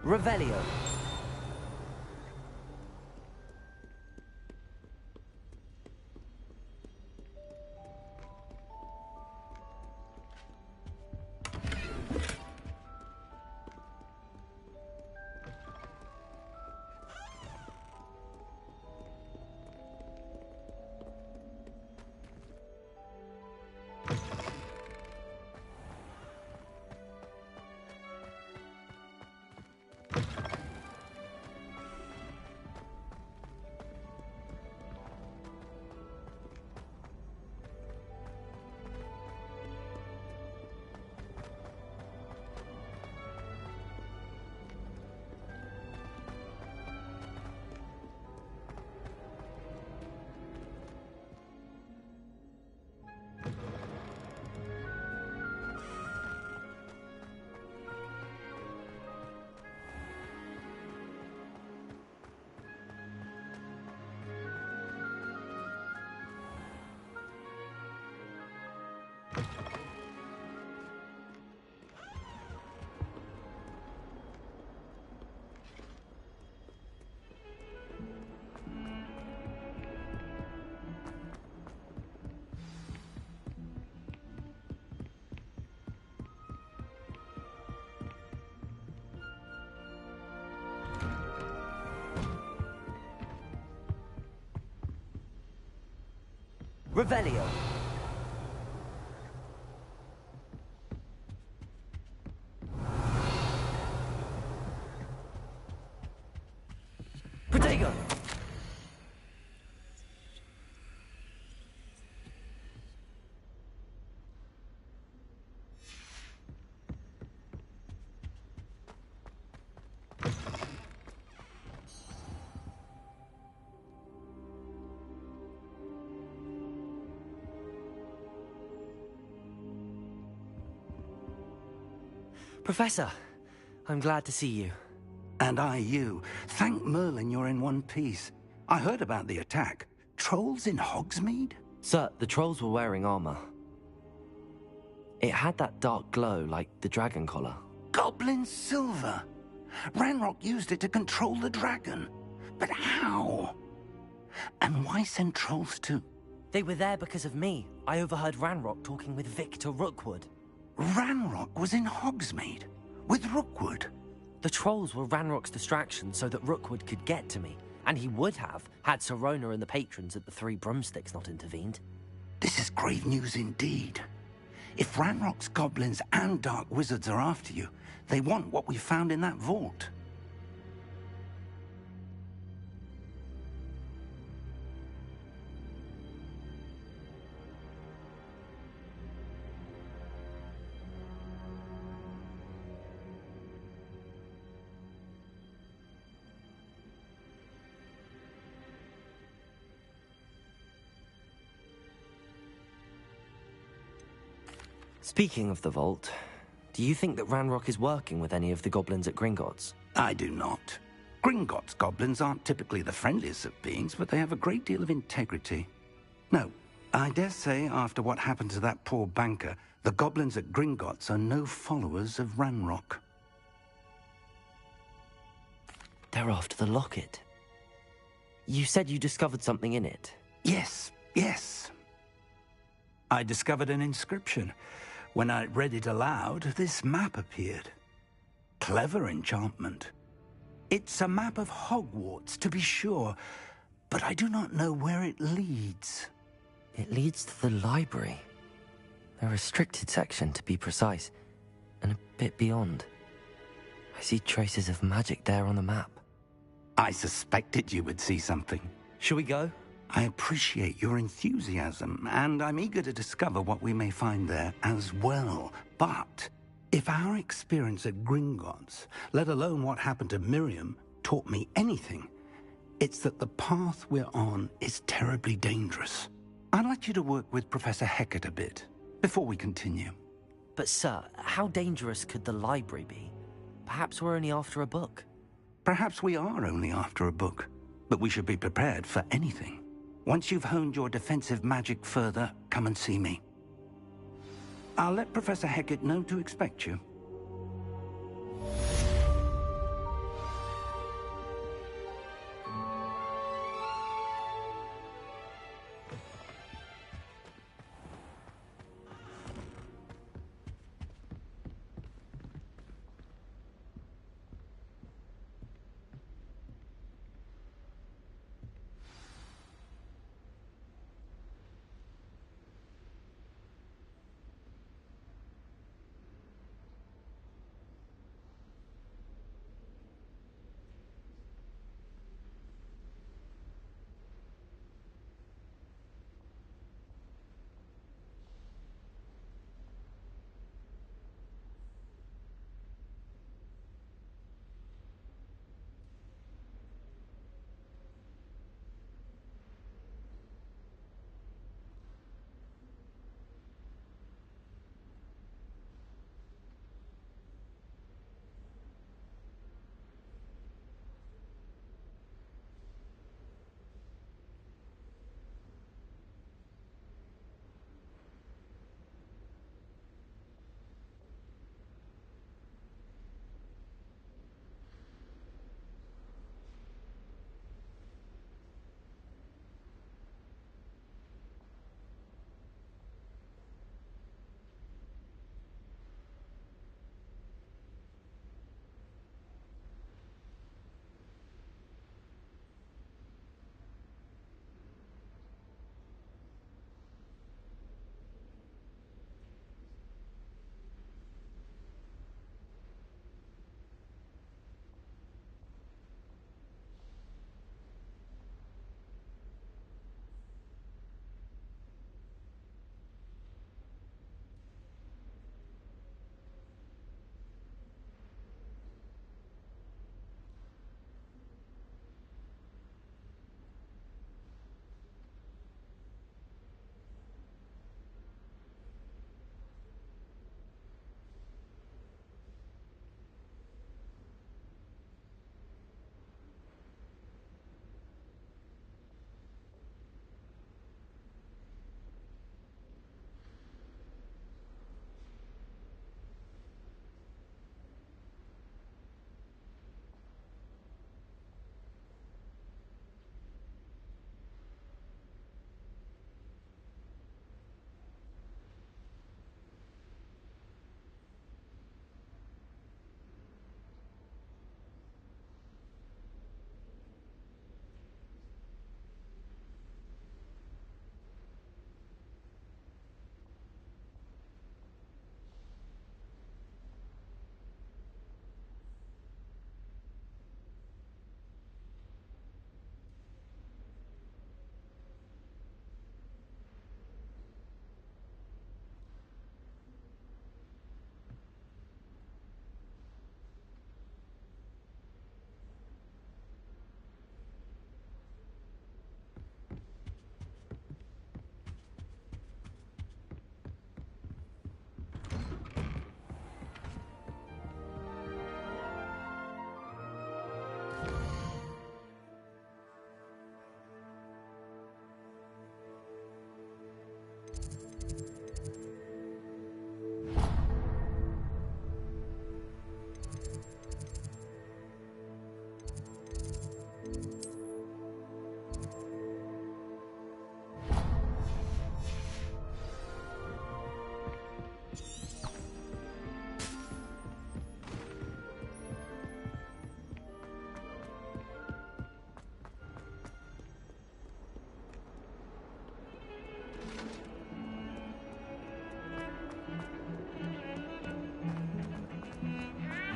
Revelio. Revelio. Protego. Professor, I'm glad to see you. And I you. Thank Merlin you're in one piece. I heard about the attack. Trolls in Hogsmeade? Sir, the trolls were wearing armor. It had that dark glow like the dragon collar. Goblin silver! Ranrock used it to control the dragon. But how? And why send trolls to... They were there because of me. I overheard Ranrock talking with Victor Rookwood. Ranrock was in Hogsmeade? With Rookwood? The trolls were Ranrock's distraction so that Rookwood could get to me. And he would have, had Sirona and the patrons at the Three Broomsticks not intervened. This is grave news indeed. If Ranrock's goblins and dark wizards are after you, they want what we found in that vault. Speaking of the vault, do you think that Ranrock is working with any of the goblins at Gringotts? I do not. Gringotts goblins aren't typically the friendliest of beings, but they have a great deal of integrity. No, I dare say after what happened to that poor banker, the goblins at Gringotts are no followers of Ranrock. They're after the locket. You said you discovered something in it. Yes. I discovered an inscription. When I read it aloud, this map appeared. Clever enchantment. It's a map of Hogwarts, to be sure, but I do not know where it leads. It leads to the library. A restricted section, to be precise, and a bit beyond. I see traces of magic there on the map. I suspected you would see something. Shall we go? I appreciate your enthusiasm, and I'm eager to discover what we may find there as well. But if our experience at Gringotts, let alone what happened to Miriam, taught me anything, it's that the path we're on is terribly dangerous. I'd like you to work with Professor Hecat a bit before we continue. But sir, how dangerous could the library be? Perhaps we're only after a book. Perhaps we are only after a book, but we should be prepared for anything. Once you've honed your defensive magic further, come and see me. I'll let Professor Hecat know to expect you.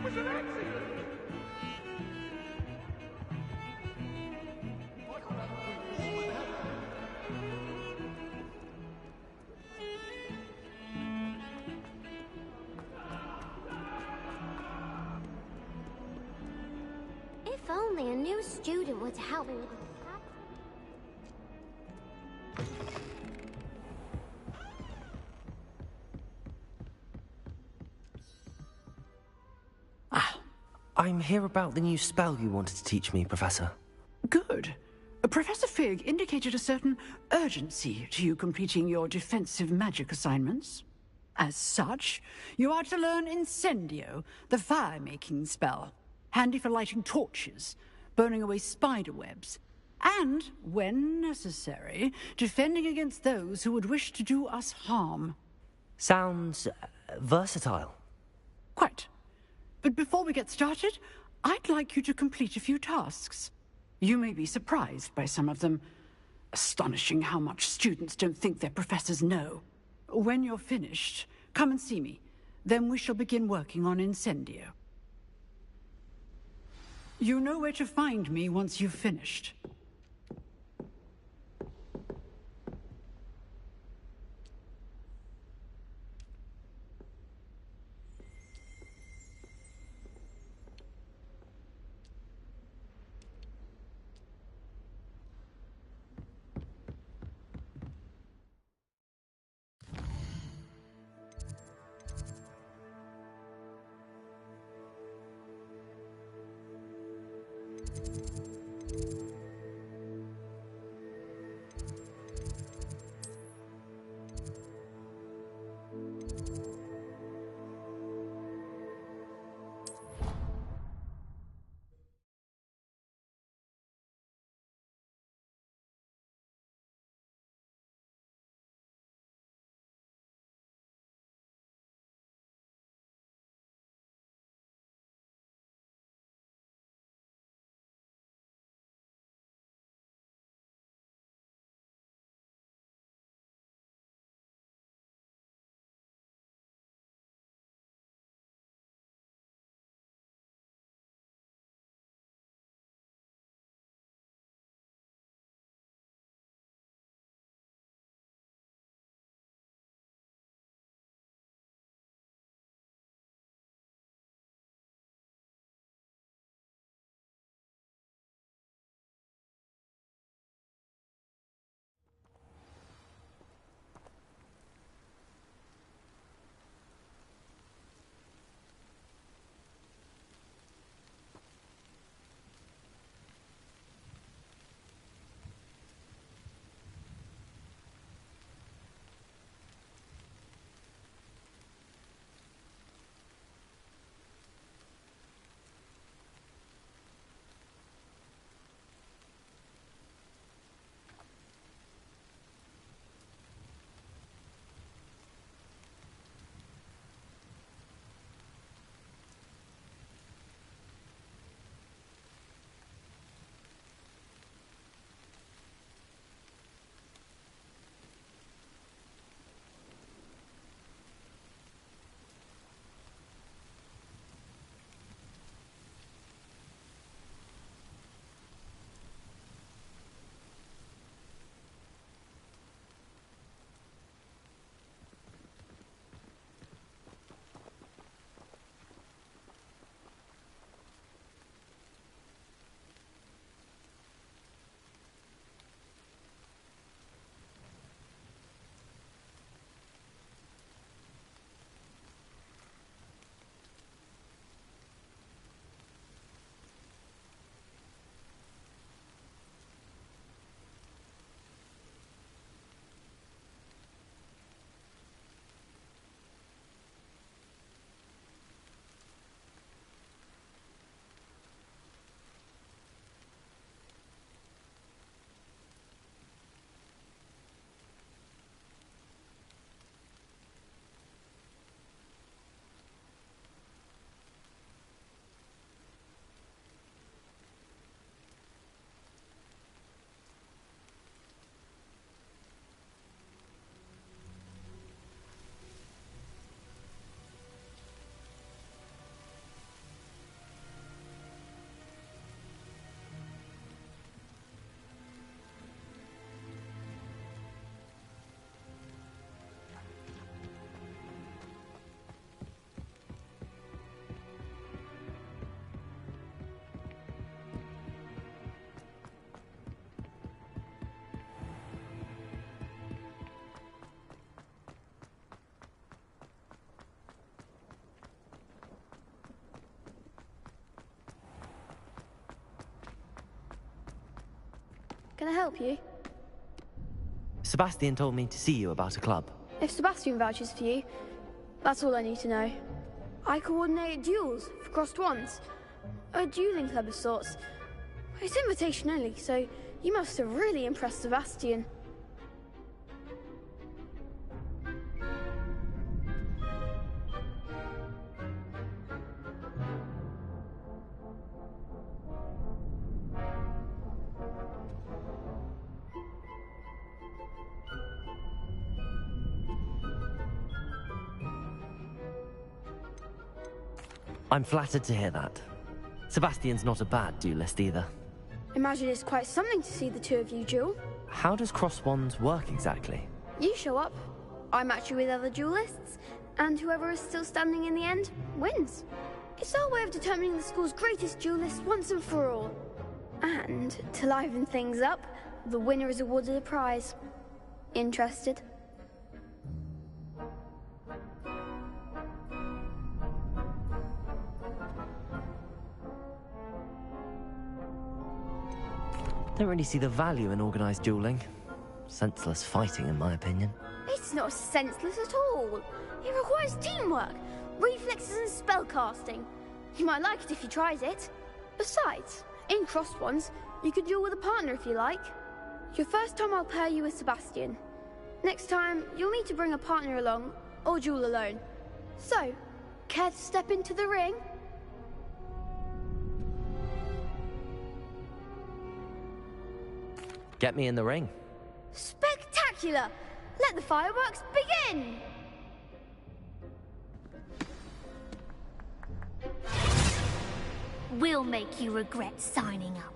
If only a new student would help me with this. I'm here about the new spell you wanted to teach me, Professor. Good. Professor Fig indicated a certain urgency to you completing your defensive magic assignments. As such, you are to learn Incendio, the fire-making spell, handy for lighting torches, burning away spider webs, and, when necessary, defending against those who would wish to do us harm. Sounds versatile. Quite. But before we get started, I'd like you to complete a few tasks. You may be surprised by some of them. Astonishing how much students don't think their professors know. When you're finished, come and see me. Then we shall begin working on Incendio. You know where to find me once you've finished. Can I help you? Sebastian told me to see you about a club. If Sebastian vouches for you, that's all I need to know. I coordinate duels for crossed wands. A dueling club of sorts. It's invitation only, so you must have really impressed Sebastian. I'm flattered to hear that. Sebastian's not a bad duelist either. Imagine it's quite something to see the two of you duel. How does cross wands work exactly? You show up, I match you with other duelists, and whoever is still standing in the end wins. It's our way of determining the school's greatest duelist once and for all. And to liven things up, the winner is awarded a prize. Interested? Don't really see the value in organized dueling. Senseless fighting, in my opinion. It's not senseless at all. It requires teamwork, reflexes and spellcasting. You might like it if you tried it. Besides, in crossed ones, you could duel with a partner if you like. Your first time I'll pair you with Sebastian. Next time, you'll need to bring a partner along, or duel alone. So, care to step into the ring? Get me in the ring. Spectacular! Let the fireworks begin! We'll make you regret signing up.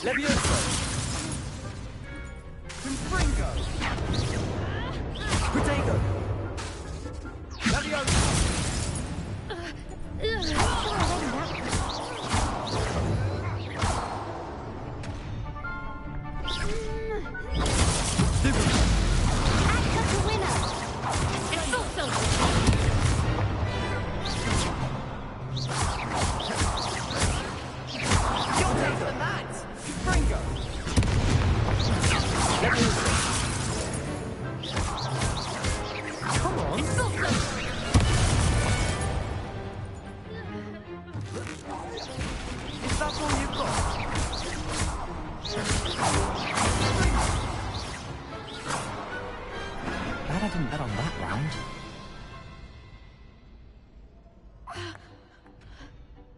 Levioso! Confringo! Protego! Levioso! Glad I didn't bet on that round.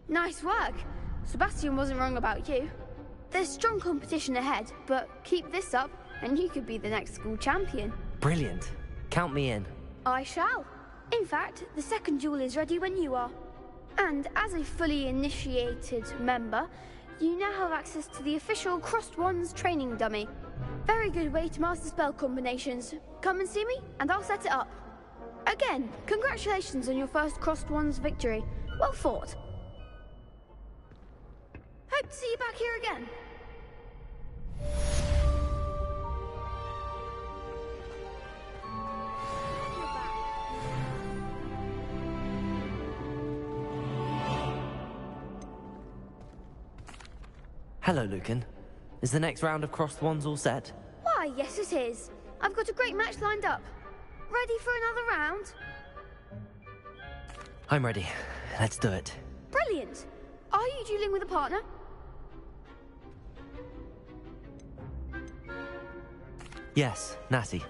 Nice work. Sebastian wasn't wrong about you. There's strong competition ahead, but keep this up and you could be the next school champion. Brilliant. Count me in. I shall. In fact, the second duel is ready when you are. And as a fully initiated member, you now have access to the official Crossed Wands training dummy. Very good way to master spell combinations. Come and see me, and I'll set it up. Again, congratulations on your first Crossed Wands victory. Well fought. Hope to see you back here again. Hello, Lucan. Is the next round of crossed wands all set? Why, yes it is. I've got a great match lined up. Ready for another round? I'm ready. Let's do it. Brilliant. Are you dueling with a partner? Yes, Natty.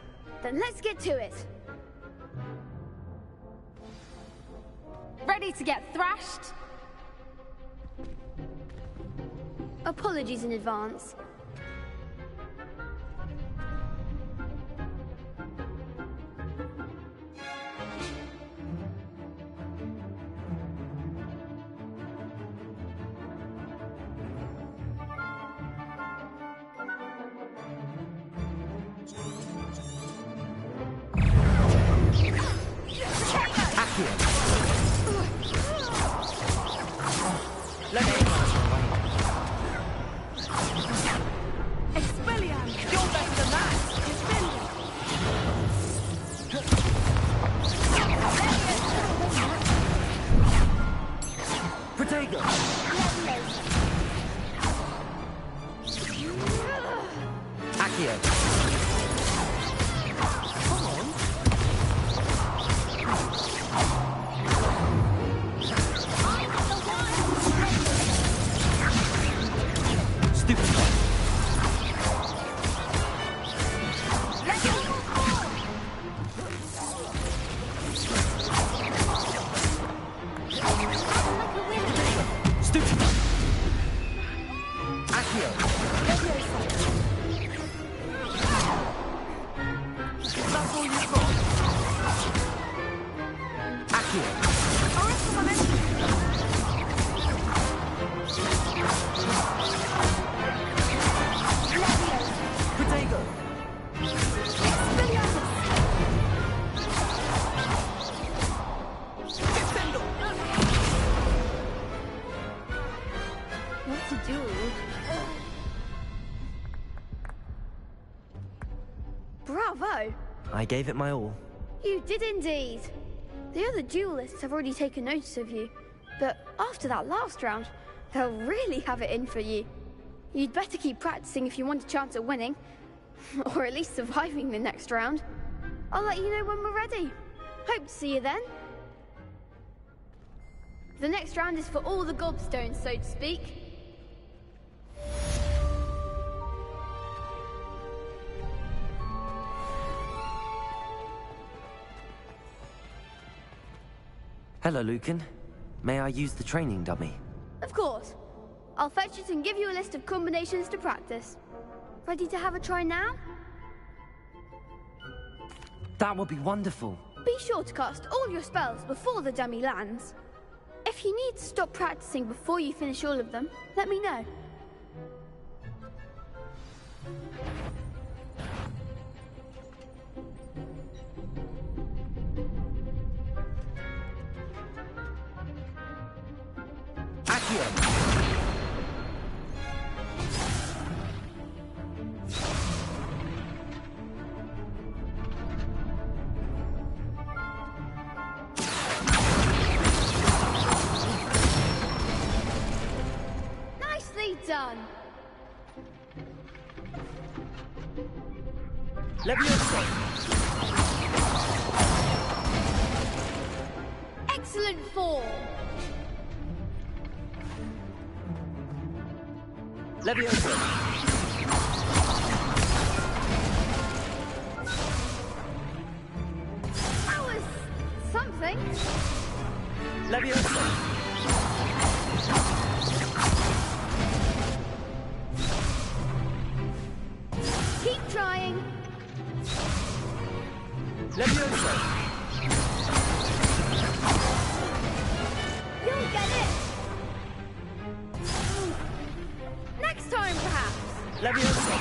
Then let's get to it. Ready to get thrashed? Apologies in advance. Expelliarmus! You're better than that! Protego! Accio! Come on! Stupid! Stupid! Accio! That's all you've got. Accio! Protego! What to do? Bravo! I gave it my all. You did indeed. The other duelists have already taken notice of you, but after that last round, they'll really have it in for you. You'd better keep practicing if you want a chance at winning, or at least surviving the next round. I'll let you know when we're ready. Hope to see you then. The next round is for all the gobstones, so to speak. Hello, Lucan. May I use the training dummy? Of course. I'll fetch it and give you a list of combinations to practice. Ready to have a try now? That would be wonderful. Be sure to cast all your spells before the dummy lands. If you need to stop practicing before you finish all of them, let me know. Accio! Nicely done. Levioso! Excellent form. Levioso! That was something. Levioso! Keep trying. Levioso! You'll get it. Next time, perhaps. Levioso!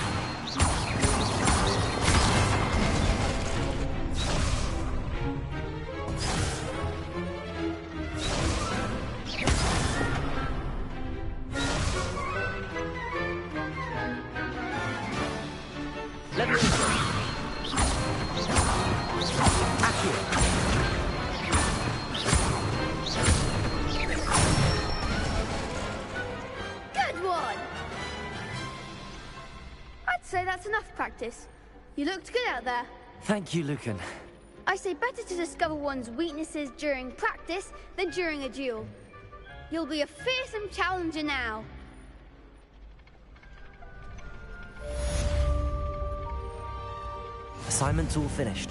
Levioso! Accio! Good one. I'd say that's enough practice. You looked good out there. Thank you, Lucan. I say better to discover one's weaknesses during practice than during a duel. You'll be a fearsome challenger now. Assignment's all finished.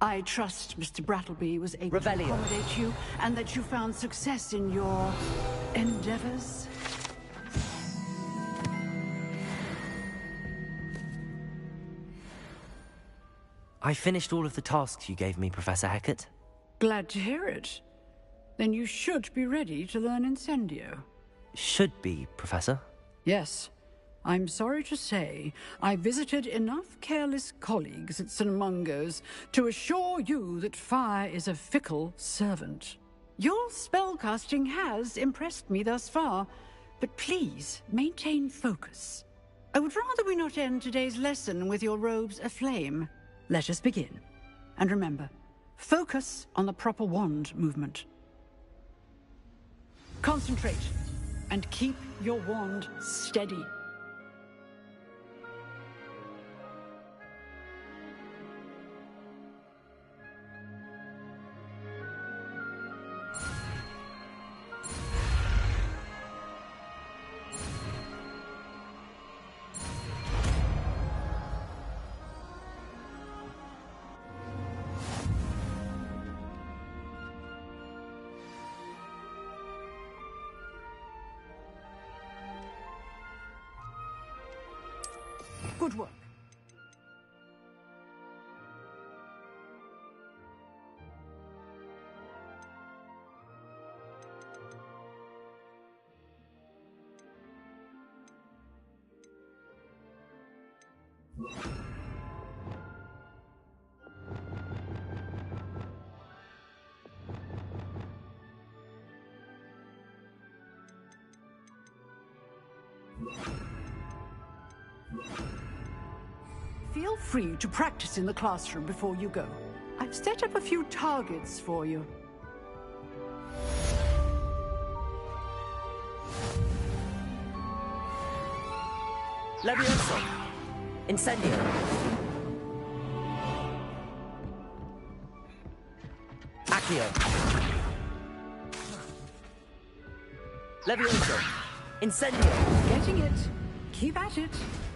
I trust Mr. Brattleby was able to accommodate you, and that you found success in your endeavors. I finished all of the tasks you gave me, Professor Hecat. Glad to hear it. Then you should be ready to learn Incendio. Should be, Professor. Yes. I'm sorry to say, I visited enough careless colleagues at St. Mungo's to assure you that fire is a fickle servant. Your spellcasting has impressed me thus far, but please maintain focus. I would rather we not end today's lesson with your robes aflame. Let us begin. And remember, focus on the proper wand movement. Concentrate, and keep your wand steady. Good work. Feel free to practice in the classroom before you go. I've set up a few targets for you. Levioso! Incendio! Accio! Levioso! Incendio! Getting it. Keep at it.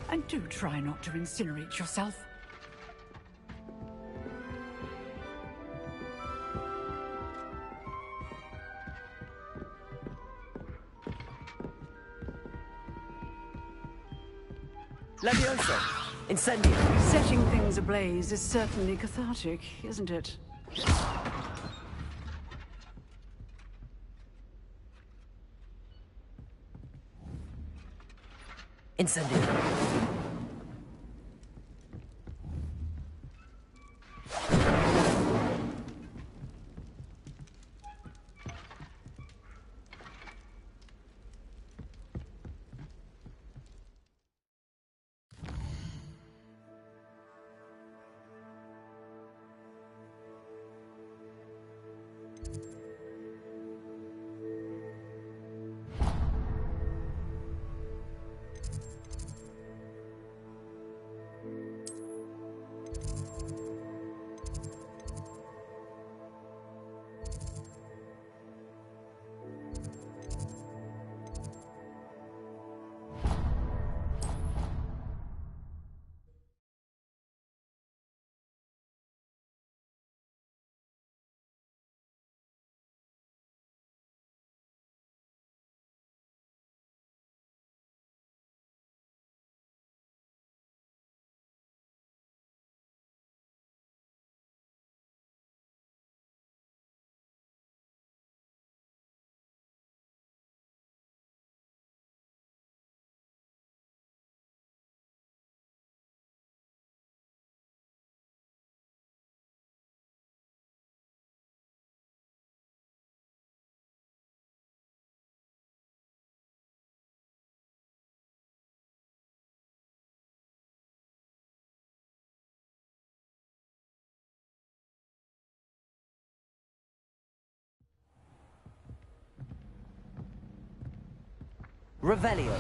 And do try not to incinerate yourself. Levioso! Incendio! Setting things ablaze is certainly cathartic, isn't it? Incendio! Revelio.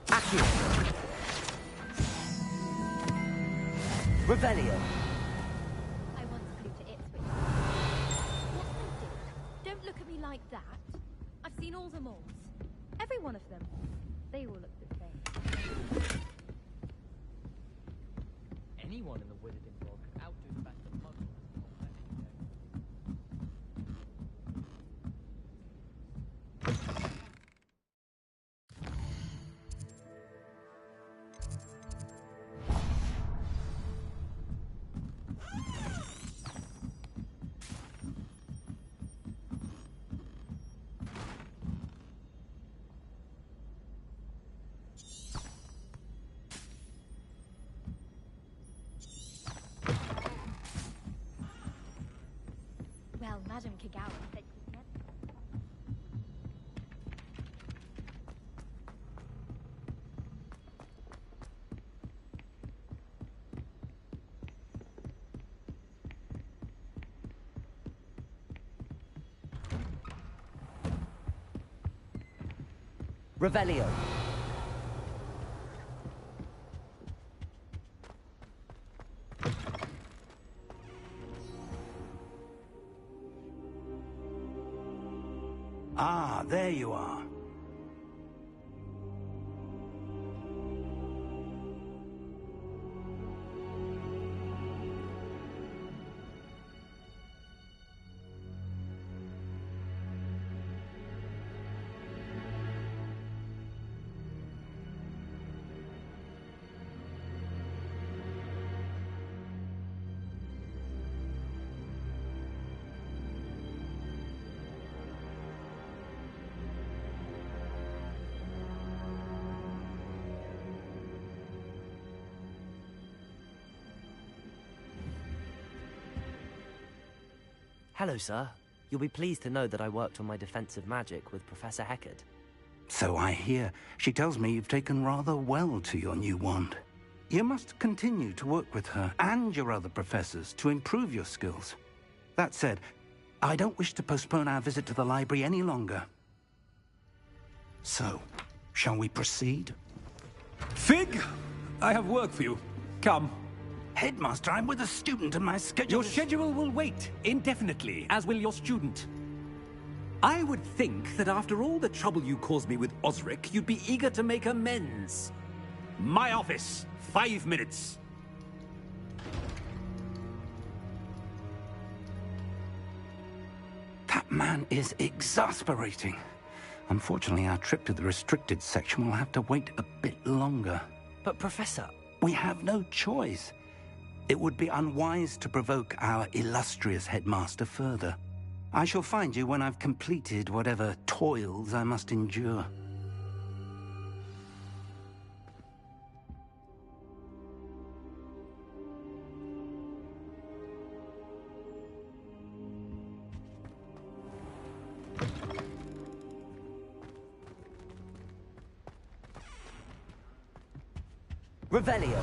Accio. Revelio. I once flew to Ipswich. Yes, I did. Don't look at me like that. I've seen all the malls. Every one of them. They all look the same. Anyone in the wizarding world could outdo the best of muggles on any day. Well, Madame Kagawa said you'd never... Revelio. Ah, there you are. Hello, sir. You'll be pleased to know that I worked on my defensive magic with Professor Heckard. So I hear. She tells me you've taken rather well to your new wand. You must continue to work with her and your other professors to improve your skills. That said, I don't wish to postpone our visit to the library any longer. So, shall we proceed? Fig, I have work for you. Come. Headmaster, I'm with a student and my schedule Your schedule will wait indefinitely, as will your student. I would think that after all the trouble you caused me with Osric, you'd be eager to make amends. My office, 5 minutes. That man is exasperating. Unfortunately, our trip to the restricted section will have to wait a bit longer. But, Professor... We have no choice. It would be unwise to provoke our illustrious headmaster further. I shall find you when I've completed whatever toils I must endure. Revelio.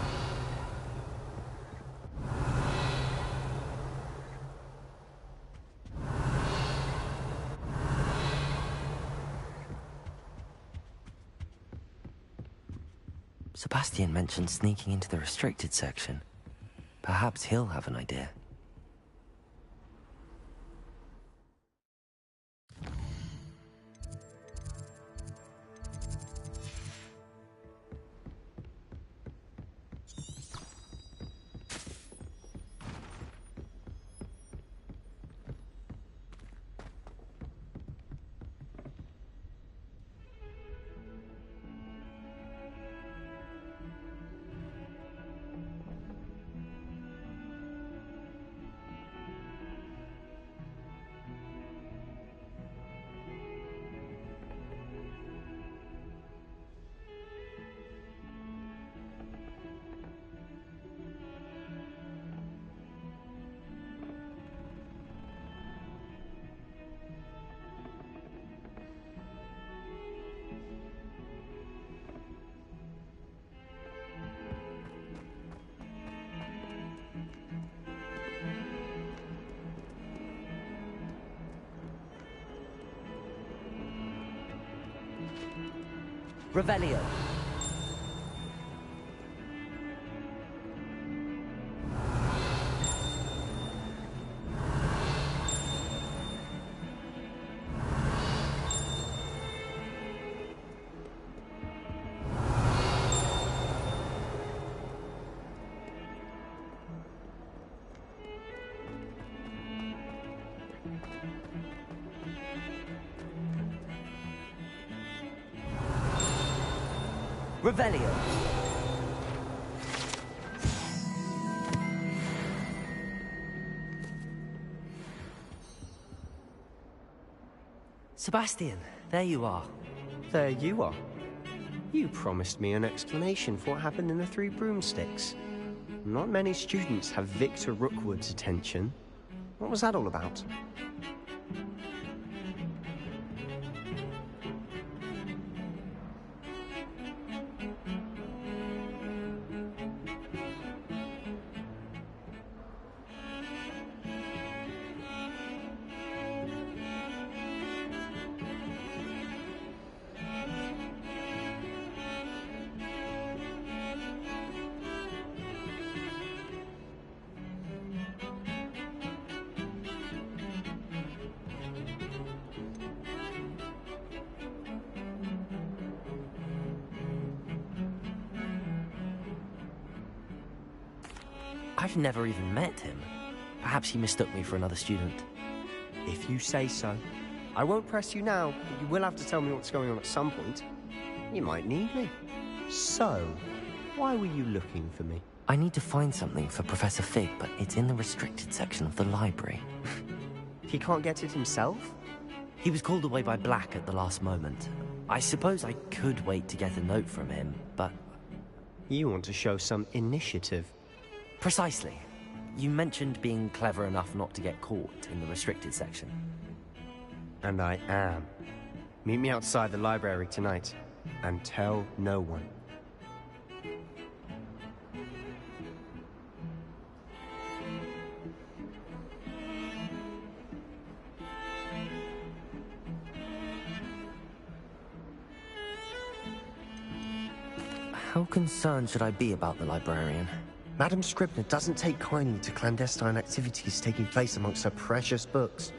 Sebastian mentioned sneaking into the restricted section. Perhaps he'll have an idea. Revelio. Revelio. Sebastian, there you are. There you are. You promised me an explanation for what happened in the Three Broomsticks. Not many students have Victor Rookwood's attention. What was that all about? I've never even met him. Perhaps he mistook me for another student. If you say so. I won't press you now, but you will have to tell me what's going on at some point. You might need me. So, why were you looking for me? I need to find something for Professor Fig, but it's in the restricted section of the library. He can't get it himself? He was called away by Black at the last moment. I suppose I could wait to get a note from him, but... You want to show some initiative. Precisely. You mentioned being clever enough not to get caught in the restricted section. And I am. Meet me outside the library tonight, and tell no one. How concerned should I be about the librarian? Madam Scribner doesn't take kindly to clandestine activities taking place amongst her precious books.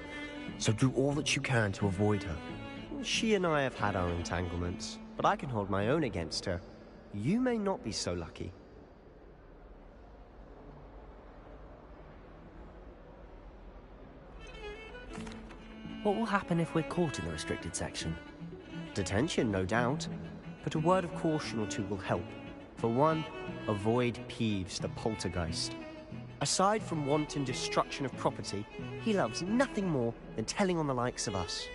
So do all that you can to avoid her. She and I have had our entanglements, but I can hold my own against her. You may not be so lucky. What will happen if we're caught in the restricted section? Detention, no doubt. But a word of caution or two will help. For one, avoid Peeves, the poltergeist. Aside from wanton destruction of property, he loves nothing more than telling on the likes of us.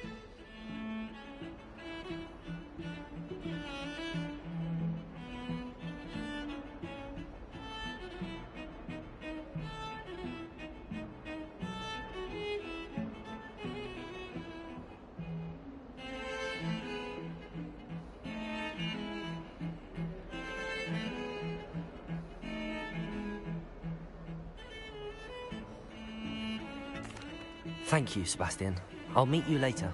Thank you, Sebastian. I'll meet you later.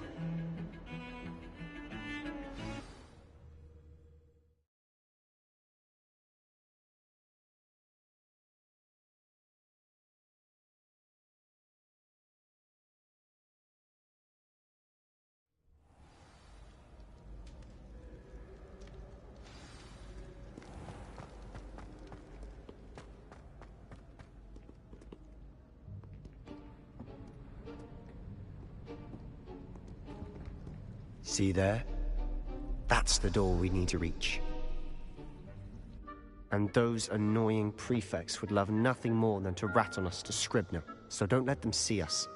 See there? That's the door we need to reach. And those annoying prefects would love nothing more than to rat on us to Scribner, so don't let them see us.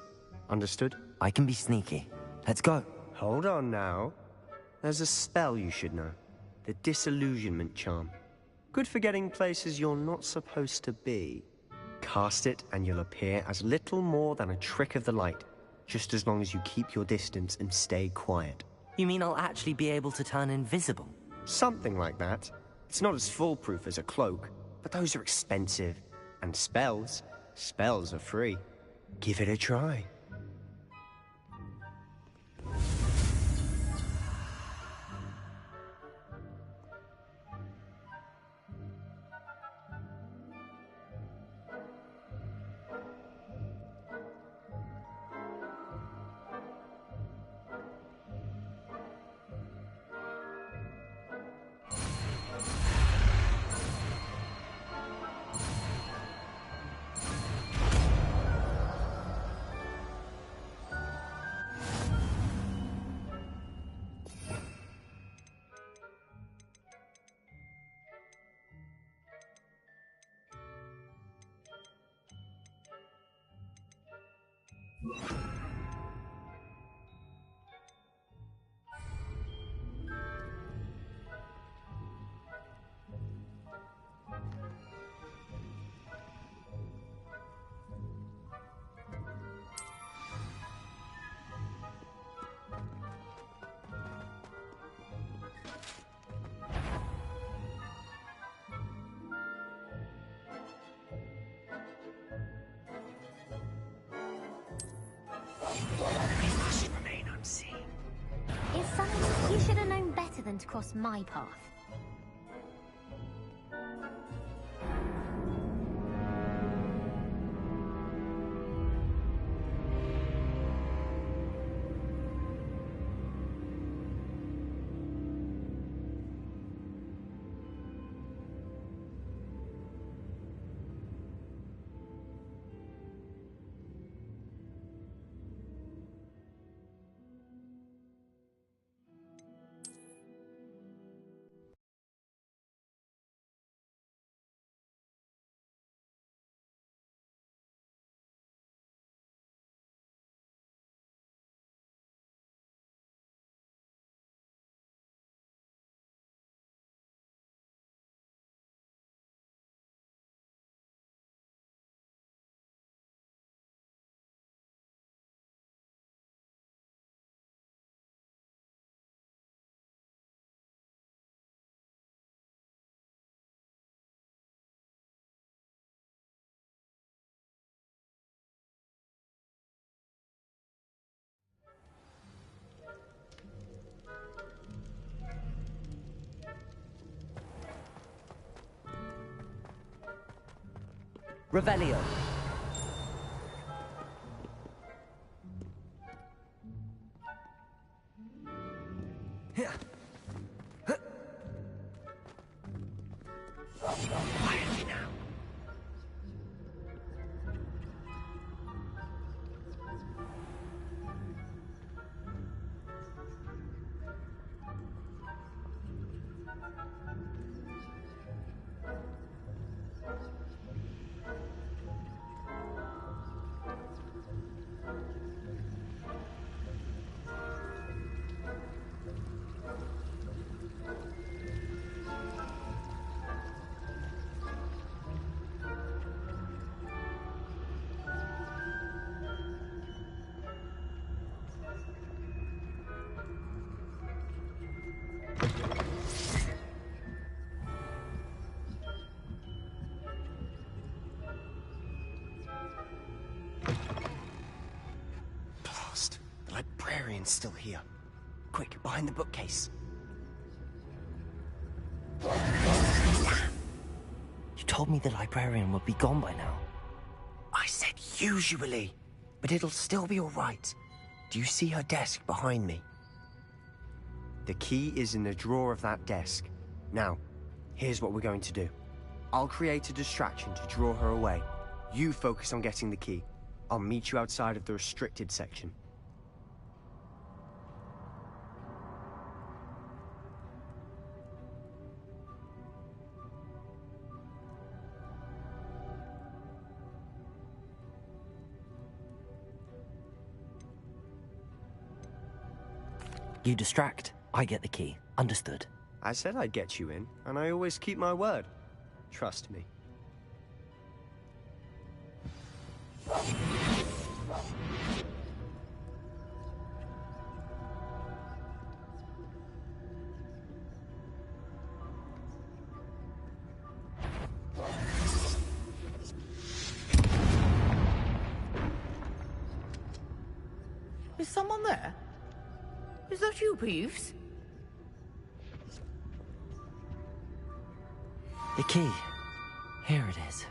Understood? I can be sneaky. Let's go. Hold on now. There's a spell you should know. The Disillusionment Charm. Good for getting places you're not supposed to be. Cast it and you'll appear as little more than a trick of the light, just as long as you keep your distance and stay quiet. You mean I'll actually be able to turn invisible? Something like that. It's not as foolproof as a cloak, but those are expensive. And spells are free. Give it a try. You should have known better than to cross my path. Revelio. Quietly now. Blast. The librarian's still here. Quick, behind the bookcase. You told me the librarian would be gone by now. I said usually, but it'll still be all right. Do you see her desk behind me? The key is in the drawer of that desk. Now, here's what we're going to do. I'll create a distraction to draw her away. You focus on getting the key. I'll meet you outside of the restricted section. You distract, I get the key. Understood. I said I'd get you in, and I always keep my word. Trust me. Is someone there? Is that you, Peeves? The key. Here it is.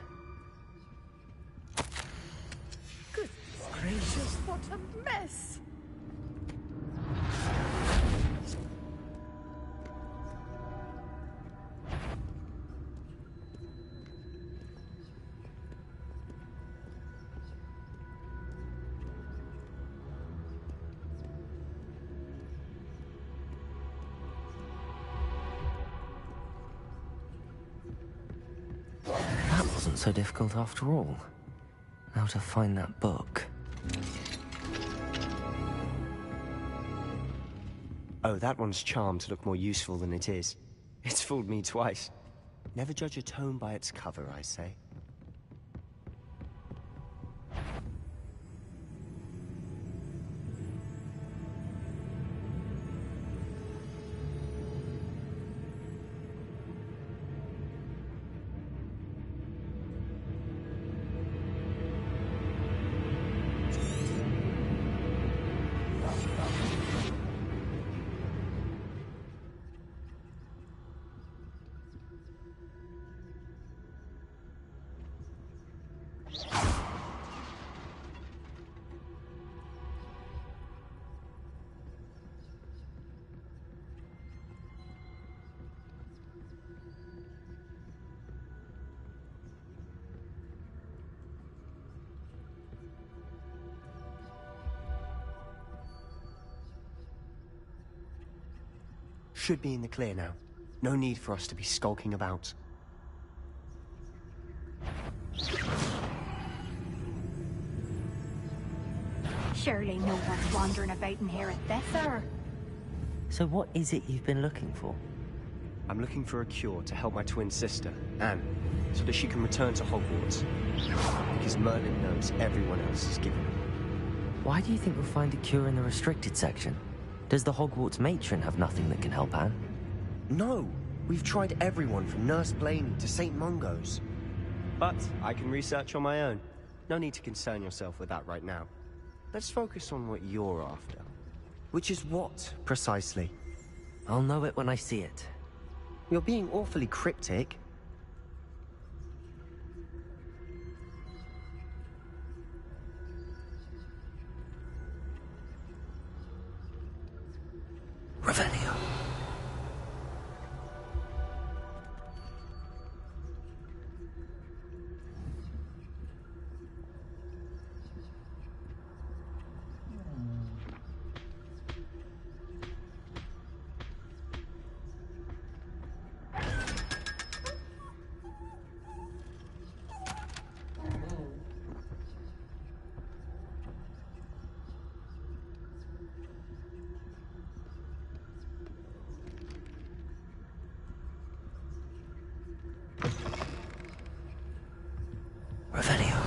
Goodness gracious, what a mess! That wasn't so difficult after all. Now to find that book. Oh, that one's charmed to look more useful than it is. It's fooled me twice. Never judge a tome by its cover, I say. Should be in the clear now. No need for us to be skulking about. Surely no one's wandering about in here at this hour. So what is it you've been looking for? I'm looking for a cure to help my twin sister, Anne, so that she can return to Hogwarts. Because Merlin knows everyone else is given her. Why do you think we'll find a cure in the restricted section? Does the Hogwarts matron have nothing that can help Anne? No! We've tried everyone from Nurse Blaney to St. Mungo's. But I can research on my own. No need to concern yourself with that right now. Let's focus on what you're after. Which is what, precisely? I'll know it when I see it. You're being awfully cryptic. Revelio. Revelio.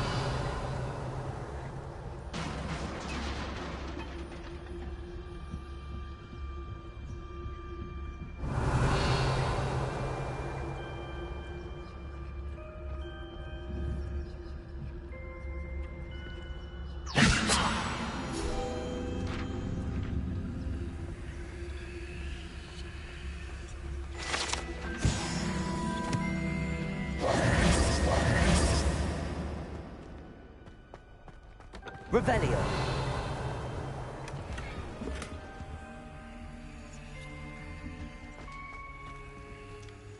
Revelio.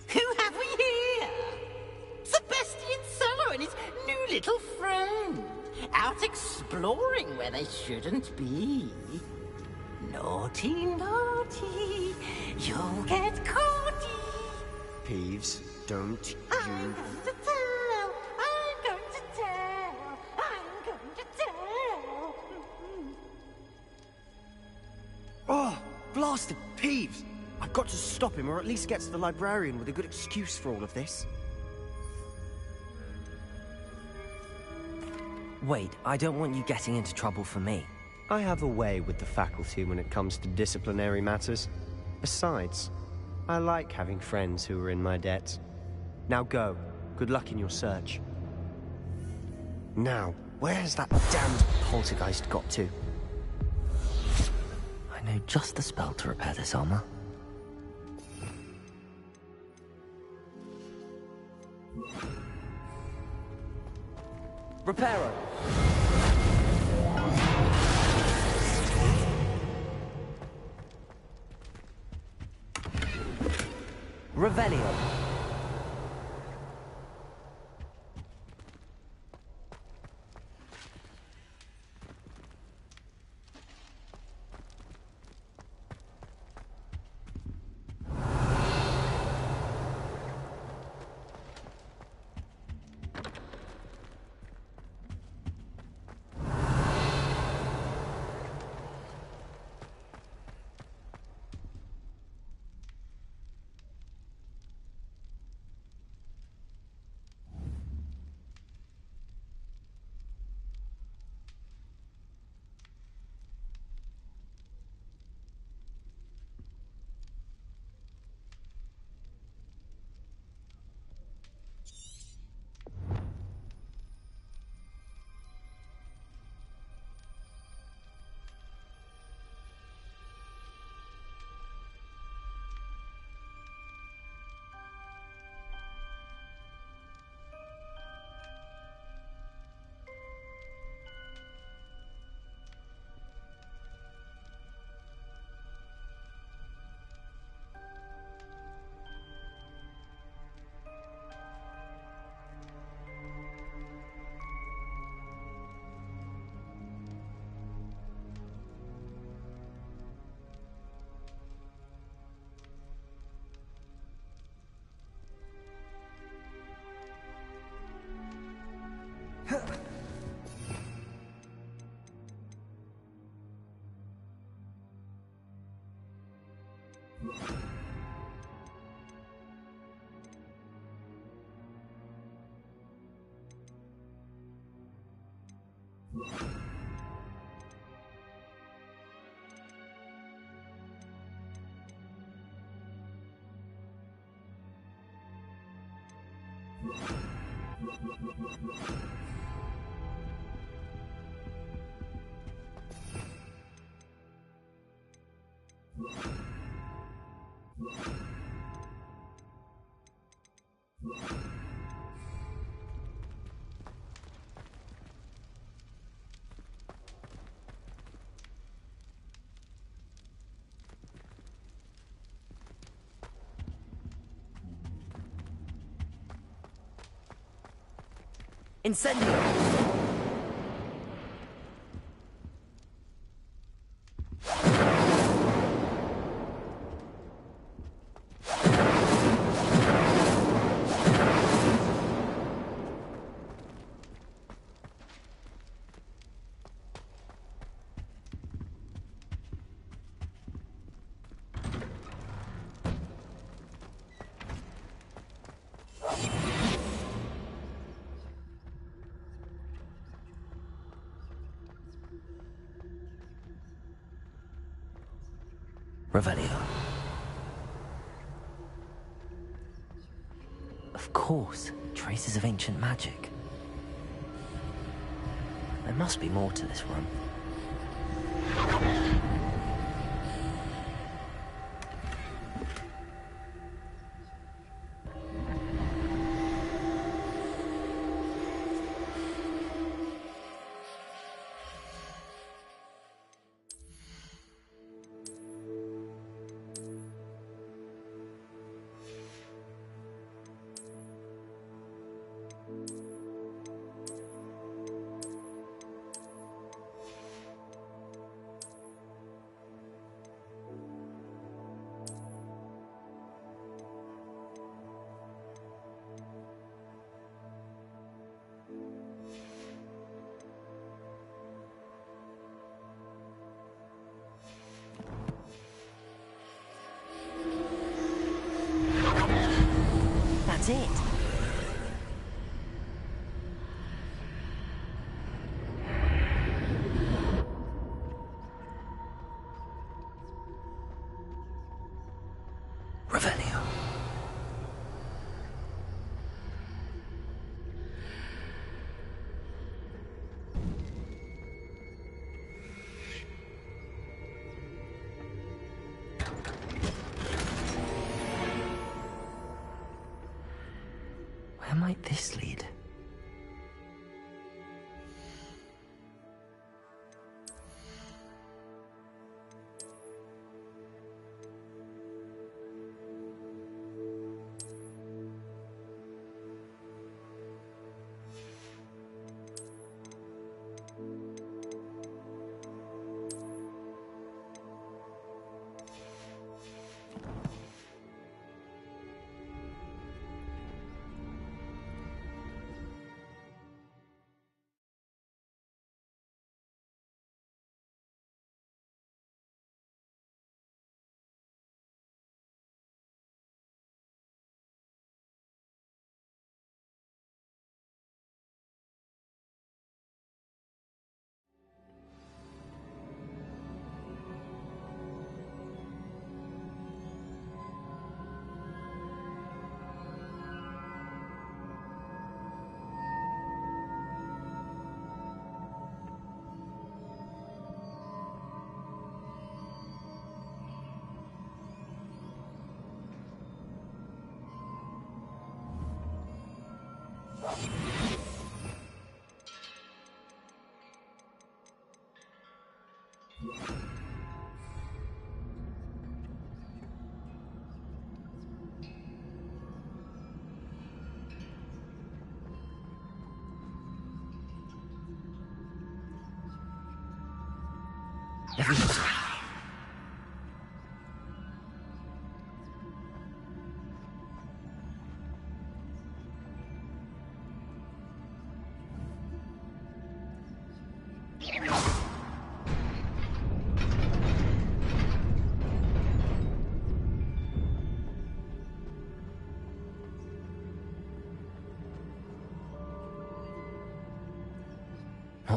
Who have we here? Sebastian Sallow and his new little friend. Out exploring where they shouldn't be. Naughty, naughty. You'll get caughty. Peeves, don't I'm you... going to tell. I'm going to tell. I'm going to tell. Oh, blasted Peeves! I've got to stop him, or at least get to the librarian with a good excuse for all of this. Wait, I don't want you getting into trouble for me. I have a way with the faculty when it comes to disciplinary matters. Besides, I like having friends who are in my debt. Now go. Good luck in your search. Now, where has that damned poltergeist got to? I know just the spell to repair this armor. Reparo! Revelio! Incendio! Revelio. Of course, traces of ancient magic. There must be more to this room. That's it. Revelio. Where might this lead?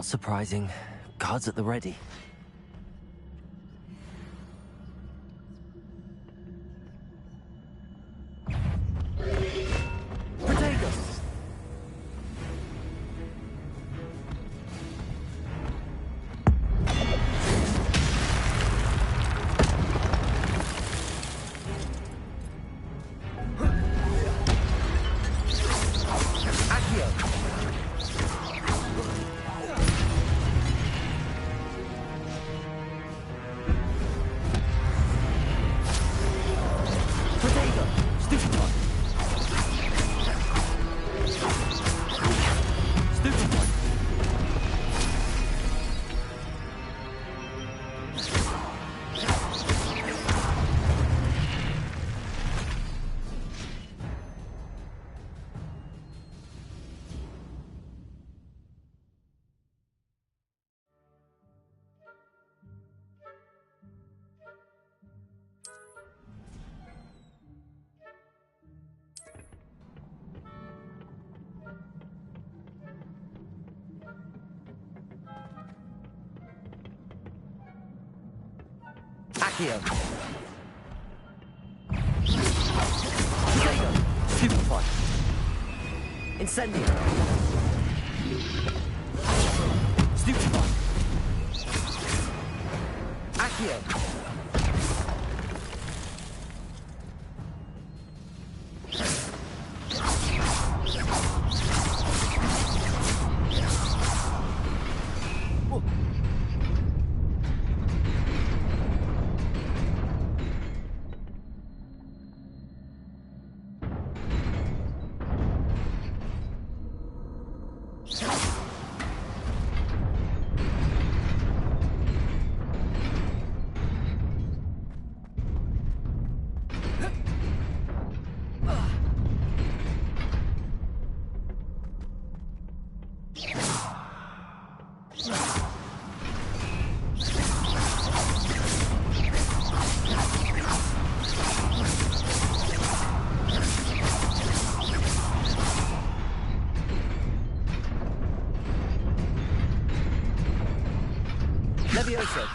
Not surprising. Guards at the ready. Accio. Stupefy. Incendio. Stupefy. Accio. Levioso.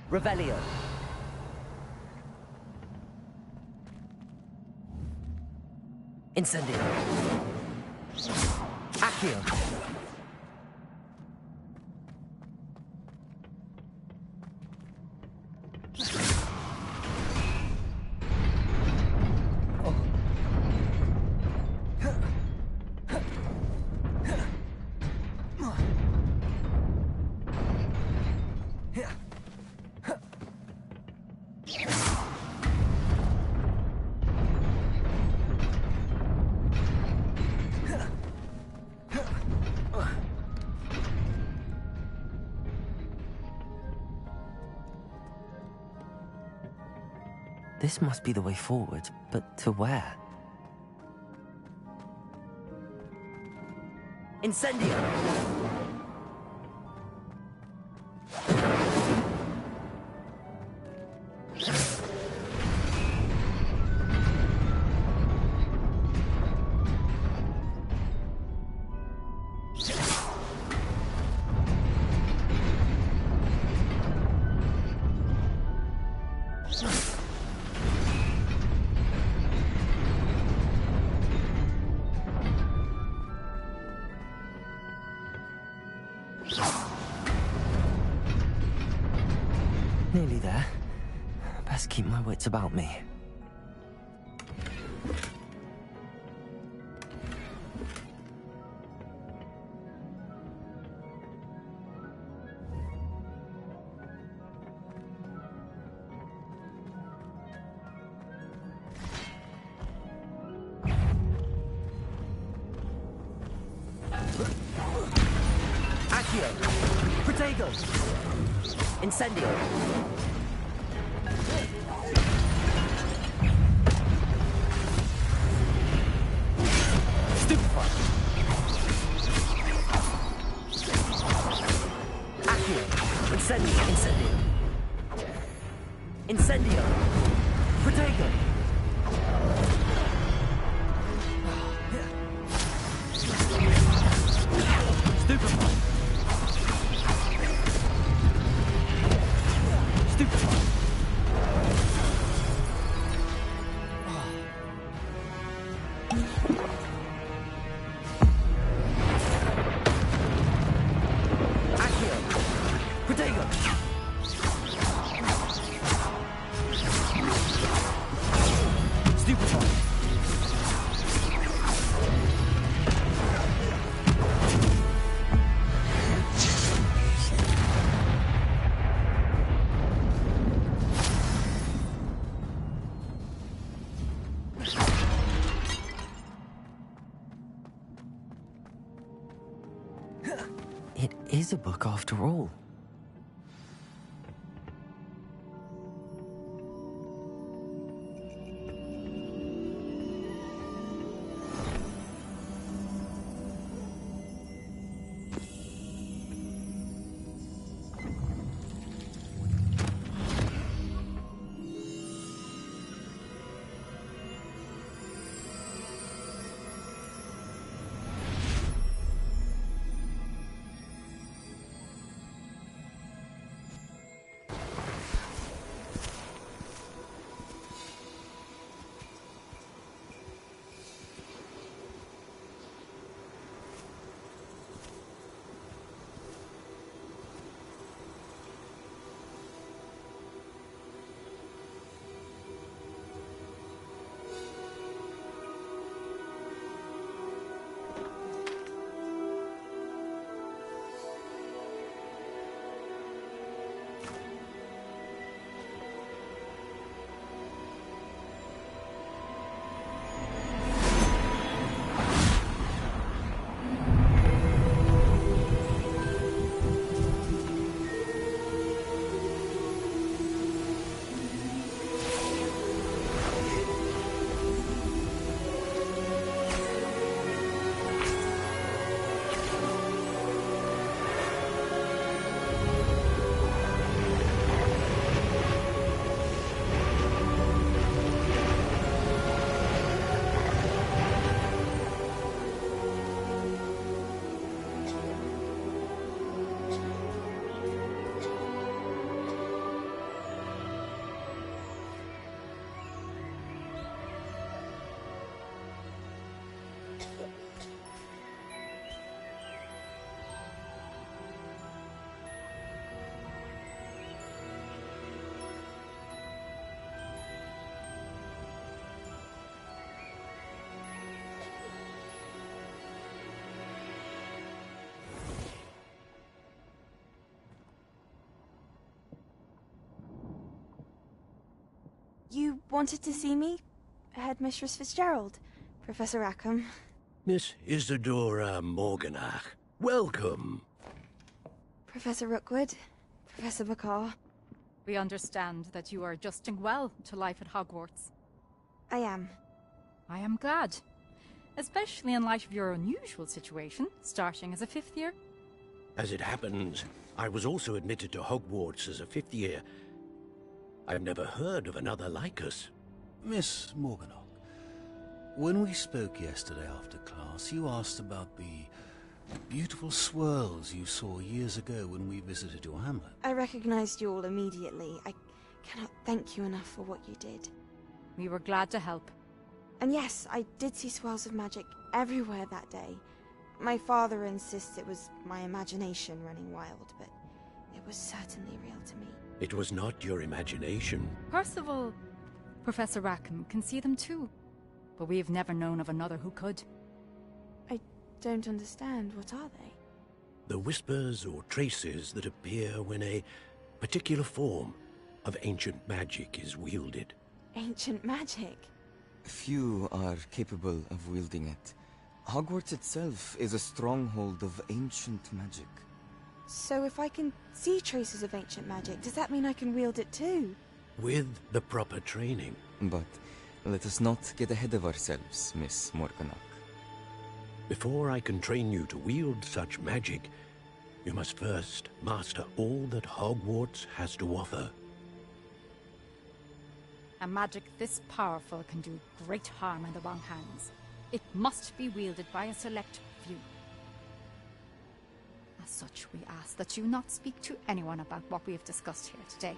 Revelio. Incendio. Accio. This must be the way forward, but to where? Incendio! Nearly there. Best keep my wits about me. Accio! Protego! Incendio! Stupefy! Accio! Incendio! Incendio! Incendio! Protego! Stupefy! Stupefy! Accio! Protego! Stupefy! It is a book after all. You wanted to see me? Headmistress Fitzgerald? Professor Rackham? Miss Isadora Morganach, welcome. Professor Rookwood? Professor McCaw? We understand that you are adjusting well to life at Hogwarts. I am. I am glad. Especially in light of your unusual situation, starting as a 5th year. As it happens, I was also admitted to Hogwarts as a 5th year. I've never heard of another like us. Miss Morganach, when we spoke yesterday after class, you asked about the beautiful swirls you saw years ago when we visited your hamlet. I recognized you all immediately. I cannot thank you enough for what you did. We were glad to help. And yes, I did see swirls of magic everywhere that day. My father insists it was my imagination running wild, but it was certainly real to me. It was not your imagination. Percival, Professor Rackham can see them too. But we have never known of another who could. I don't understand. What are they? The whispers or traces that appear when a particular form of ancient magic is wielded. Ancient magic? Few are capable of wielding it. Hogwarts itself is a stronghold of ancient magic. So if I can see traces of ancient magic, does that mean I can wield it too? With the proper training. But let us not get ahead of ourselves, Miss Morganach. Before I can train you to wield such magic, you must first master all that Hogwarts has to offer. A magic this powerful can do great harm in the wrong hands. It must be wielded by a select few. As such, we ask that you not speak to anyone about what we have discussed here today.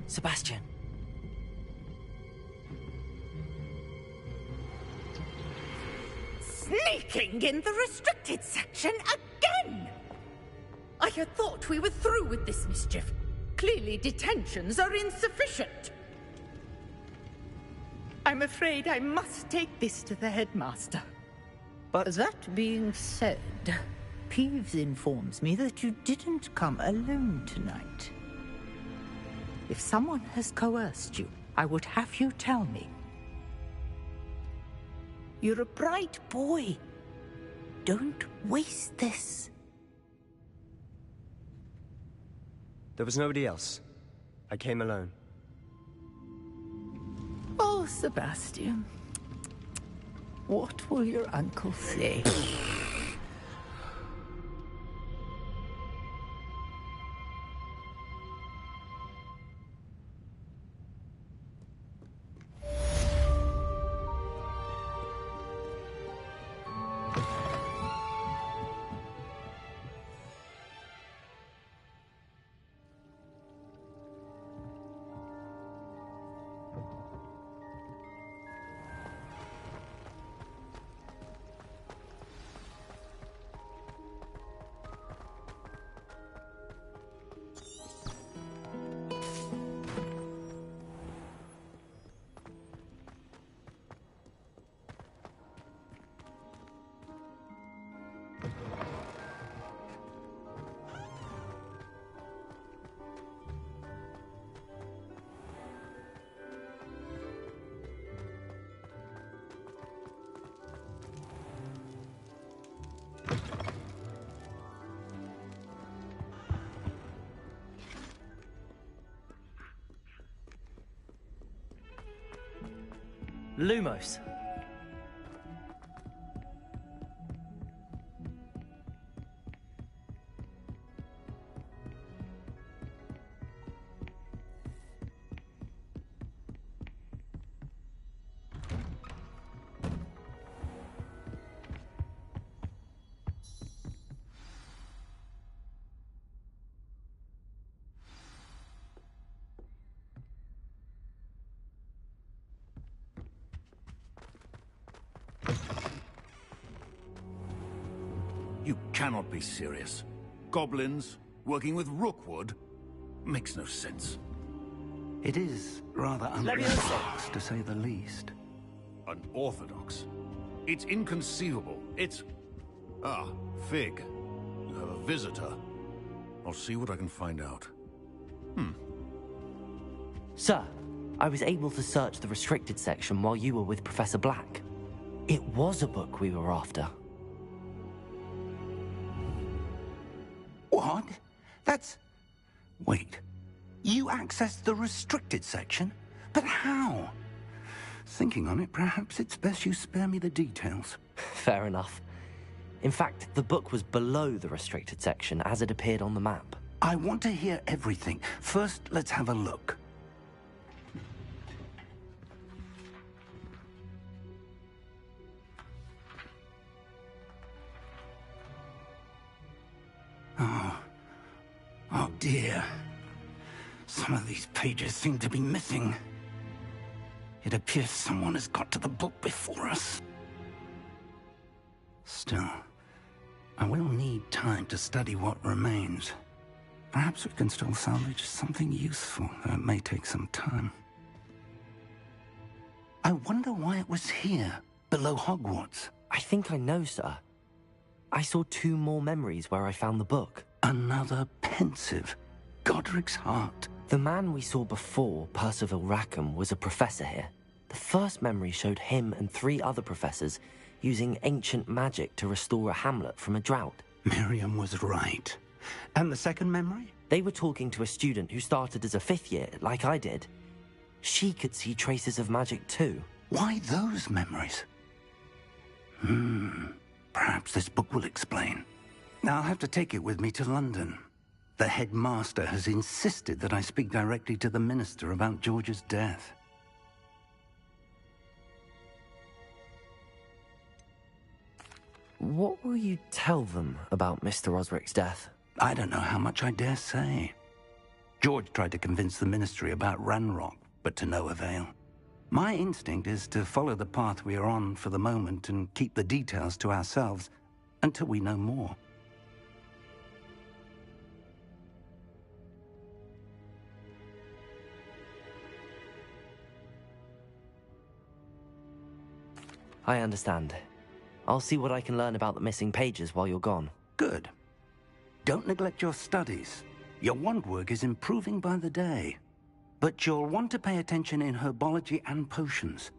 Sebastian. Sneaking in the restricted section again! I had thought we were through with this mischief. Clearly detentions are insufficient. I'm afraid I must take this to the headmaster. But that being said, Peeves informs me that you didn't come alone tonight. If someone has coerced you, I would have you tell me. You're a bright boy. Don't waste this. there was nobody else. I came alone. Oh, Sebastian. What will your uncle say? Lumos. You cannot be serious. Goblins working with Rookwood? Makes no sense. It is rather unorthodox, to say the least. Unorthodox? It's inconceivable. It's... Ah, Fig. You have a visitor. I'll see what I can find out. Sir, I was able to search the restricted section while you were with Professor Black. It was a book we were after. What? That's... Wait. You accessed the restricted section? But how? Thinking on it, perhaps it's best you spare me the details. Fair enough. In fact, the book was below the restricted section as it appeared on the map. I want to hear everything. First, let's have a look. Oh dear. Some of these pages seem to be missing. It appears someone has got to the book before us. Still, I will need time to study what remains. Perhaps we can still salvage something useful, though it may take some time. I wonder why it was here, below Hogwarts. I think I know, sir. I saw 2 more memories where I found the book. Another pensive. Godric's heart. The man we saw before, Percival Rackham, was a professor here. The first memory showed him and 3 other professors using ancient magic to restore a hamlet from a drought. Miriam was right. And the second memory? They were talking to a student who started as a 5th year, like I did. She could see traces of magic too. Why those memories? Perhaps this book will explain. Now I'll have to take it with me to London. The headmaster has insisted that I speak directly to the minister about George's death. What will you tell them about Mr. Osric's death? I don't know how much I dare say. George tried to convince the ministry about Ranrock, but to no avail. My instinct is to follow the path we are on for the moment and keep the details to ourselves until we know more. I understand. I'll see what I can learn about the missing pages while you're gone. Good. Don't neglect your studies. Your wand work is improving by the day. But you'll want to pay attention in herbology and potions.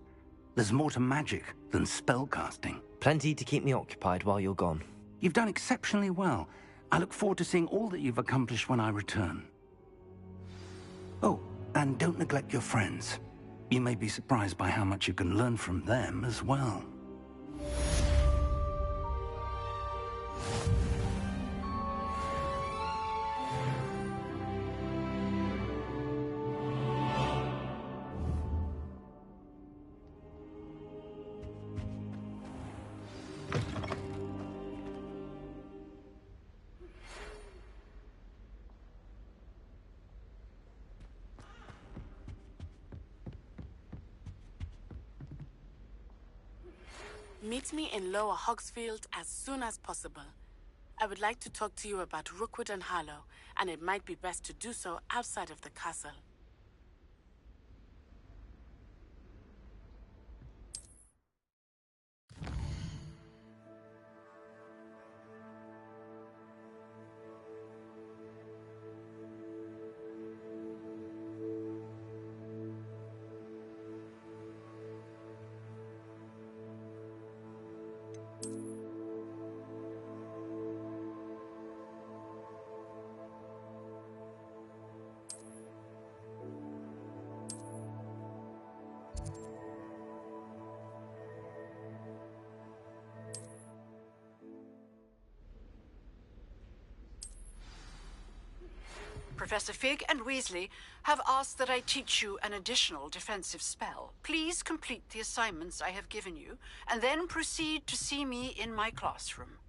There's more to magic than spellcasting. Plenty to keep me occupied while you're gone. You've done exceptionally well. I look forward to seeing all that you've accomplished when I return. Oh, and don't neglect your friends. You may be surprised by how much you can learn from them as well. Meet me in Lower Hogsfield as soon as possible. I would like to talk to you about Rookwood and Harlow, and it might be best to do so outside of the castle. Professor Fig and Weasley have asked that I teach you an additional defensive spell. Please complete the assignments I have given you, and then proceed to see me in my classroom.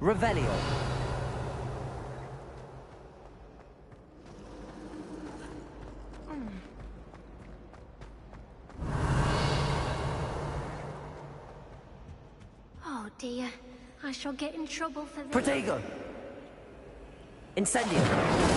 Revelio. Oh dear, I shall get in trouble for this. Protego. Incendio.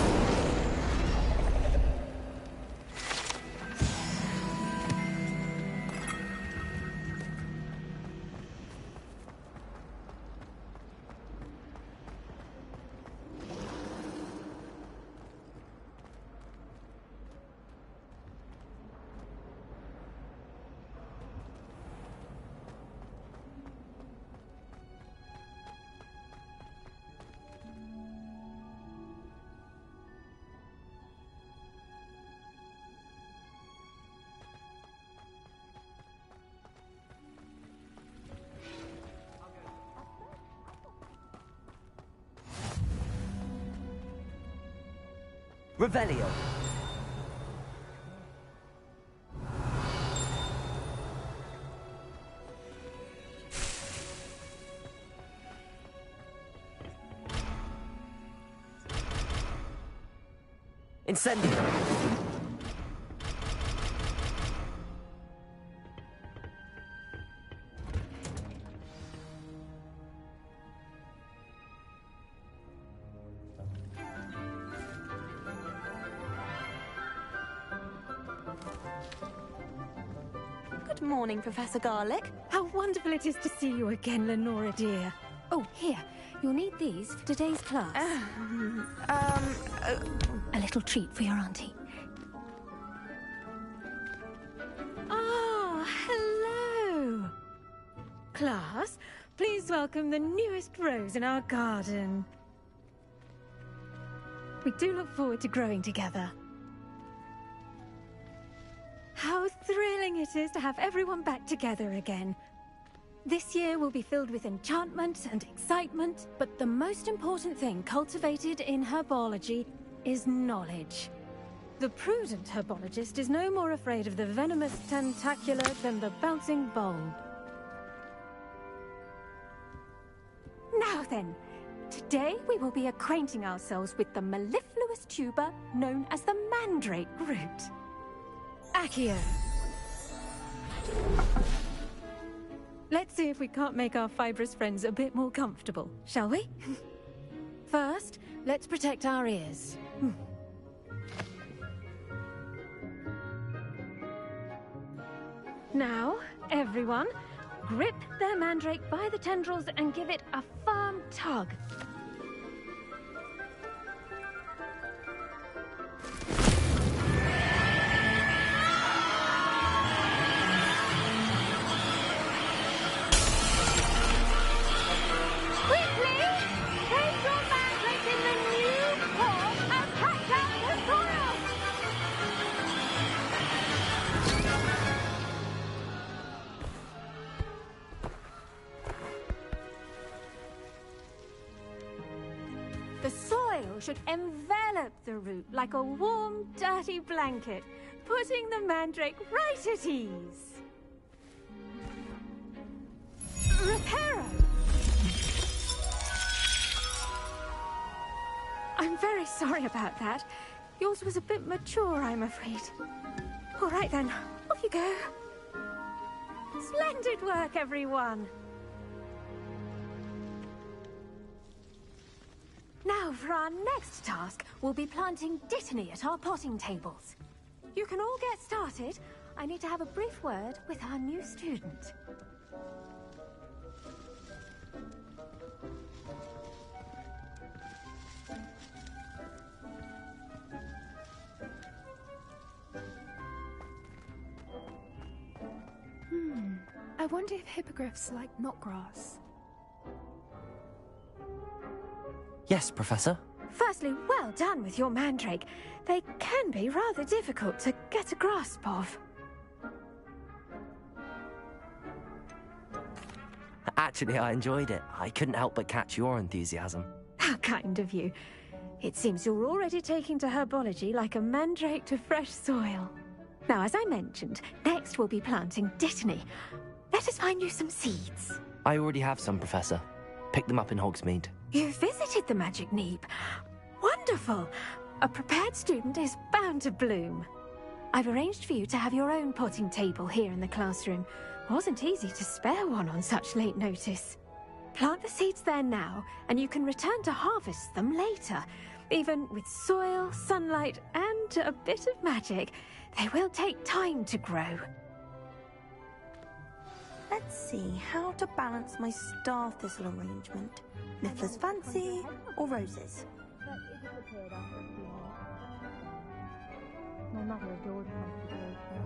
Revelio. Incendio. Good morning, Professor Garlick. How wonderful it is to see you again, Lenora dear. Oh, here. You'll need these for today's class. A little treat for your auntie. Ah, hello. Class, please welcome the newest rose in our garden. We do look forward to growing together. How thrilling it is to have everyone back together again. This year will be filled with enchantment and excitement, but the most important thing cultivated in herbology is knowledge. The prudent herbologist is no more afraid of the venomous tentacular than the bouncing bulb. Now then, today we will be acquainting ourselves with the mellifluous tuber known as the mandrake root. Accio. Let's see if we can't make our fibrous friends a bit more comfortable, shall we? First, let's protect our ears. Now, everyone, grip their mandrake by the tendrils and give it a firm tug. The soil should envelop the root like a warm, dirty blanket, putting the mandrake right at ease. Reparo! I'm very sorry about that. Yours was a bit mature, I'm afraid. All right then, off you go. Splendid work, everyone. Now, for our next task, we'll be planting Dittany at our potting tables. You can all get started. I need to have a brief word with our new student. I wonder if hippogriffs like knotgrass. Yes, Professor. Firstly, well done with your mandrake. They can be rather difficult to get a grasp of. Actually, I enjoyed it. I couldn't help but catch your enthusiasm. How kind of you. It seems you're already taking to herbology like a mandrake to fresh soil. Now, as I mentioned, next we'll be planting Dittany. Let us find you some seeds. I already have some, Professor. picked them up in Hogsmeade. You visited the Magic Neep. Wonderful! A prepared student is bound to bloom. I've arranged for you to have your own potting table here in the classroom. Wasn't easy to spare one on such late notice. Plant the seeds there now, and you can return to harvest them later. Even with soil, sunlight, and a bit of magic, they will take time to grow. Let's see how to balance my star thistle arrangement. Niffler's fancy or roses? My mother adored consideration.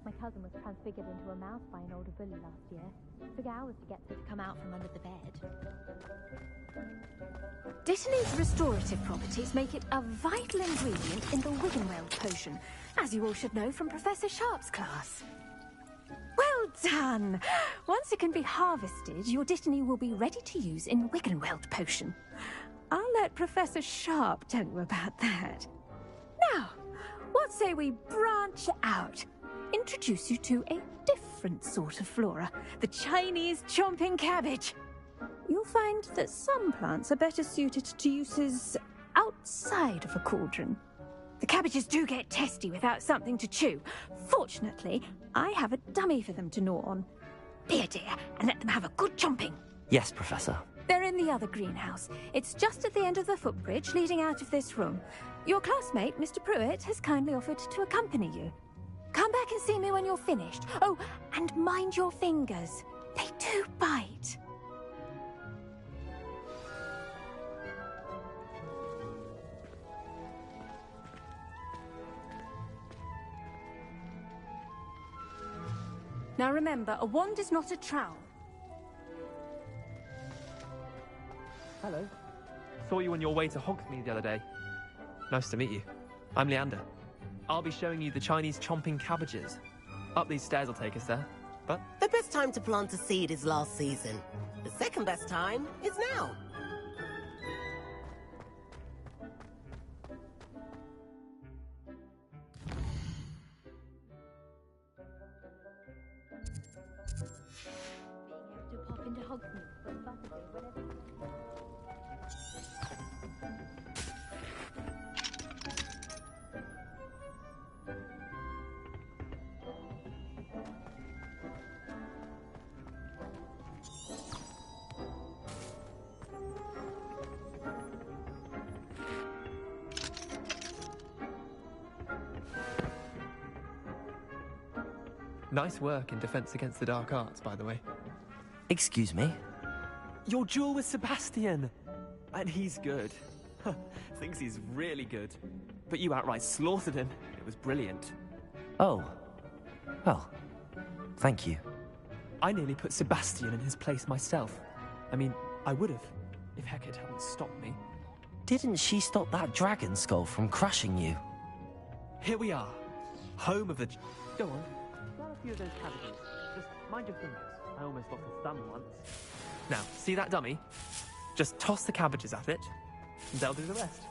My cousin was transfigured into a mouse by an older bully last year. Took hours to get her to come out from under the bed. Dittany's restorative properties make it a vital ingredient in the Wiggenweld potion, as you all should know from Professor Sharp's class. Well done! Once it can be harvested, your Dittany will be ready to use in Wiggenweld potion. I'll let Professor Sharp tell you about that. Now, what say we branch out? Introduce you to a different sort of flora, the Chinese chomping cabbage. You'll find that some plants are better suited to uses outside of a cauldron. The cabbages do get testy without something to chew. Fortunately, I have a dummy for them to gnaw on. Be a dear and let them have a good chomping. Yes, Professor. They're in the other greenhouse. It's just at the end of the footbridge leading out of this room. Your classmate, Mr. Pruitt, has kindly offered to accompany you. Come back and see me when you're finished. Oh, and mind your fingers. They do bite. Now remember, a wand is not a trowel. Hello. Saw you on your way to Hogsmeade the other day. Nice to meet you. I'm Leander. I'll be showing you the Chinese chomping cabbages. Up these stairs will take us there, but... The best time to plant a seed is last season. The second best time is now. Being able to pop into Hogsmeade for a Saturday whenever you want. Nice work in Defense Against the Dark Arts, by the way. Excuse me? Your duel with Sebastian! And he's good. Thinks he's really good. But you outright slaughtered him. It was brilliant. Oh. Well, thank you. I nearly put Sebastian in his place myself. I mean, I would have, if Hecate hadn't stopped me. Didn't she stop that dragon skull from crushing you? Here we are. Home of the... Go on. Grab a few of those cabbages. Just mind your fingers. I almost lost a thumb once. Now, see that dummy? Just toss the cabbages at it, and they'll do the rest.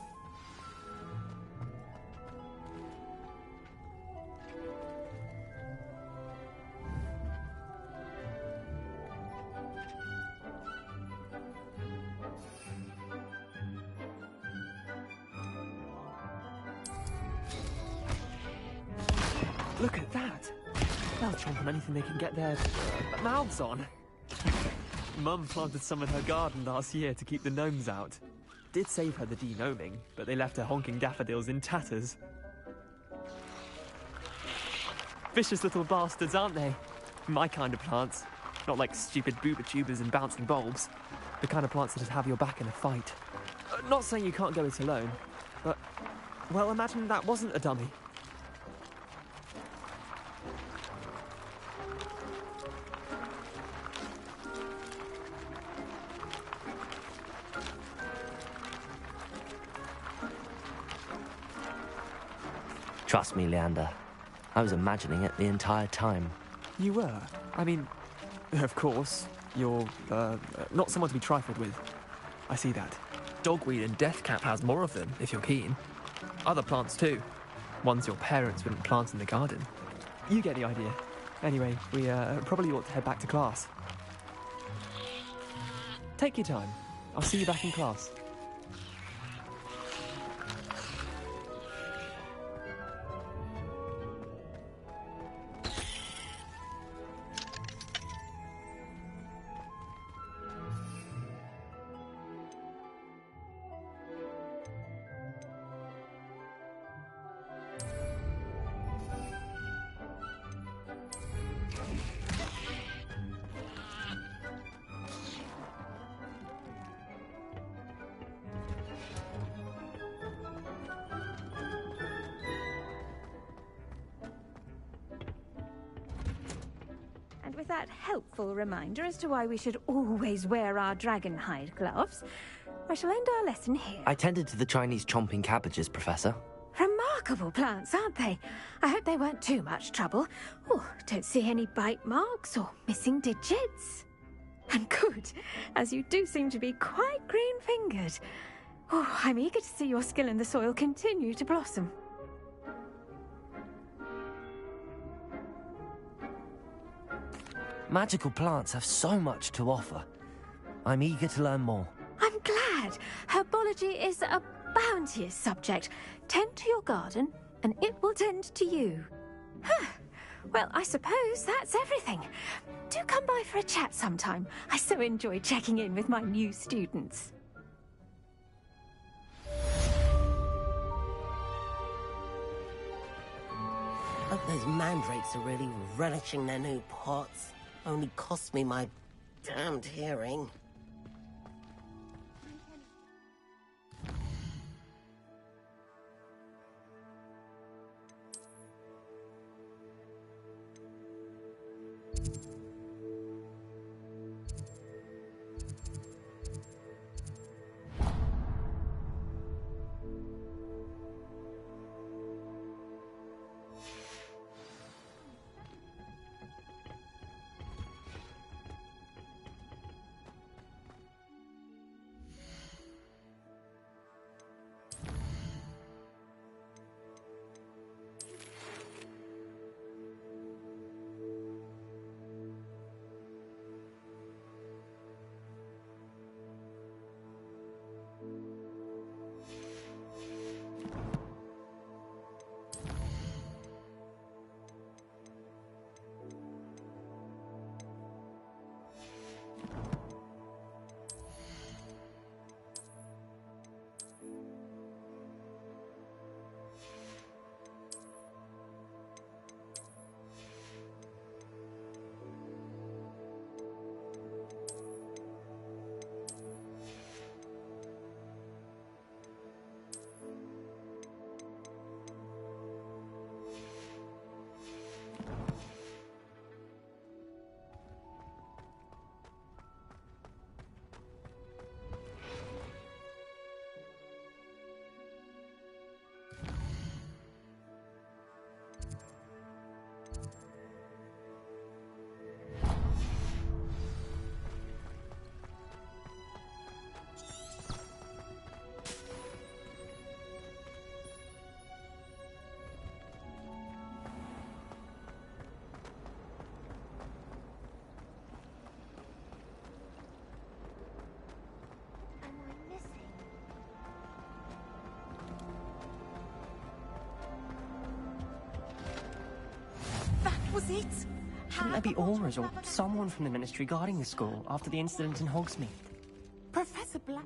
Look at that! They'll chomp on anything they can get their mouths on. Mum planted some in her garden last year to keep the gnomes out. Did save her the de-gnoming, but they left her honking daffodils in tatters. Vicious little bastards, aren't they? My kind of plants. Not like stupid booba tubers and bouncing bulbs. The kind of plants that'd have your back in a fight. Not saying you can't go it alone, but... well, imagine that wasn't a dummy. Trust me, Leander. I was imagining it the entire time. You were? I mean, of course, you're, not someone to be trifled with. I see that. Dogweed and deathcap has more of them, if you're keen. Other plants too. Ones your parents wouldn't plant in the garden. You get the idea. Anyway, we probably ought to head back to class. Take your time. I'll see you back in class. And with that helpful reminder as to why we should always wear our dragon hide gloves, I shall end our lesson here. I tended to the Chinese chomping cabbages, Professor. Remarkable plants, aren't they? I hope they weren't too much trouble. Oh, don't see any bite marks or missing digits. And good, as you do seem to be quite green-fingered. Oh, I'm eager to see your skill in the soil continue to blossom. Magical plants have so much to offer. I'm eager to learn more. I'm glad. Herbology is a bounteous subject. Tend to your garden, and it will tend to you. Well, I suppose that's everything. Do come by for a chat sometime. I so enjoy checking in with my new students. Hope those mandrakes are really relishing their new pots. Only cost me my damned hearing. Was it? Shouldn't there be aurors or someone from the Ministry guarding the school after the incident in Hogsmeade? Professor Black...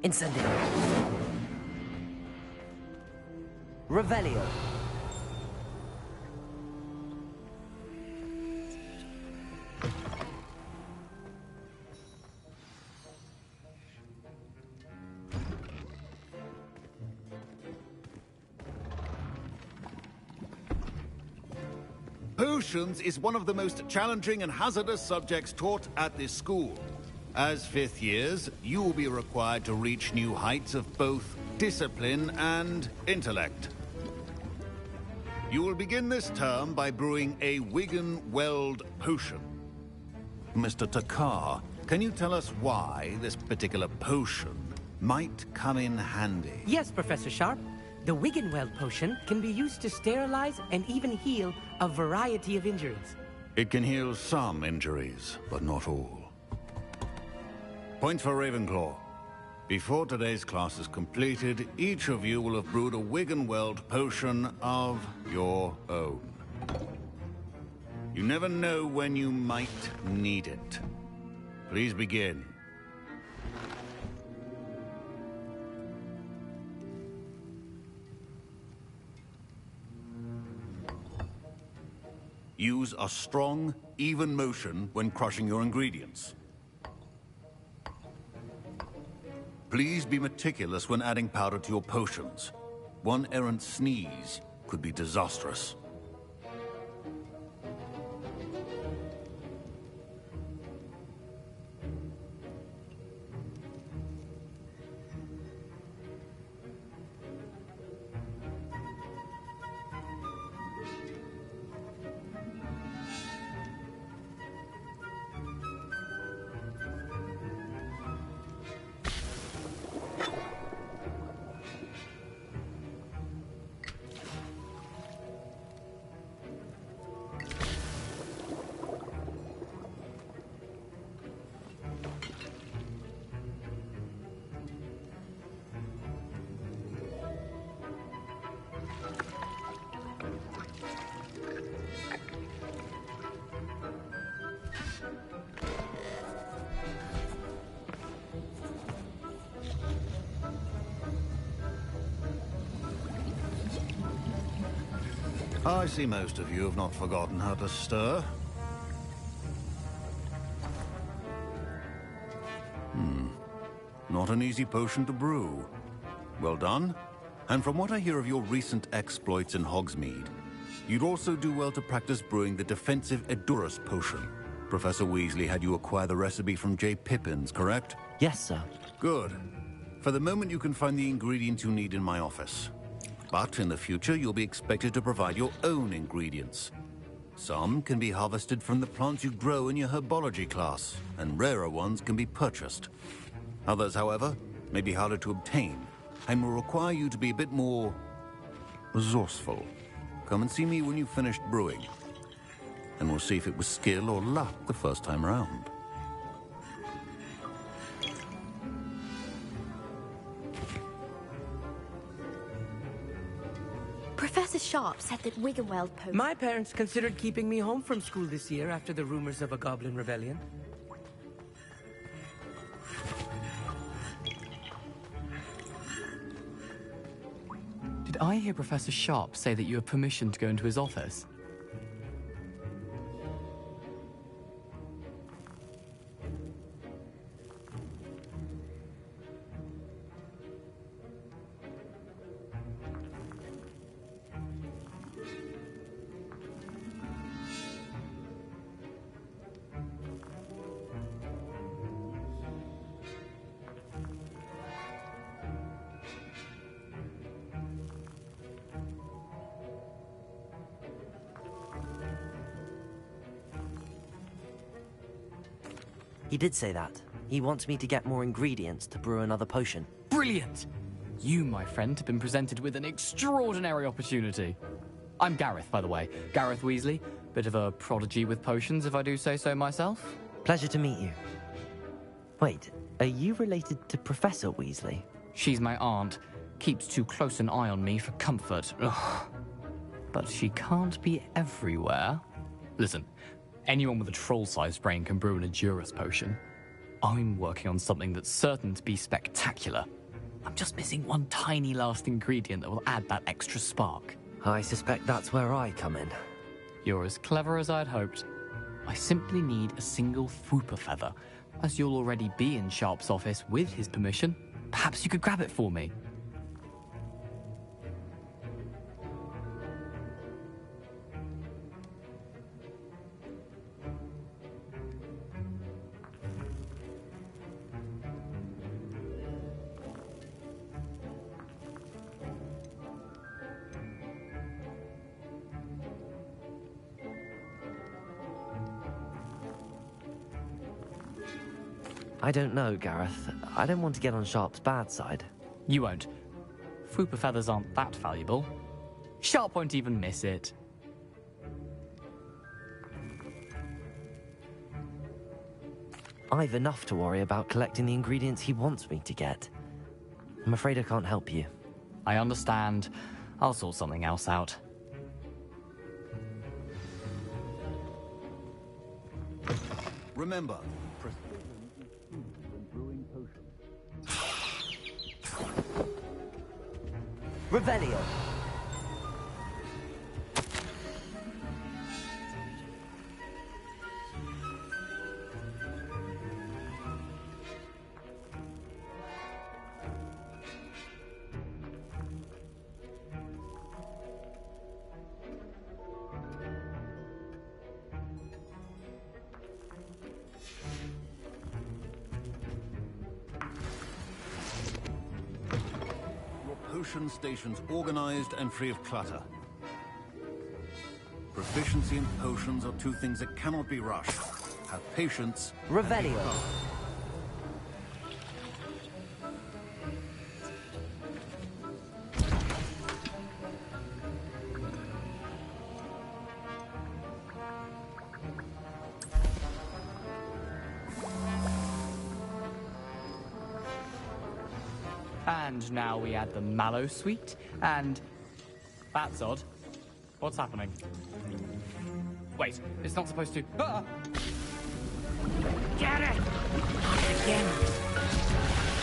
Incendio. Revelio. Potions is one of the most challenging and hazardous subjects taught at this school. As fifth years, you will be required to reach new heights of both discipline and intellect. You will begin this term by brewing a Wigan-Weld potion. Mr. Takar, can you tell us why this particular potion might come in handy. Yes, Professor Sharp. The Wiggenweld potion can be used to sterilize and even heal a variety of injuries. It can heal some injuries, but not all. Point for Ravenclaw. Before today's class is completed, each of you will have brewed a Wiggenweld potion of your own. You never know when you might need it. Please begin. Use a strong, even motion when crushing your ingredients. Please be meticulous when adding powder to your potions. One errant sneeze could be disastrous. I see most of you have not forgotten how to stir. Not an easy potion to brew. Well done. And from what I hear of your recent exploits in Hogsmeade, you'd also do well to practice brewing the defensive Edurus potion. Professor Weasley had you acquire the recipe from J. Pippins, correct? Yes, sir. Good. For the moment, you can find the ingredients you need in my office. But in the future, you'll be expected to provide your own ingredients. Some can be harvested from the plants you grow in your herbology class, and rarer ones can be purchased. Others, however, may be harder to obtain, and will require you to be a bit more resourceful. Come and see me when you've finished brewing, and we'll see if it was skill or luck the first time around. Professor Sharp said that Wiggenweld potion... My parents considered keeping me home from school this year after the rumors of a goblin rebellion. Did I hear Professor Sharp say that you have permission to go into his office? He did say that. He wants me to get more ingredients to brew another potion. Brilliant! You, my friend, have been presented with an extraordinary opportunity. I'm Gareth, by the way. Gareth Weasley. Bit of a prodigy with potions, if I do say so myself. Pleasure to meet you. Wait, are you related to Professor Weasley? She's my aunt. Keeps too close an eye on me for comfort. Ugh. But she can't be everywhere. Listen, anyone with a troll-sized brain can brew an Edurus potion. I'm working on something that's certain to be spectacular. I'm just missing one tiny last ingredient that will add that extra spark. I suspect that's where I come in. You're as clever as I'd hoped. I simply need a single Fwooper feather. As you'll already be in Sharp's office with his permission, perhaps you could grab it for me. I don't know, Gareth. I don't want to get on Sharp's bad side. You won't. Fupa feathers aren't that valuable. Sharp won't even miss it. I've enough to worry about collecting the ingredients he wants me to get. I'm afraid I can't help you. I understand. I'll sort something else out. Remember, Revelio. potion stations organized and free of clutter. Proficiency in potions are two things that cannot be rushed. Have patience. Revelio. And now we add the mallow sweet, and... That's odd. What's happening? Wait, it's not supposed to... Ah! Get it! Again.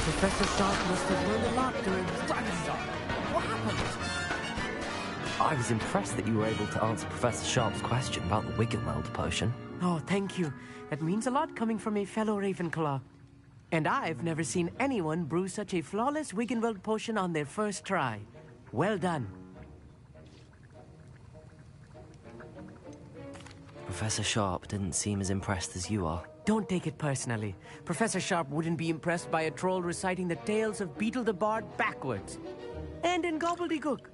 Professor Sharp must have learned a lot during his Dragon's. What happened? I was impressed that you were able to answer Professor Sharp's question about the Wiggenweld potion. Oh, thank you. That means a lot coming from a fellow Ravenclaw. And I've never seen anyone brew such a flawless Wiggenweld potion on their first try. Well done. Professor Sharp didn't seem as impressed as you are. Don't take it personally. Professor Sharp wouldn't be impressed by a troll reciting the tales of Beetle the Bard backwards. And in gobbledygook.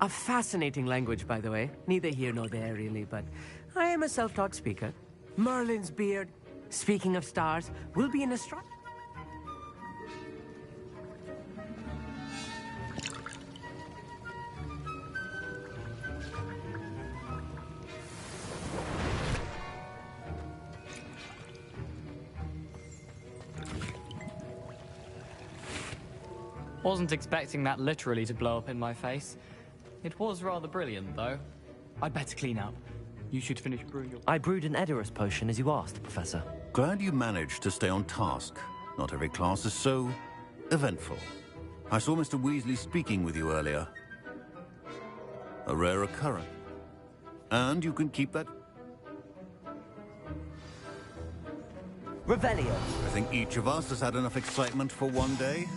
A fascinating language, by the way. Neither here nor there, really, but I am a self-taught speaker. Merlin's beard, speaking of stars, will be in a strike. Wasn't expecting that literally to blow up in my face. It was rather brilliant, though. I'd better clean up. You should finish brewing your... I brewed an Edorus potion as you asked, Professor. Glad you managed to stay on task. Not every class is so eventful. I saw Mr. Weasley speaking with you earlier. A rare occurrence. And you can keep that... Revelio. I think each of us has had enough excitement for one day.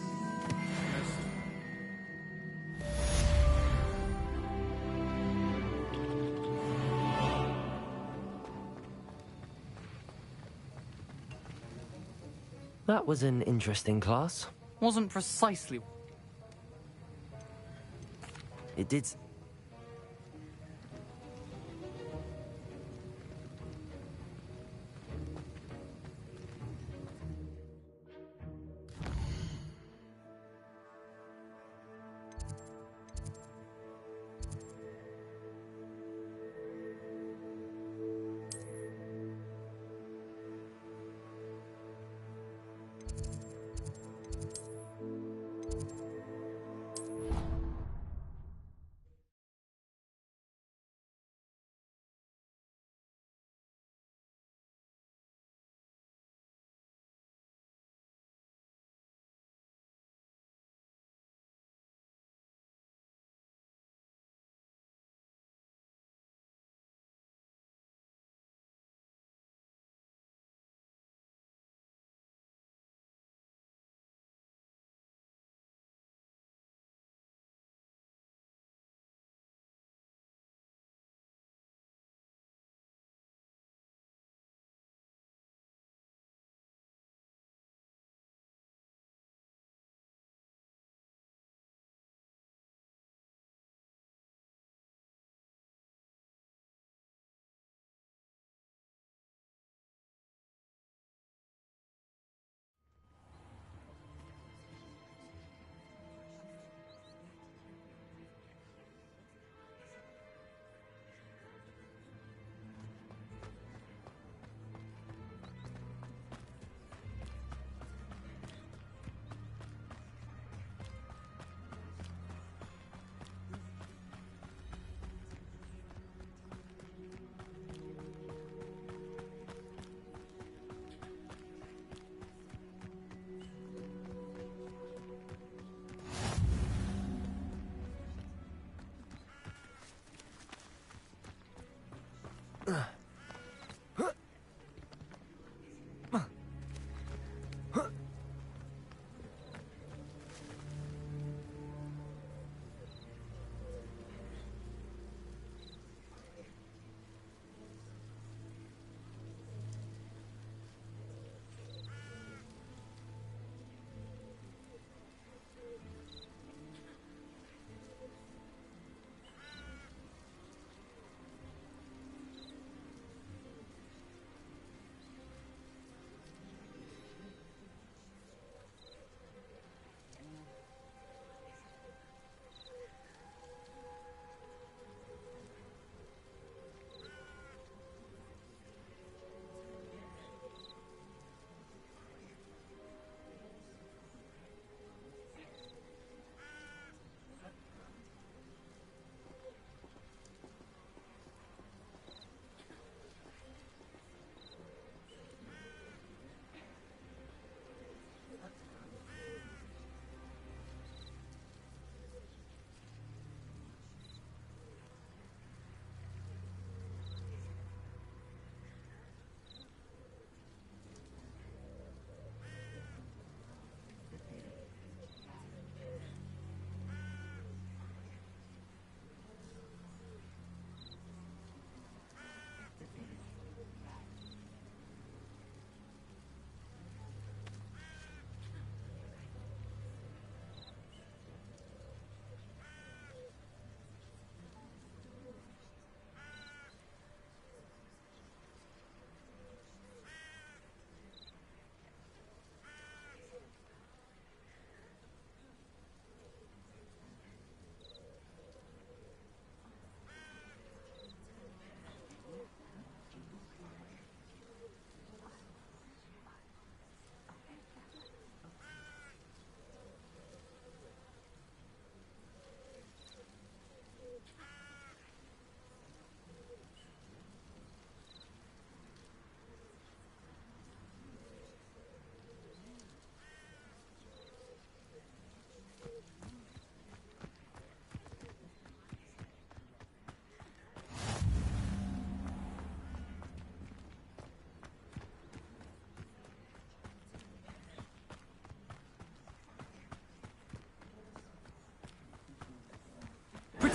That was an interesting class. Wasn't precisely... It did...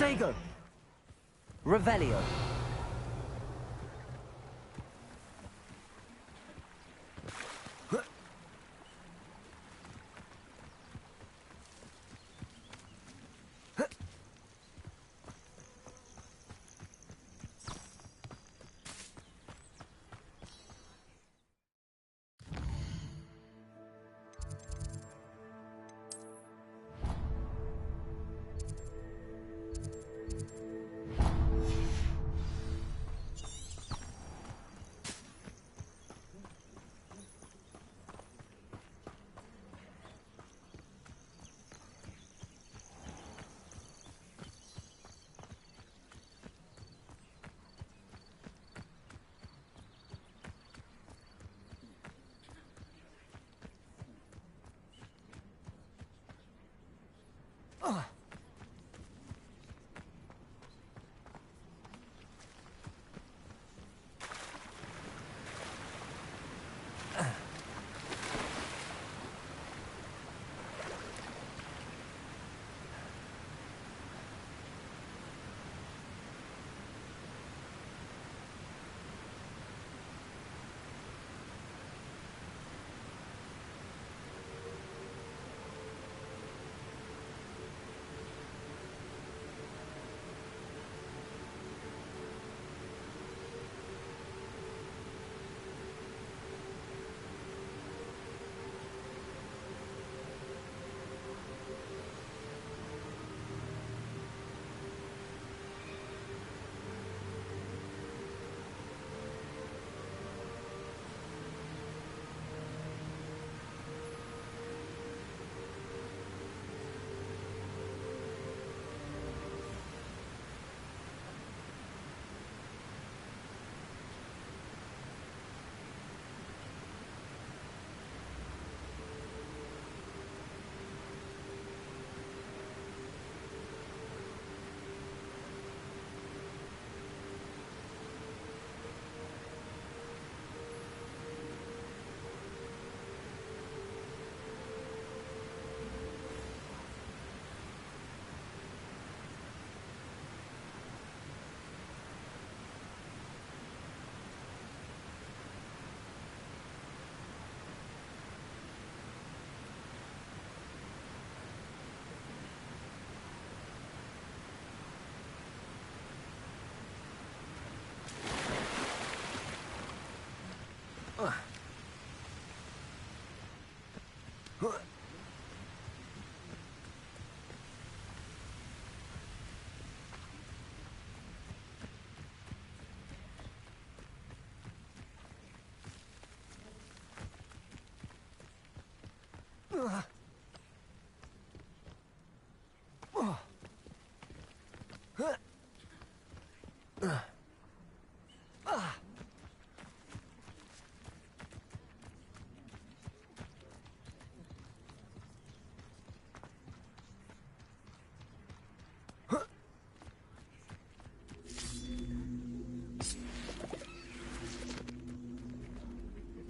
Protego! Revelio.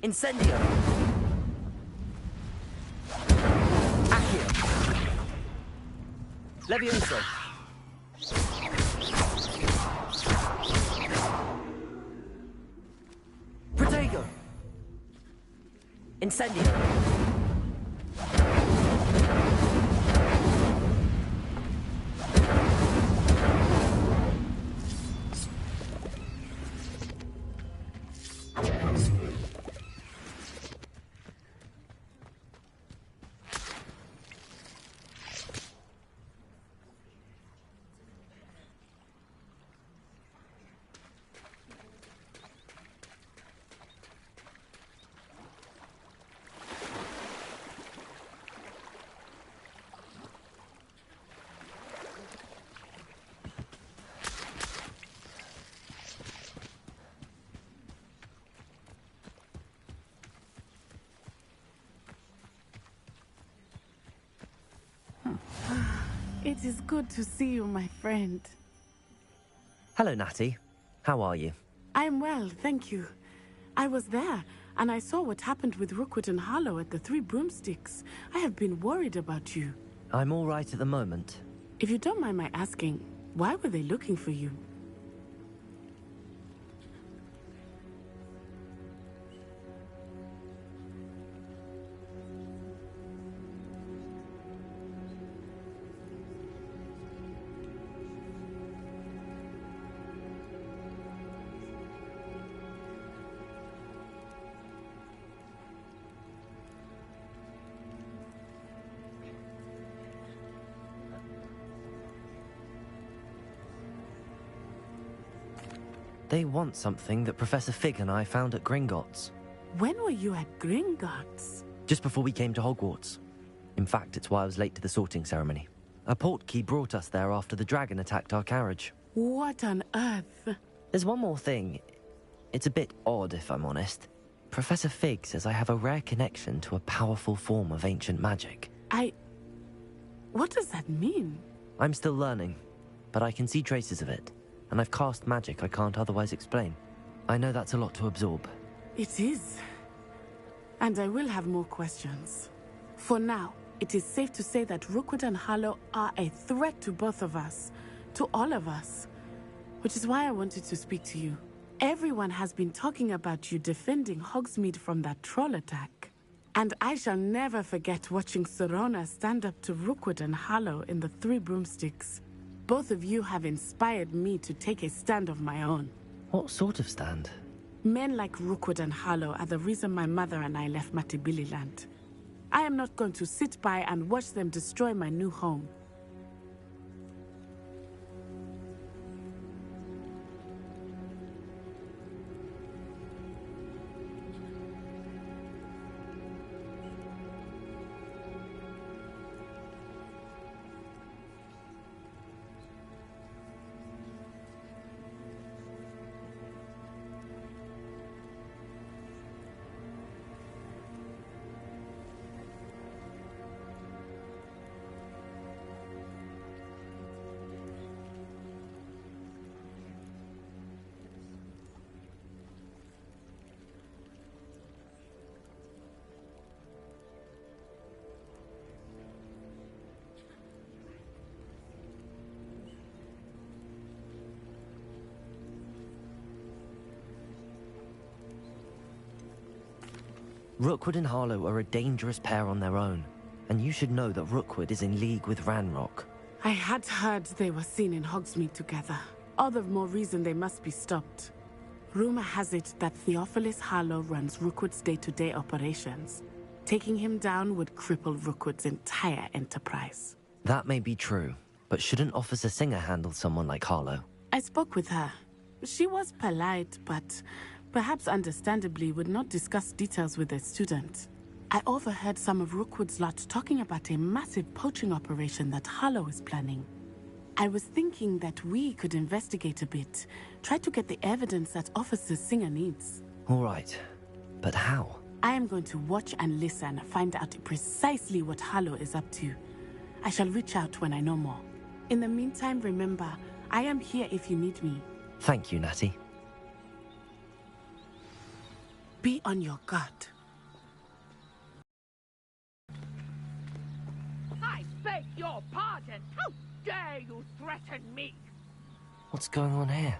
Incendio! Accio! Levioso! Protego! Incendio! It is good to see you, my friend. Hello, Natty. How are you? I'm well, thank you. I was there, and I saw what happened with Rookwood and Harlow at the Three Broomsticks. I have been worried about you. I'm all right at the moment. If you don't mind my asking, Why were they looking for you? They want something that Professor Fig and I found at Gringotts. When were you at Gringotts? Just before we came to Hogwarts. In fact, it's why I was late to the sorting ceremony. A portkey brought us there after the dragon attacked our carriage. What on earth? There's one more thing. It's a bit odd, if I'm honest. Professor Fig says I have a rare connection to a powerful form of ancient magic. What does that mean? I'm still learning, but I can see traces of it. And I've cast magic I can't otherwise explain. I know that's a lot to absorb. It is. And I will have more questions. For now, it is safe to say that Rookwood and Harlow are a threat to both of us. To all of us. Which is why I wanted to speak to you. Everyone has been talking about you defending Hogsmeade from that troll attack. And I shall never forget watching Serona stand up to Rookwood and Harlow in the Three Broomsticks. Both of you have inspired me to take a stand of my own. What sort of stand? Men like Rookwood and Harlow are the reason my mother and I left Matabeleland. I am not going to sit by and watch them destroy my new home. Rookwood and Harlow are a dangerous pair on their own, and you should know that Rookwood is in league with Ranrock. I had heard they were seen in Hogsmeade together. All the more reason they must be stopped. Rumor has it that Theophilus Harlow runs Rookwood's day-to-day operations. Taking him down would cripple Rookwood's entire enterprise. That may be true, but shouldn't Officer Singer handle someone like Harlow? I spoke with her. She was polite, but perhaps understandably would not discuss details with a student. I overheard some of Rookwood's lot talking about a massive poaching operation that Harlow is planning. I was thinking that we could investigate a bit, try to get the evidence that Officer Singer needs. All right, but how? I am going to watch and listen, find out precisely what Harlow is up to. I shall reach out when I know more. In the meantime, remember, I am here if you need me. Thank you, Natty. Be on your guard. I beg your pardon! How dare you threaten me? What's going on here?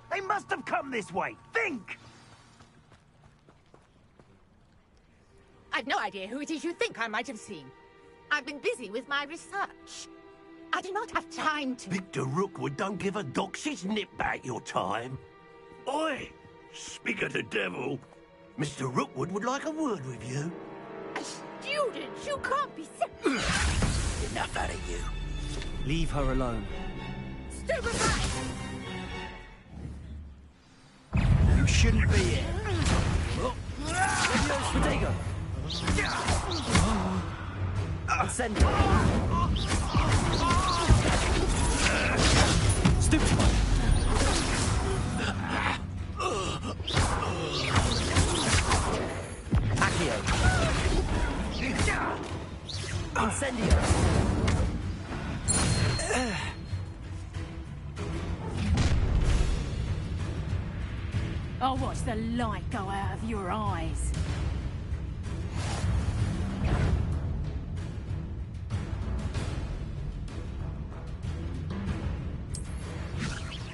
They must have come this way. Think! I've no idea who it is you think I might have seen. I've been busy with my research. I do not have time to... Victor Rookwood don't give a doxy's nip back your time. Oi! Speak of the devil. Mr. Rookwood would like a word with you. A student? You can't be... Enough out of you. Leave her alone. Stupefy! You shouldn't be here. Protego! Incendio! Stupefy! Accio! Incendio! I'll watch the light go out of your eyes.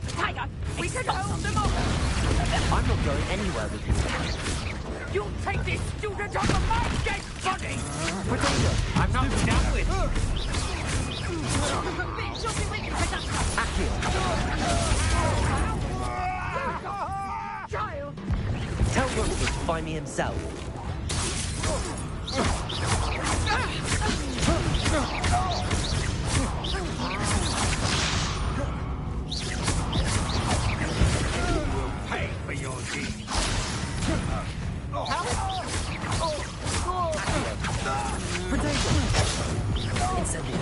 Tiger, we can hold them off! I'm not going anywhere with you. You'll take this student off of my dead body! Protego! I'm not done with you. Accio! Child! Tell Rookwood to find me himself. Pay for your deeds. Protego! Incendio!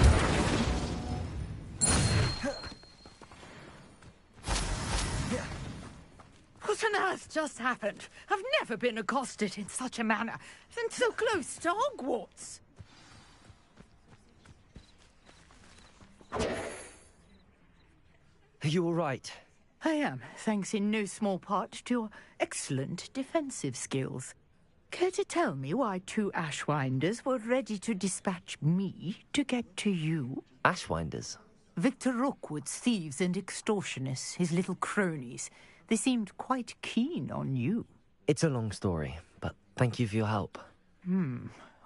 What on earth just happened? I've never been accosted in such a manner, and so close to Hogwarts. Are you all right? I am, thanks in no small part to your excellent defensive skills. Care to tell me why two Ashwinders were ready to dispatch me to get to you? Ashwinders? Victor Rookwood's thieves and extortionists, his little cronies. They seemed quite keen on you. It's a long story, but thank you for your help.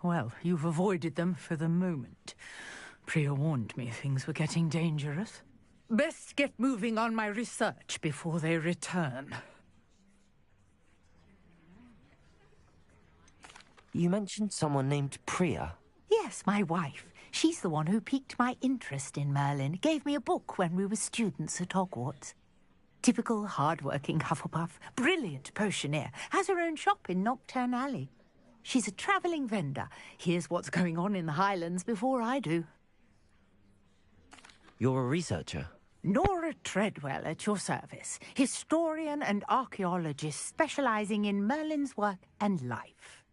Well, you've avoided them for the moment. Priya warned me things were getting dangerous. Best get moving on my research before they return. You mentioned someone named Priya. Yes, my wife. She's the one who piqued my interest in Merlin. Gave me a book when we were students at Hogwarts. Typical hard-working Hufflepuff, brilliant potioneer, has her own shop in Nocturne Alley. She's a travelling vendor. Hears what's going on in the Highlands before I do. You're a researcher? Nora Treadwell at your service. Historian and archaeologist specialising in Merlin's work and life.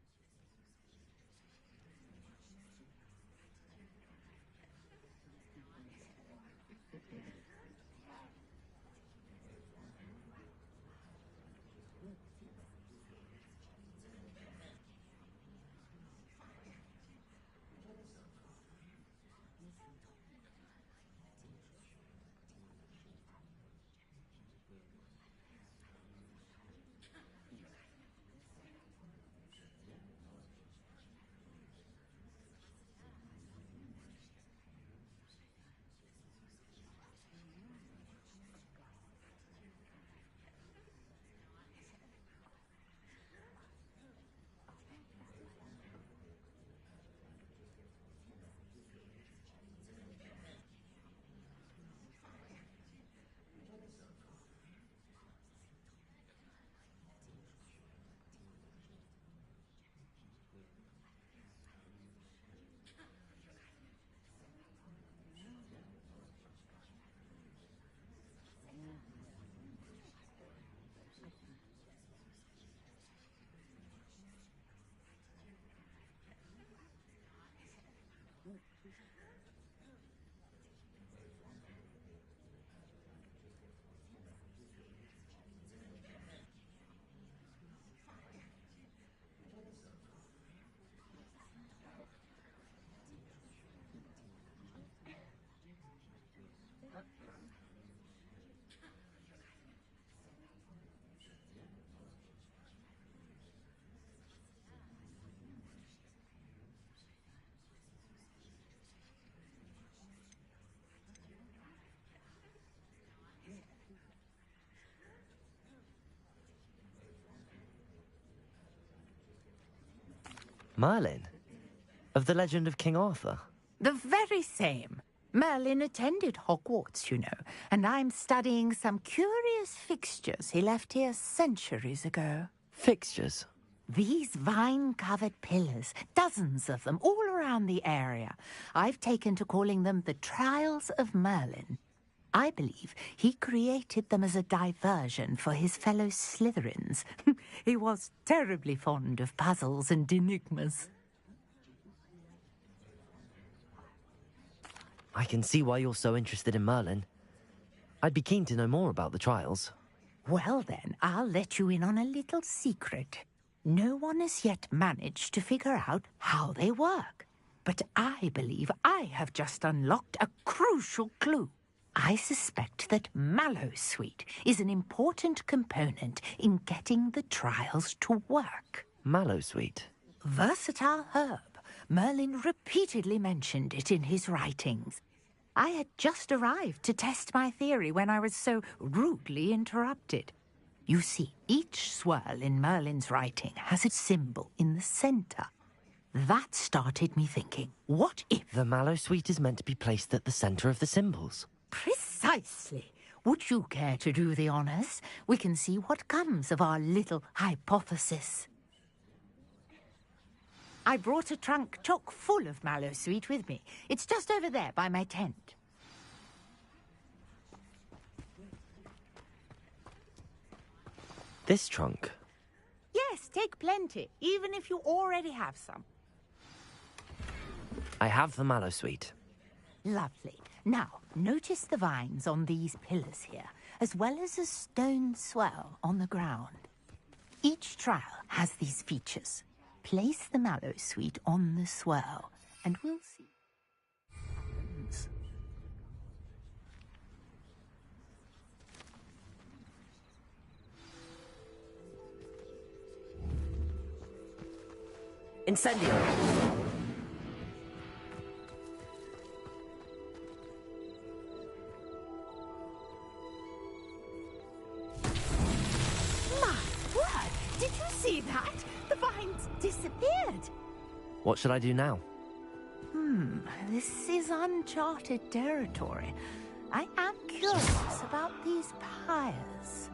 Merlin? Of the legend of King Arthur? The very same. Merlin attended Hogwarts, you know, and I'm studying some curious fixtures he left here centuries ago. Fixtures? These vine-covered pillars, dozens of them, all around the area. I've taken to calling them the Trials of Merlin. I believe he created them as a diversion for his fellow Slytherins. He was terribly fond of puzzles and enigmas. I can see why you're so interested in Merlin. I'd be keen to know more about the trials. Well then, I'll let you in on a little secret. No one has yet managed to figure out how they work. But I believe I have just unlocked a crucial clue. I suspect that Mallowsweet is an important component in getting the trials to work. Mallowsweet? Versatile herb. Merlin repeatedly mentioned it in his writings. I had just arrived to test my theory when I was so rudely interrupted. You see, each swirl in Merlin's writing has a symbol in the center. That started me thinking, what if... The Mallowsweet is meant to be placed at the center of the symbols. Precisely. Would you care to do the honors? We can see what comes of our little hypothesis. I brought a trunk chock full of Mallowsweet with me. It's just over there by my tent. This trunk? Yes, take plenty, even if you already have some. I have the Mallowsweet. Lovely. Now, notice the vines on these pillars here, as well as a stone swell on the ground. Each trial has these features. Place the Mallowsweet on the swirl, and we'll see. Incendio! My word! Did you see that? The vines disappeared. What should I do now? This is uncharted territory. I am curious about these pyres.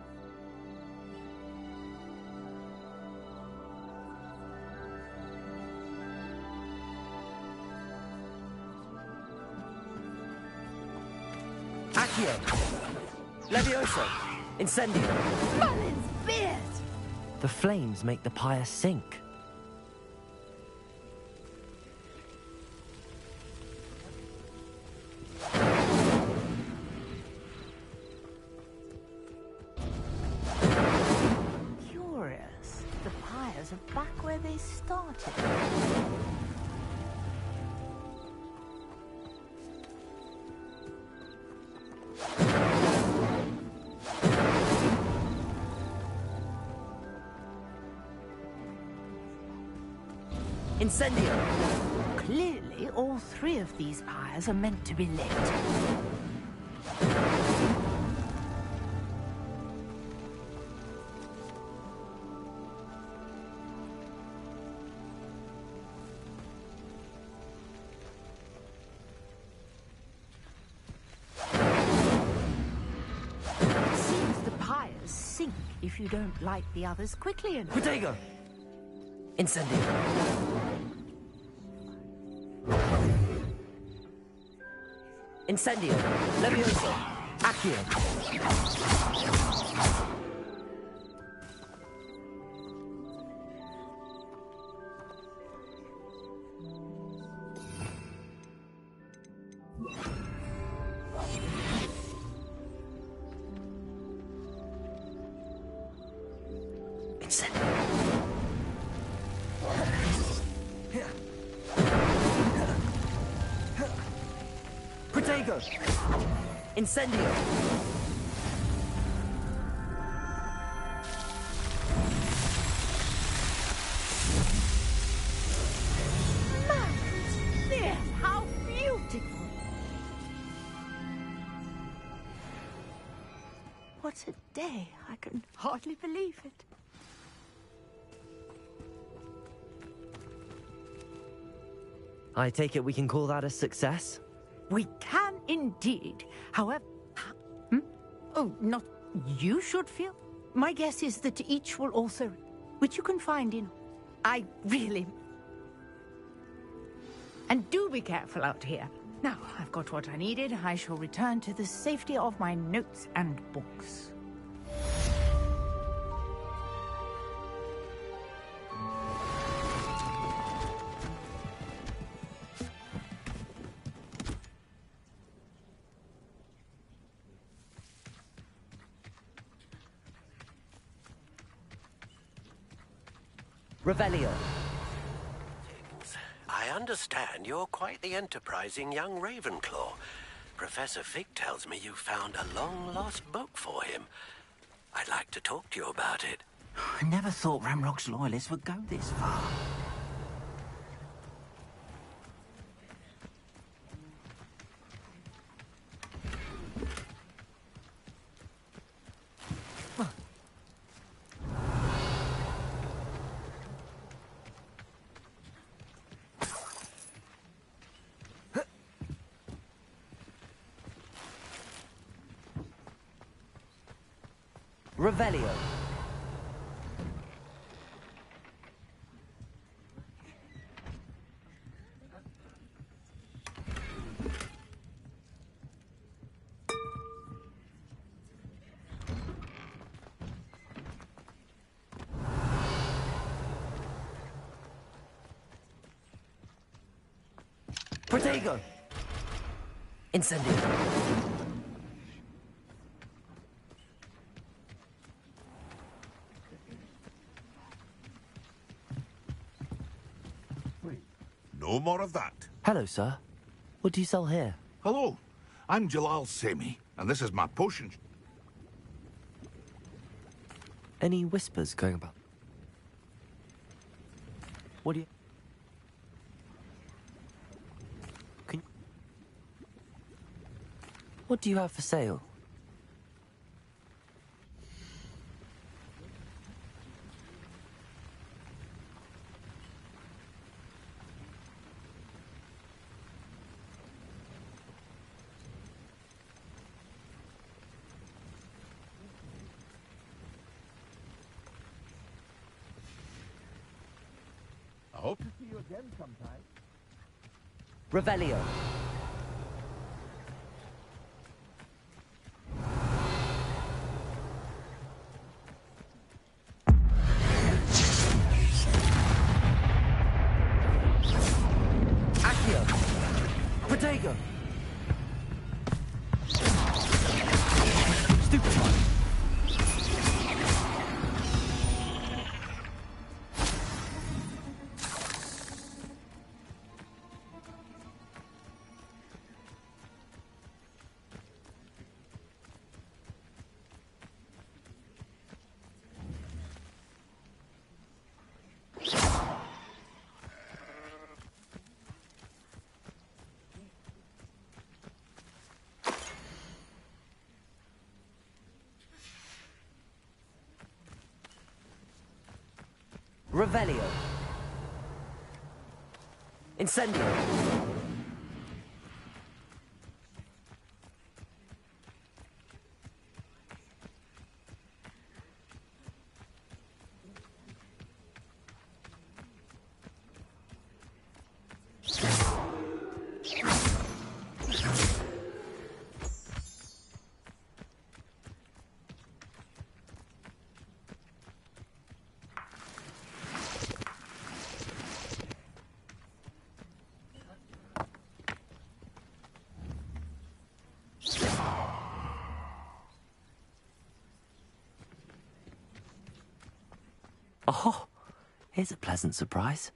Accio! Levioso! Incendio! Merlin's beard! The flames make the pyre sink. Curious. The pyres are back where they started. Incendio! Clearly, all three of these pyres are meant to be lit. It seems the pyres sink if you don't light the others quickly enough. Protego! Incendio! Incendio! Levioso! Accio! Protego! Incendio! There, how beautiful! What a day. I can hardly believe it. I take it we can call that a success? We can indeed. However... Oh, not you should feel. My guess is that each will also... Which you can find in... I really... And do be careful out here. Now, I've got what I needed. I shall return to the safety of my notes and books. Revelio. I understand you're quite the enterprising young Ravenclaw. Professor Fig tells me you found a long-lost book for him. I'd like to talk to you about it. I never thought Ramrock's loyalists would go this far. Revelio. Protego. Incendio. No more of that. Hello, sir. What do you sell here? Hello, I'm Jalal Semi, and this is my potion. Any whispers going about? What do you... What do you have for sale? I hope to see you again sometime. Revelio. Accio. Protego. Stupefy. Revelio. Incendio. Oh, here's a pleasant surprise.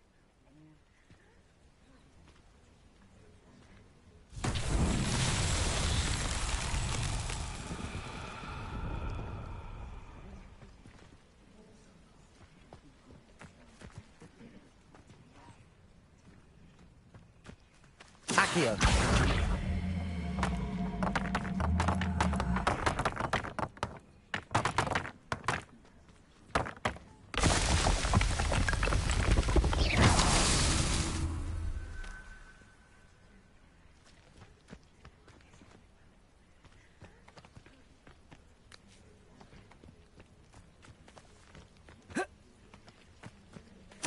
Accio.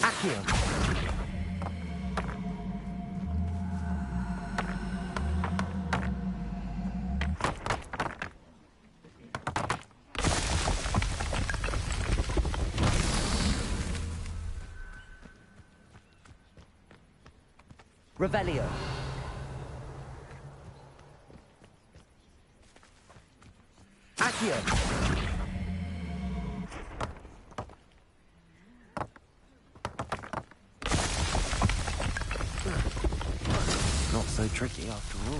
Accio. Revelio. Accio. Not so tricky after all.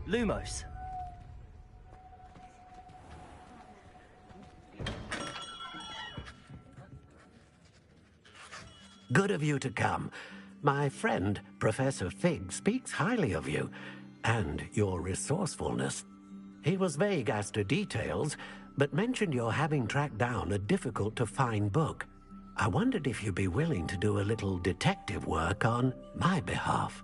Lumos. Good of you to come. My friend, Professor Fig, speaks highly of you and your resourcefulness. He was vague as to details, but mentioned your having tracked down a difficult-to-find book. I wondered if you'd be willing to do a little detective work on my behalf.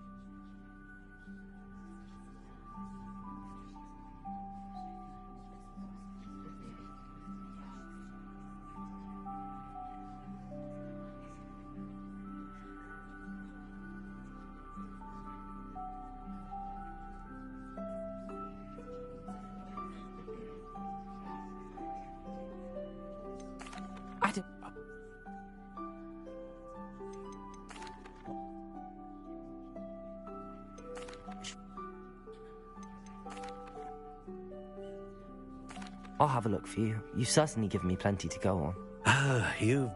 I'll have a look for you. You've certainly given me plenty to go on. You've...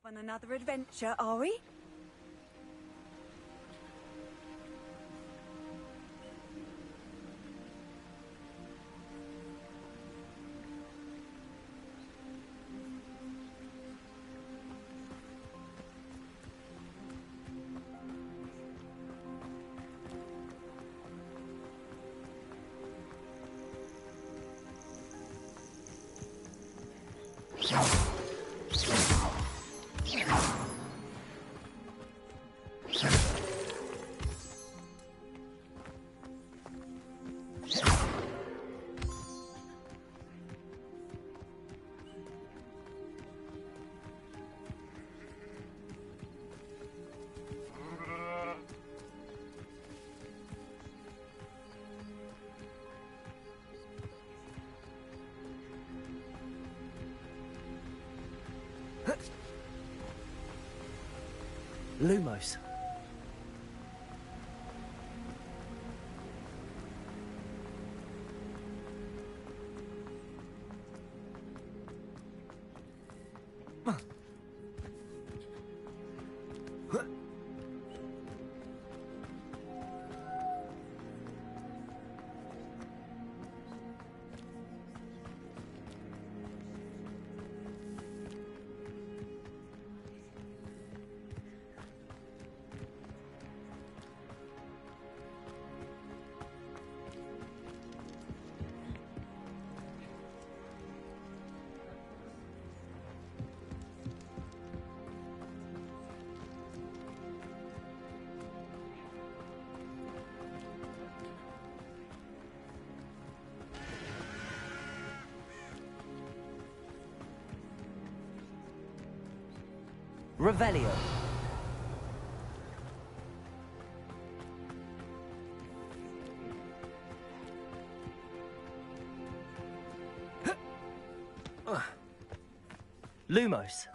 On another adventure, are we? Lumos. Revelio. Lumos.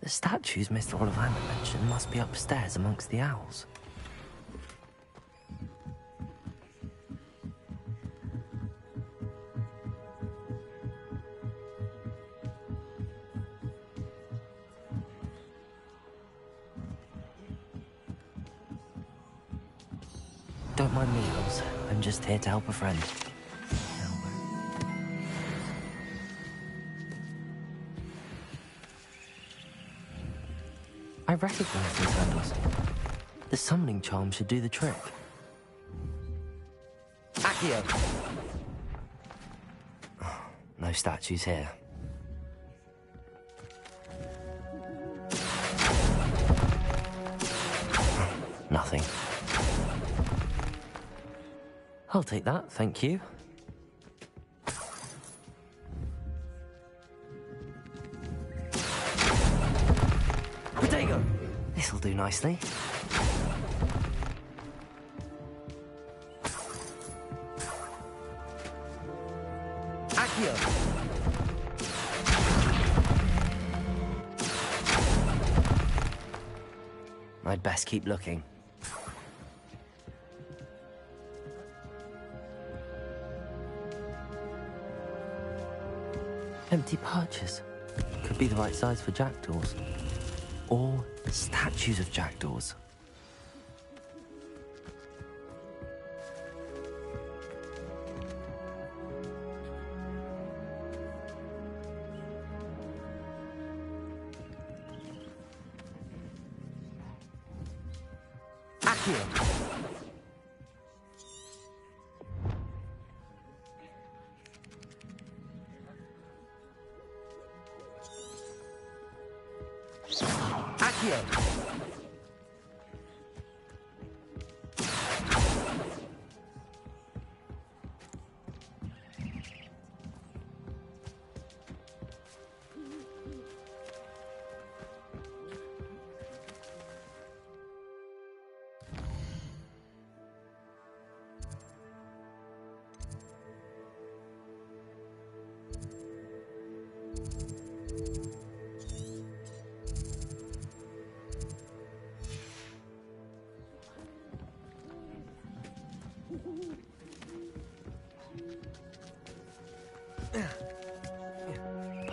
The statues Mr. Ollivander mentioned must be upstairs amongst the owls. Don't mind me, Rose. I'm just here to help a friend. I recognize these handles. The summoning charm should do the trick. Accio! No statues here. Nothing. I'll take that, thank you. Protego! This'll do nicely. Accio! I'd best keep looking. Empty perches. Could be the right size for jackdaws. Or statues of jackdaws.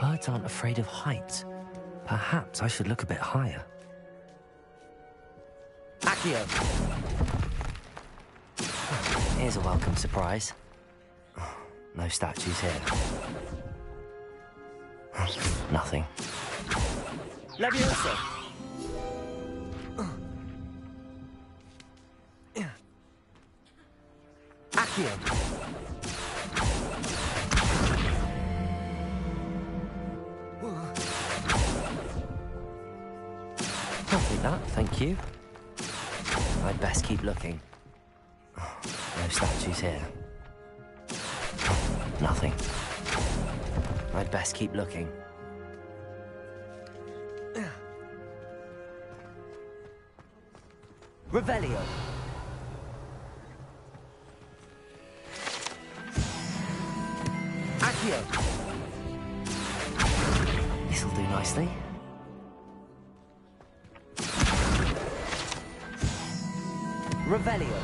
Birds aren't afraid of heights. Perhaps I should look a bit higher. Accio! Here's a welcome surprise. No statues here. Nothing. Leviosa! Accio! I'll take that, thank you. I'd best keep looking. No statues here. Nothing. I'd best keep looking. Revelio. Accio. This'll do nicely. Revelio.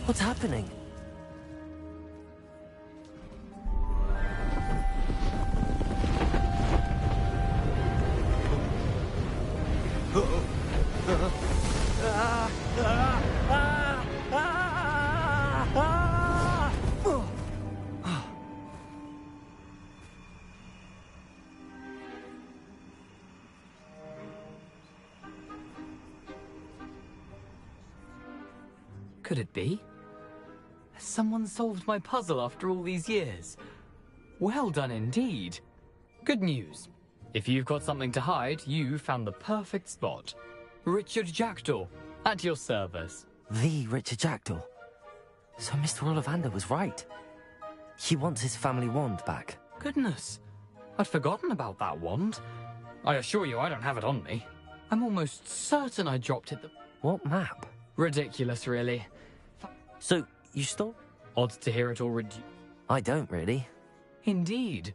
What's happening? Could it be? Has someone solved my puzzle after all these years? Well done indeed. Good news. If you've got something to hide, you found the perfect spot. Richard Jackdaw, at your service. The Richard Jackdaw. So Mr. Ollivander was right. He wants his family wand back. Goodness, I'd forgotten about that wand. I assure you I don't have it on me. I'm almost certain I dropped it. What map? Ridiculous, really. So, you stole? Odd to hear it all I don't, really. Indeed.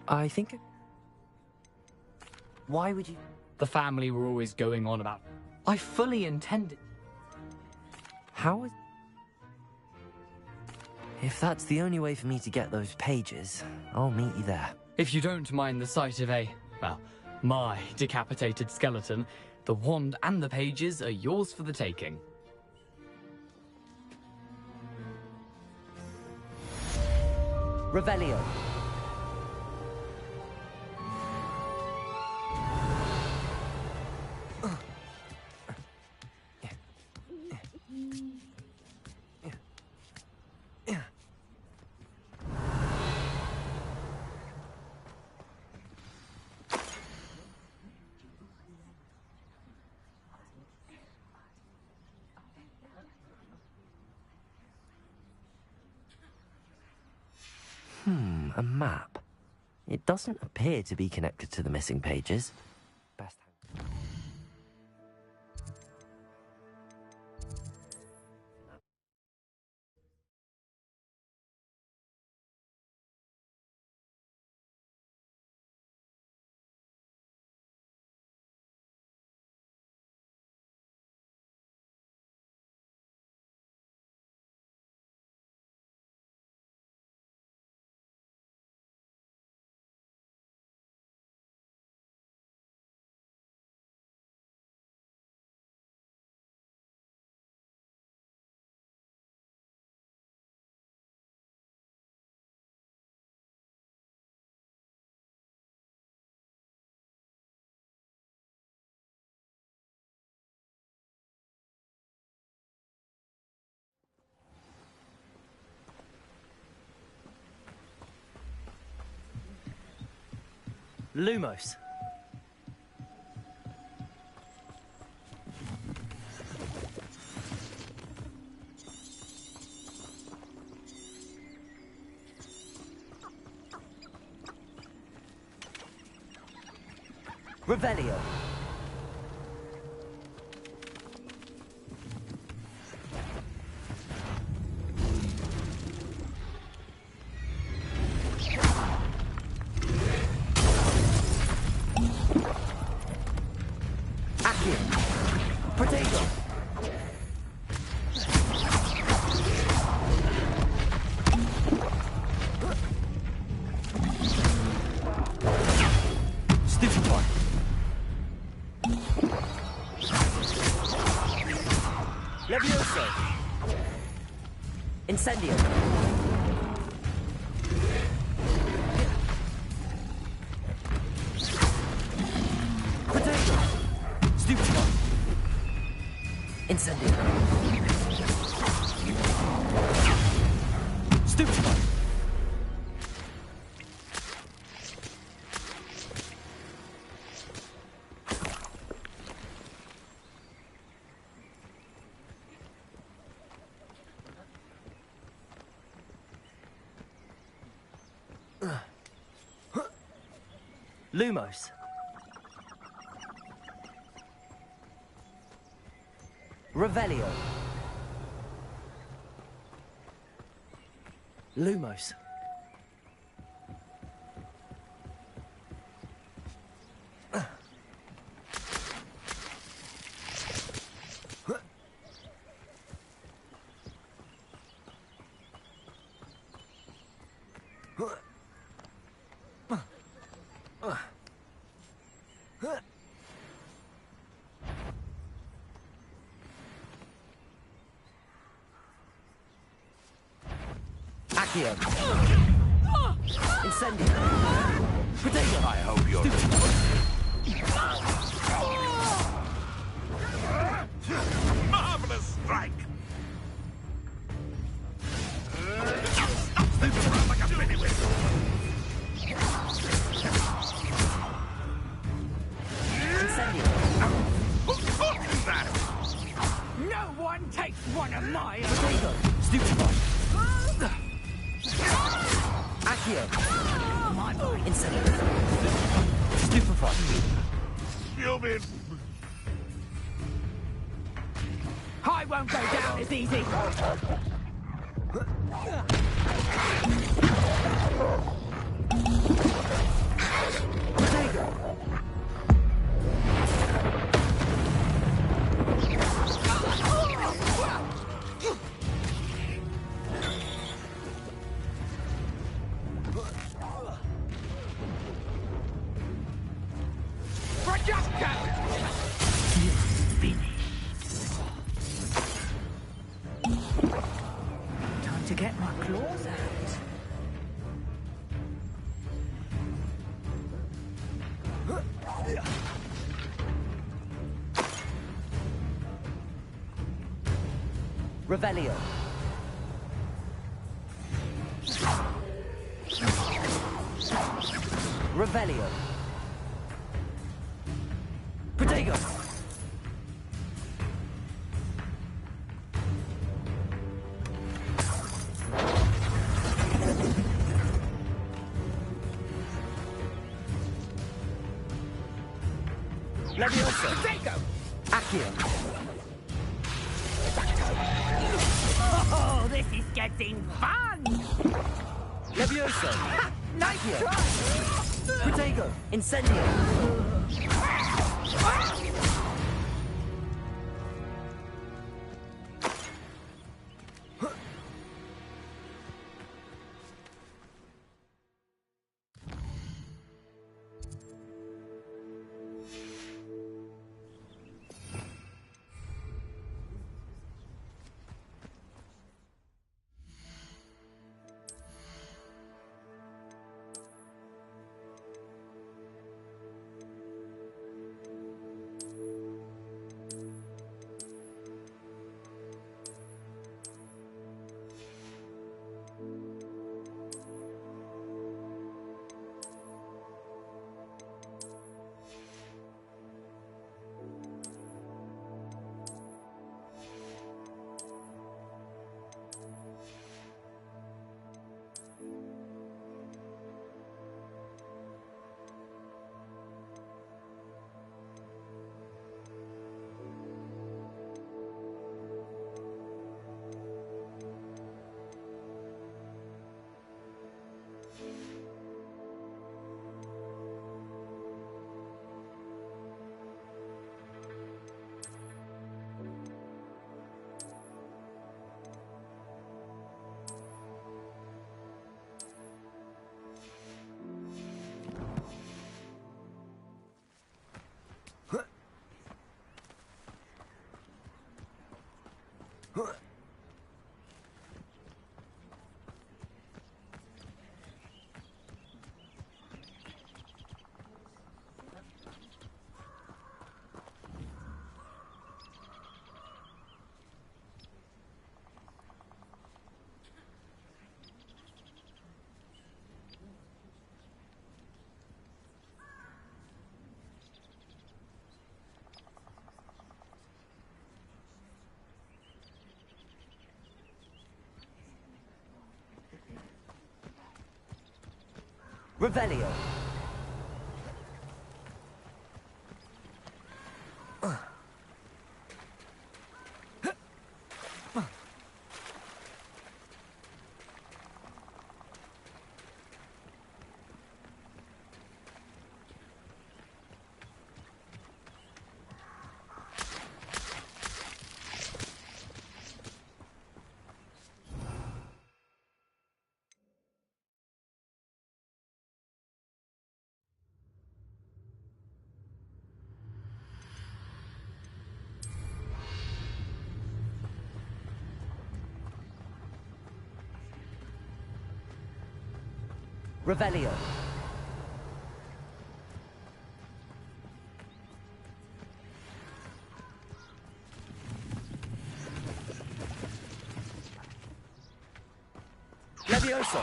I think... Why would you... The family were always going on about... I fully intended... How is... If that's the only way for me to get those pages, I'll meet you there. If you don't mind the sight of my decapitated skeleton, the wand and the pages are yours for the taking. Revelio. A map. It doesn't appear to be connected to the missing pages. Lumos. Revelio. Accio. Protego. Stupefy. Levioso. Incendio. Protego. Stupefy. Incendio. Stupefy. Lumos. Revelio. Lumos. Accio. Incendio. Protego. I hope you're... Marvelous strike! Stop snooping around like a penny whistle! Incendio. Who taught you that? No one takes one of mine! Protego. Stupefy. Accio. Incendio. Stupefy. You've been... I won't go down as easy! Time to get my claws out. Revelio. Revelio. Protego. Levioso. Protego. Accio. Oh, this is getting fun! Levioso. Nice Accio. try! Protego. Incendio. Revelio. Revelio. Levioso.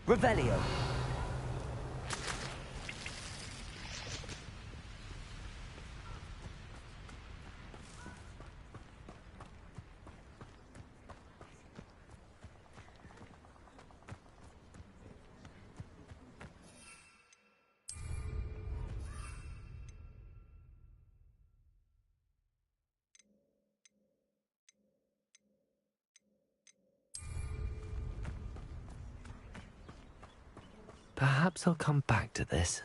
Revelio. Perhaps I'll come back to this.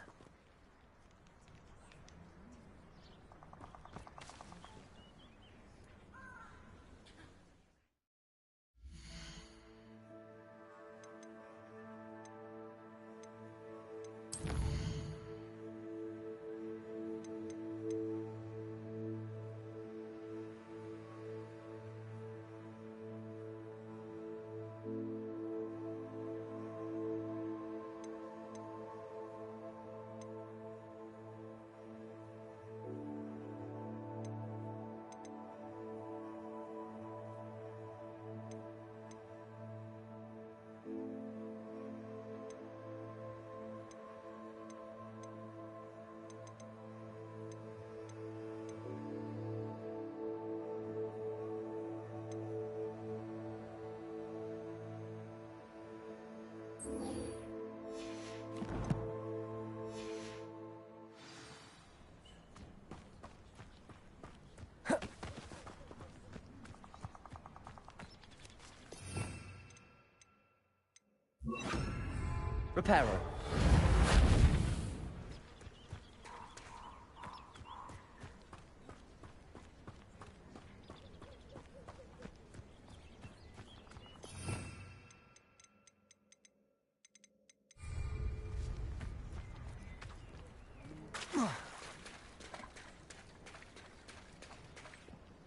Reparo.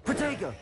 Protego.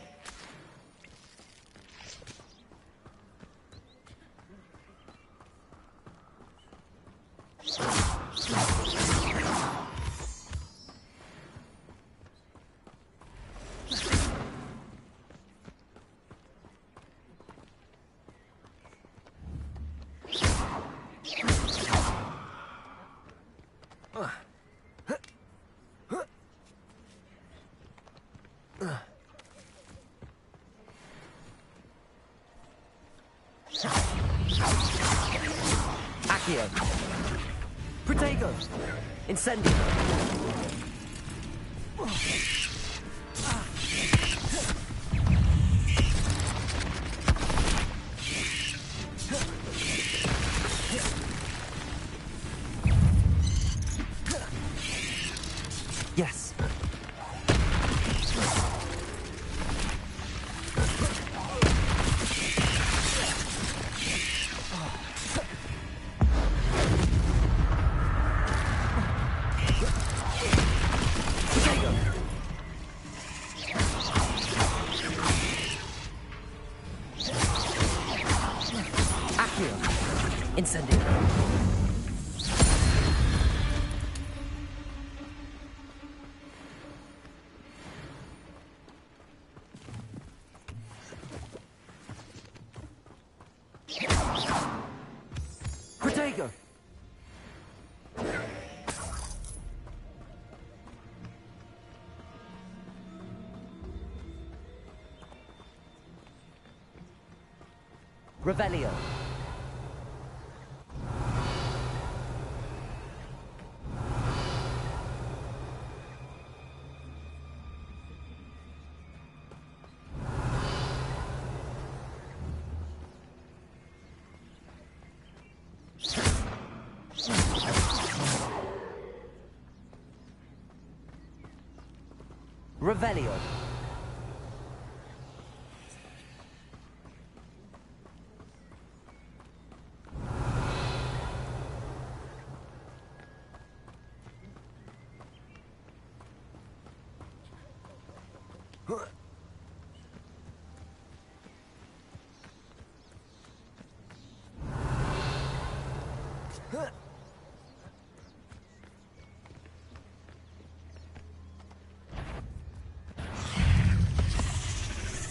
Accio. Protego. Incendio. Yes. Accio. Incendio. Protego. Revelio. Revelio.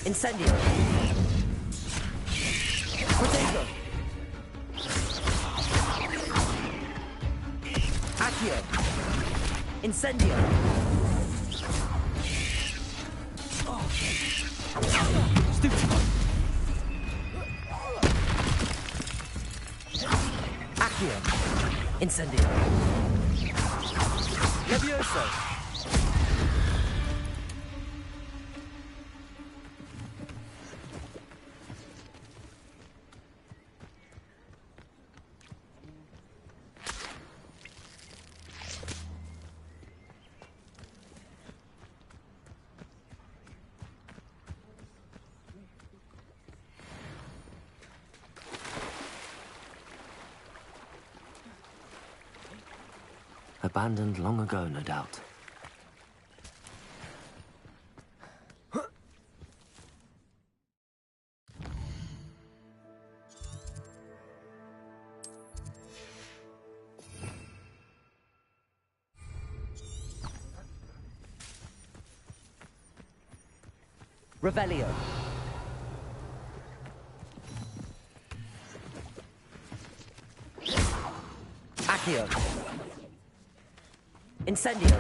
Incendio. Protego. Accio. Incendio. Stupid. Accio. Incendio. Levioso. Abandoned long ago, no doubt. Revelio. Accio. Incendio.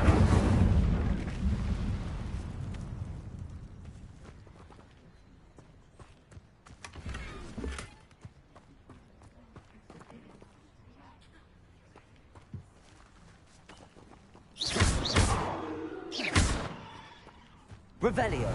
Revelio.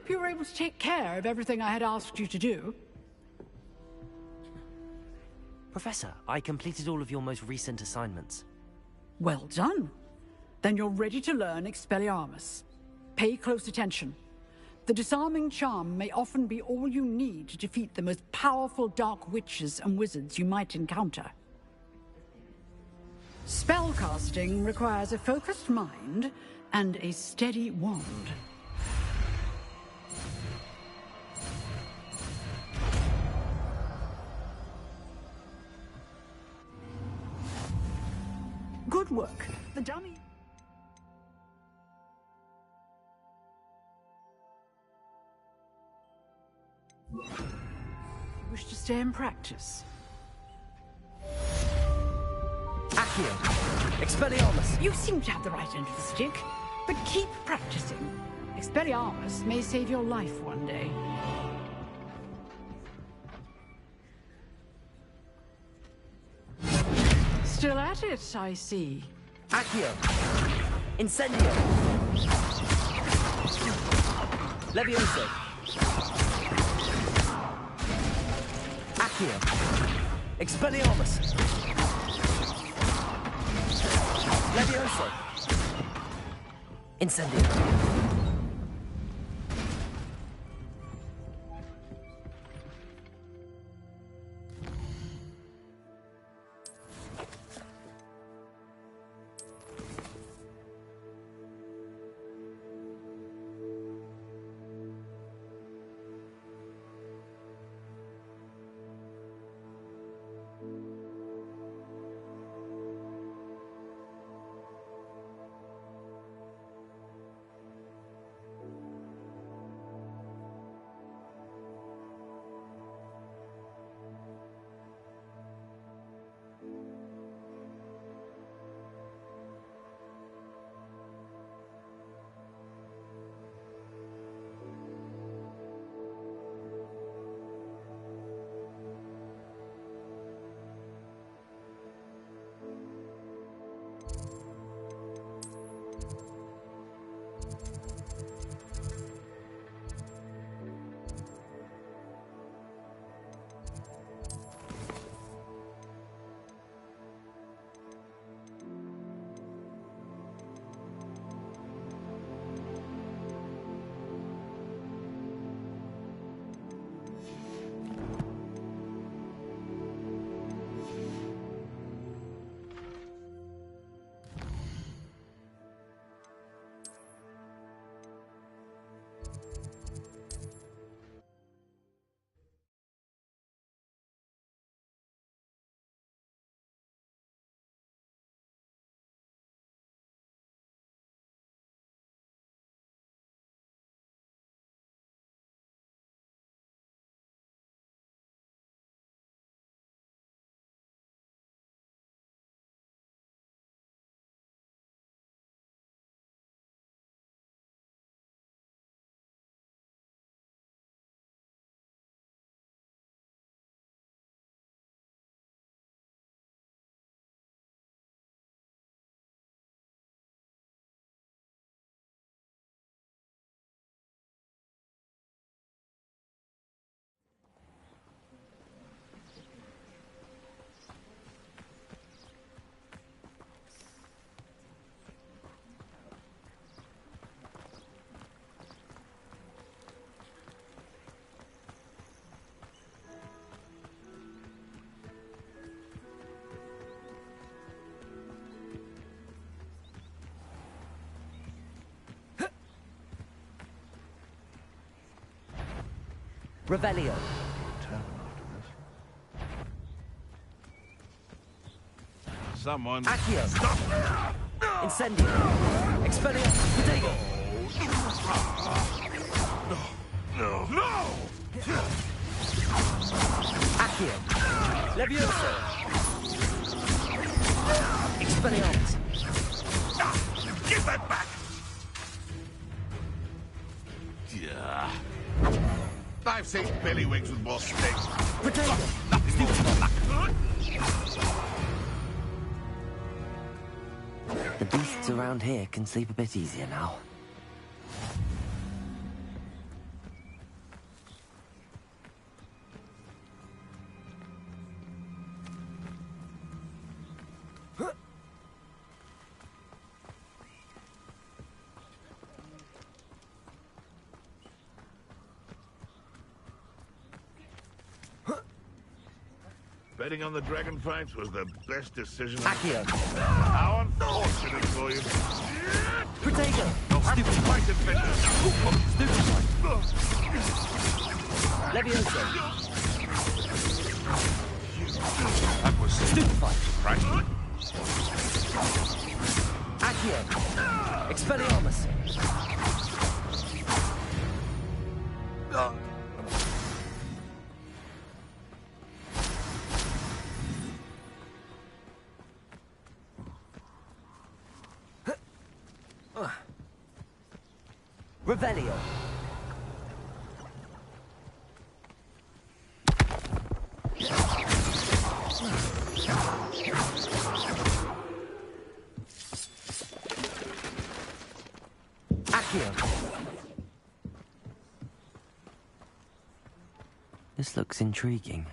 hope you were able to take care of everything I had asked you to do. Professor, I completed all of your most recent assignments. Well done. Then you're ready to learn Expelliarmus. Pay close attention. The disarming charm may often be all you need to defeat the most powerful dark witches and wizards you might encounter. Spellcasting requires a focused mind and a steady wand. Good work. The dummy... You wish to stay and practice? Accio! Expelliarmus! You seem to have the right end of the stick, but keep practicing. Expelliarmus may save your life one day. Still at it, I see. Accio! Incendio! Levioso! Accio! Expelliarmus! Levioso! Incendio! Revelio. Someone... Accio. Stop! Incendio. Expelliarmus. Protego. No! No! Accio. Levioso. Expelliarmus. Give that back! Yeah. I've seen billywinks with more stakes. Protego. Nothing more luck. The beasts around here can sleep a bit easier now. Betting on the dragon fights was the best decision. Accio. How unfortunate for you. Protego. You'll have to fight it, Bishop. Levioso. That was Stupefy. Right. Accio. Expelliarmus. Revelio. Accio. This looks intriguing.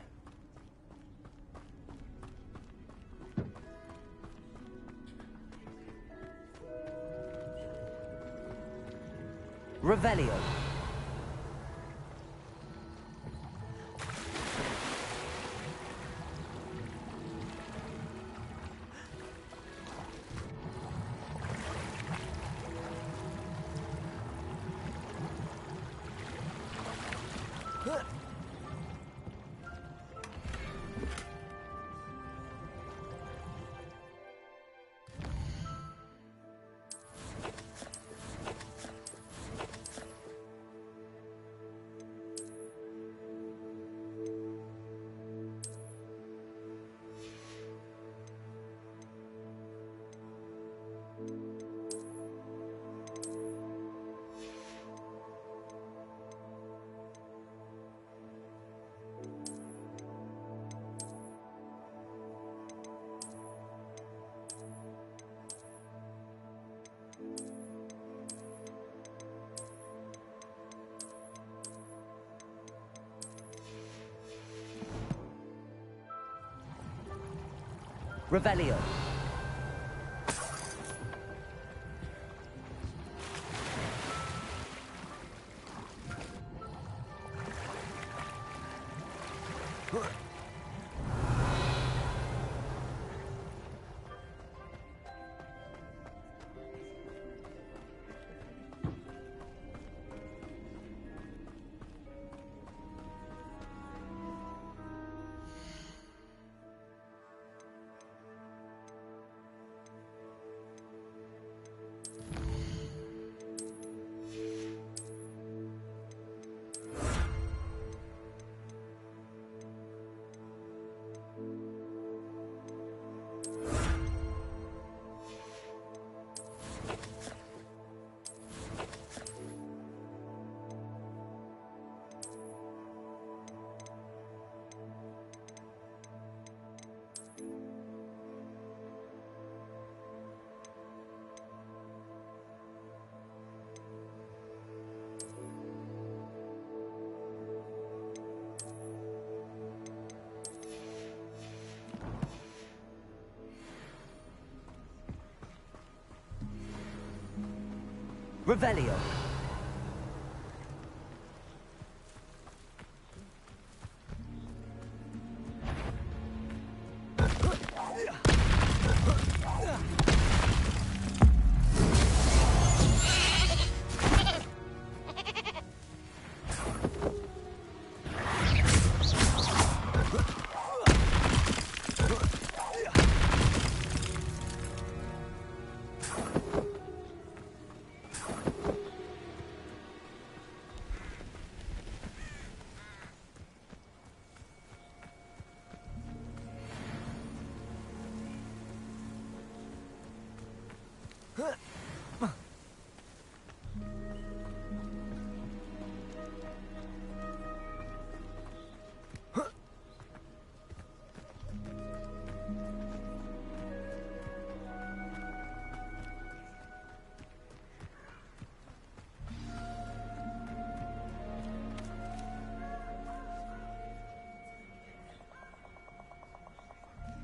Revelio. Revelio. Revelio.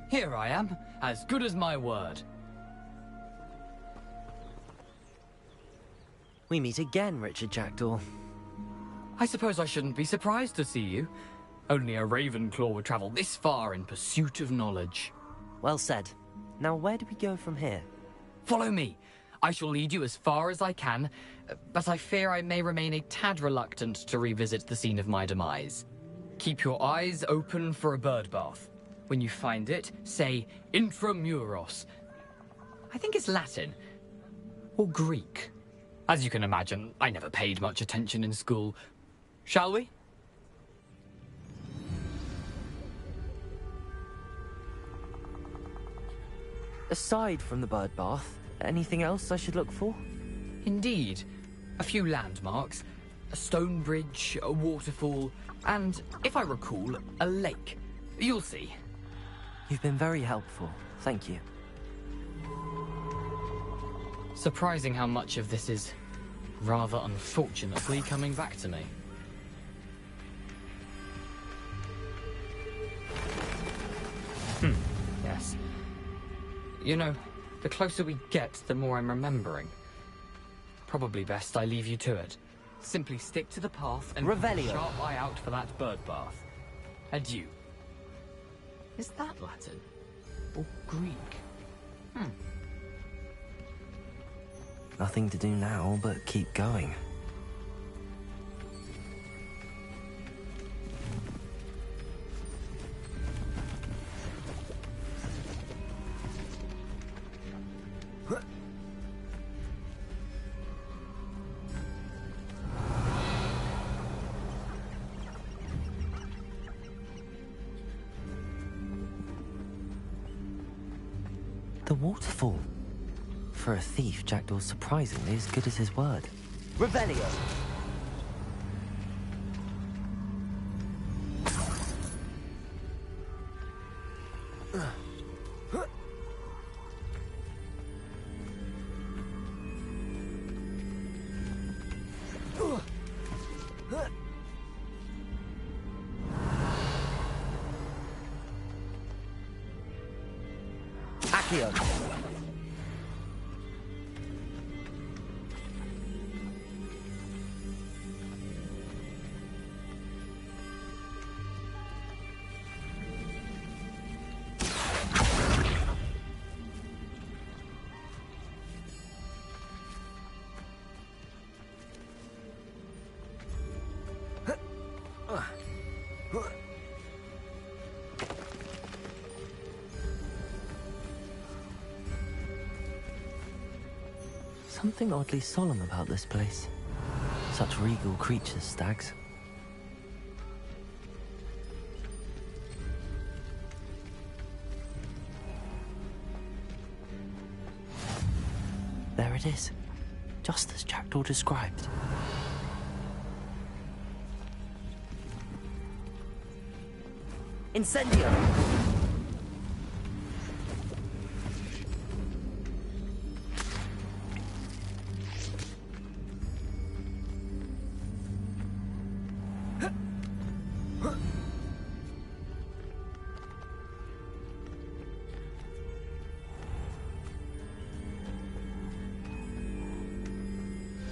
Here I am, as good as my word. We meet again, Richard Jackdaw. I suppose I shouldn't be surprised to see you. Only a Ravenclaw would travel this far in pursuit of knowledge. Well said. Now where do we go from here? Follow me. I shall lead you as far as I can, but I fear I may remain a tad reluctant to revisit the scene of my demise. Keep your eyes open for a bird bath. When you find it, say intramuros. I think it's Latin. Or Greek. As you can imagine, I never paid much attention in school. Shall we? Aside from the bird bath, anything else I should look for? Indeed. A few landmarks, a stone bridge, a waterfall, and, if I recall, a lake. You'll see. You've been very helpful. Thank you. Surprising how much of this is, rather unfortunately, coming back to me. Yes. You know, the closer we get, the more I'm remembering. Probably best I leave you to it. Simply stick to the path and keep a sharp eye out for that bird bath. Adieu. Is that Latin? Or Greek? Nothing to do now but keep going. The waterfall. For a thief, Jackdaw's surprisingly as good as his word. Revelio! Accio! Something oddly solemn about this place. Such regal creatures, stags. There it is, just as Jackdaw described. Incendio!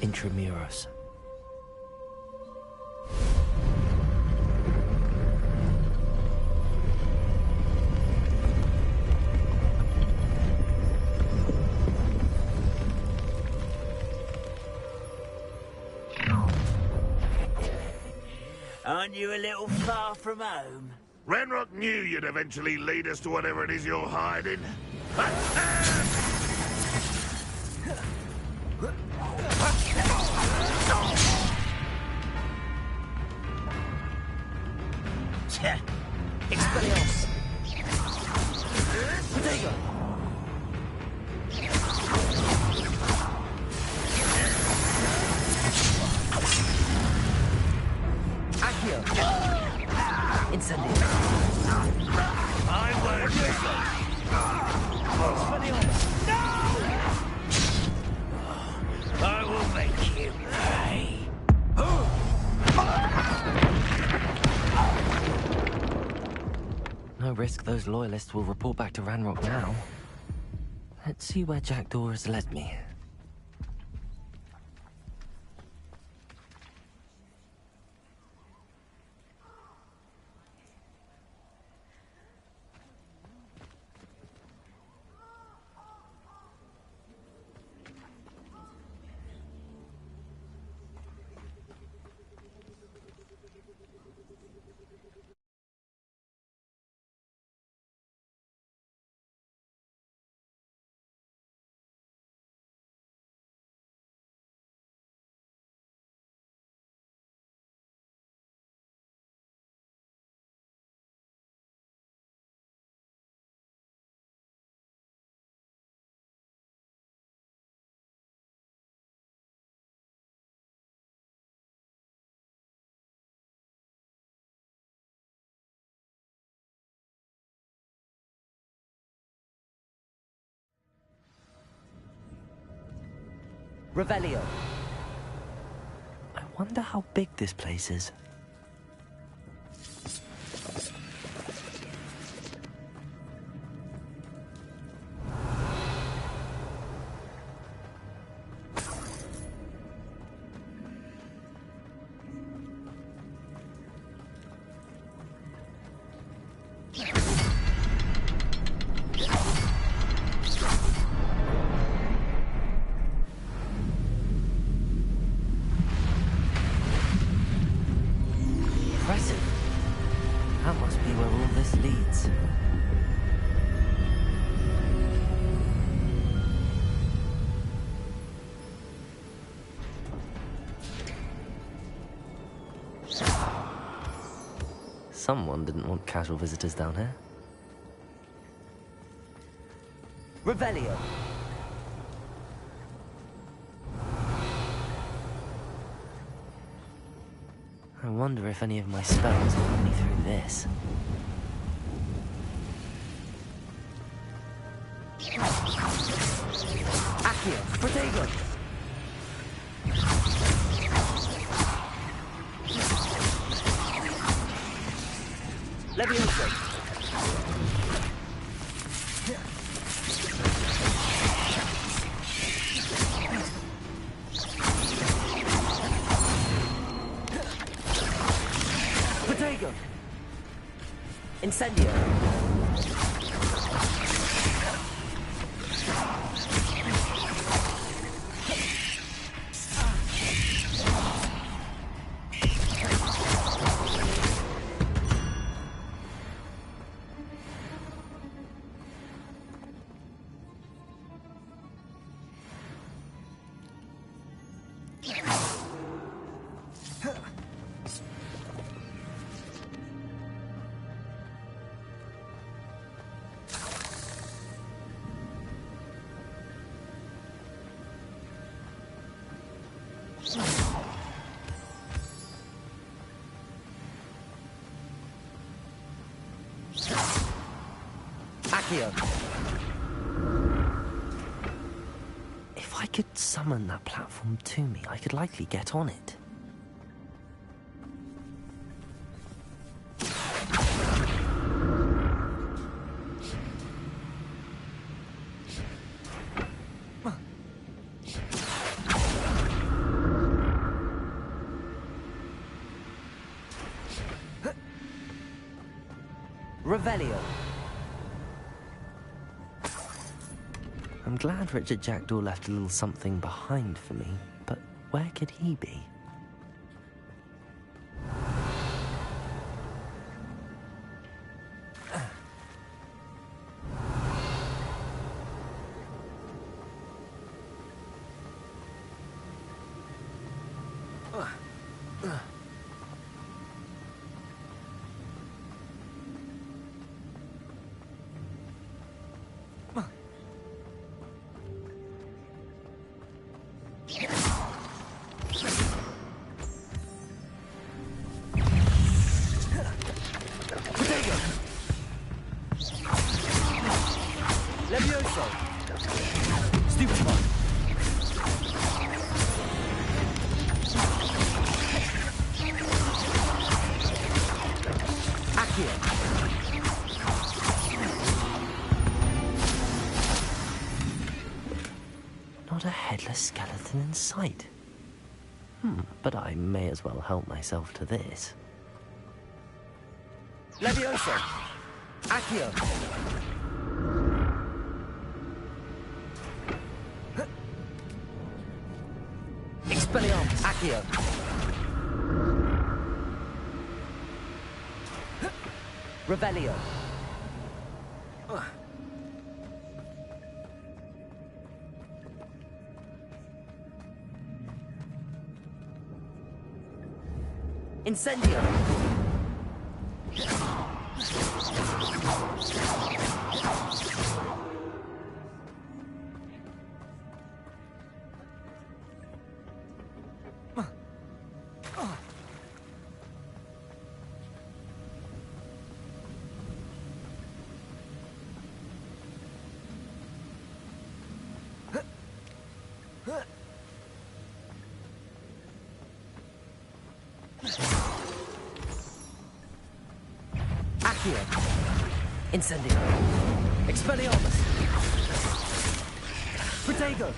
Intramuros. Aren't you a little far from home? Ranrock knew you'd eventually lead us to whatever it is you're hiding. Expelliarmus! Potato! Accio! Incendio! I won't Expelliarmus! No! I will make you pay. No risk those loyalists will report back to Ranrock now. Let's see where Jackdaw has led me. Revelio. I wonder how big this place is. That must be where all this leads. Someone didn't want casual visitors down here. Revelio. I wonder if any of my spells will put me through this. Accio, Protego! Levioso! Protego! Incendio! Accio. If I could summon that platform to me, I could likely get on it. Revelio. I'm glad Richard Jackdaw left a little something behind for me, but where could he be? Levioso! Stupefy! Accio! Not a headless skeleton in sight. But I may as well help myself to this. Levioso! Accio! Expelliarmus! Accio! Revelio! Incendio! Accio. Incendio. Expelliarmus. Protego.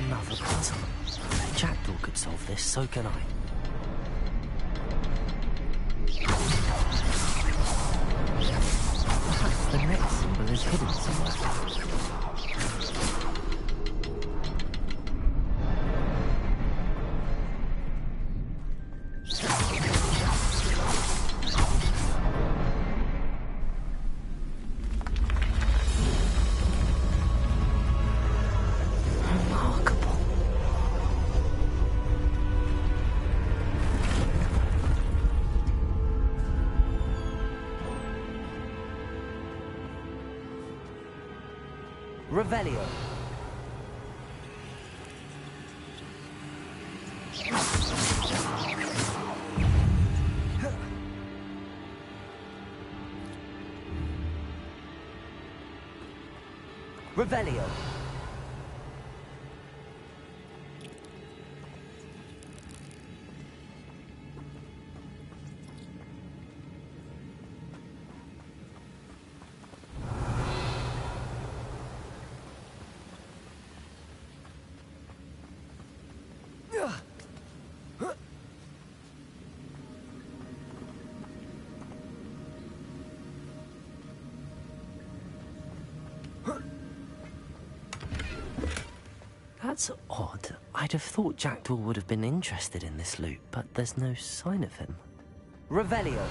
Another puzzle. If Jackdaw could solve this, so can I. Perhaps the next symbol is hidden somewhere. Revelio. Revelio. That's odd. I'd have thought Jackdaw would have been interested in this loot, but there's no sign of him. Revelio.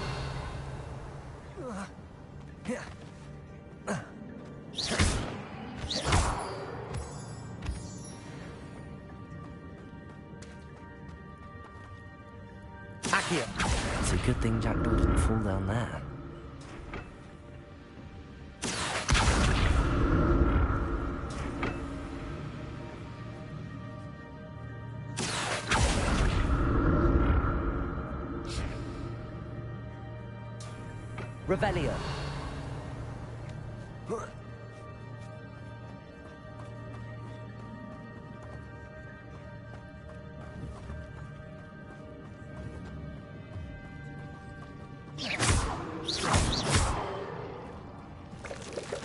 Accio. It's a good thing Jackdaw didn't fall down there. Revelio.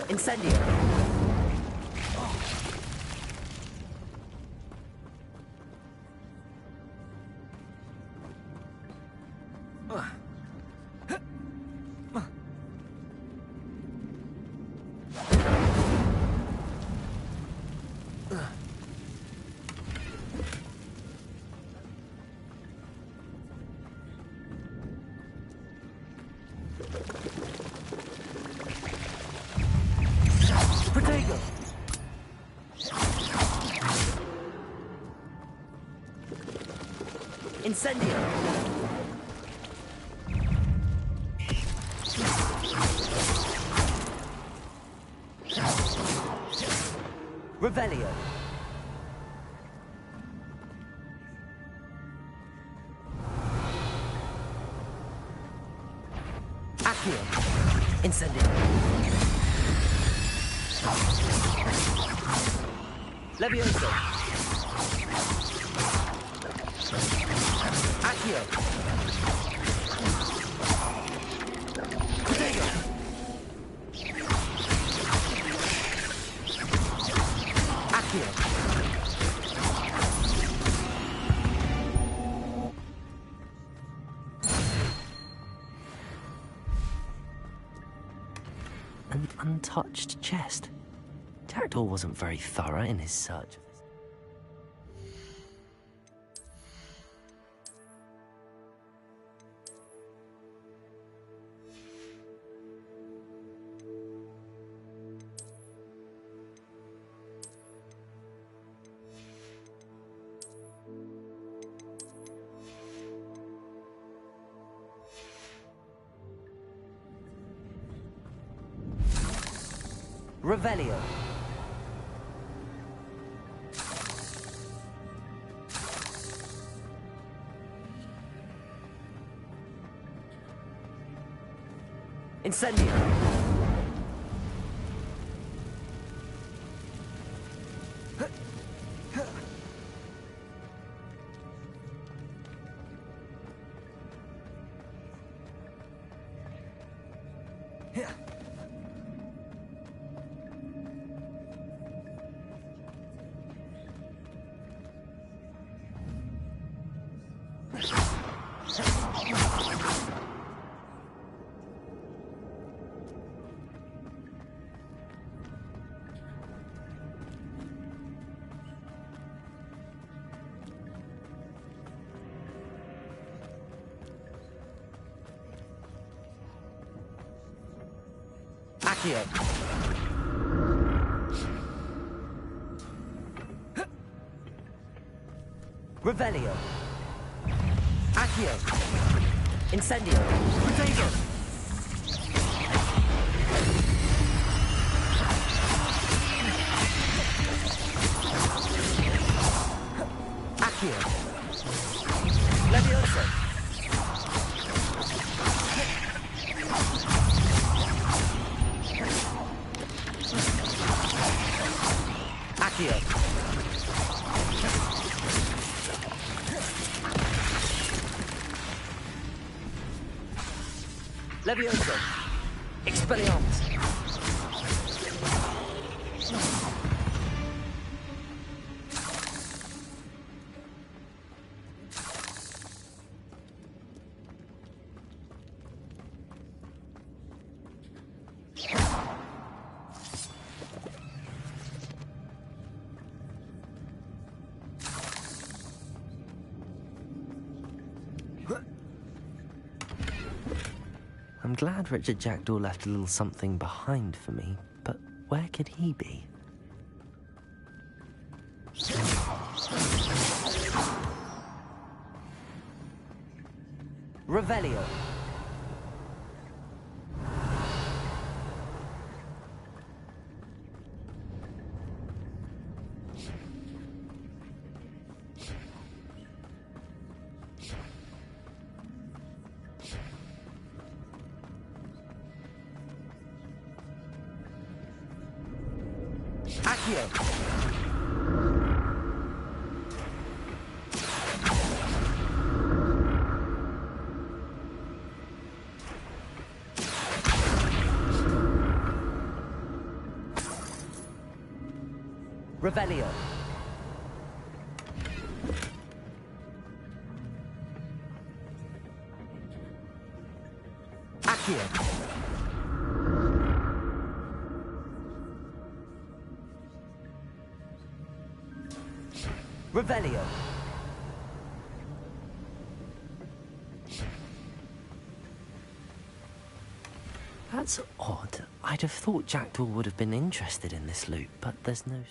Incendio. Protego. Incendio. Revelio. Accio. Incendio. Levioso. Accio. Protego. Accio. An untouched chest. Jackdaw wasn't very thorough in his search. Revelio. Incendio. Accio. Revelio. Accio. Incendio. Potato. Accio. Levioso. Accio. Levioso. Expelliarmus. I'm glad Richard Jackdaw left a little something behind for me, but where could he be? Revelio. Accio. Revelio. Accio. Revelio. That's odd. I'd have thought Jackdaw would have been interested in this loot, but there's no...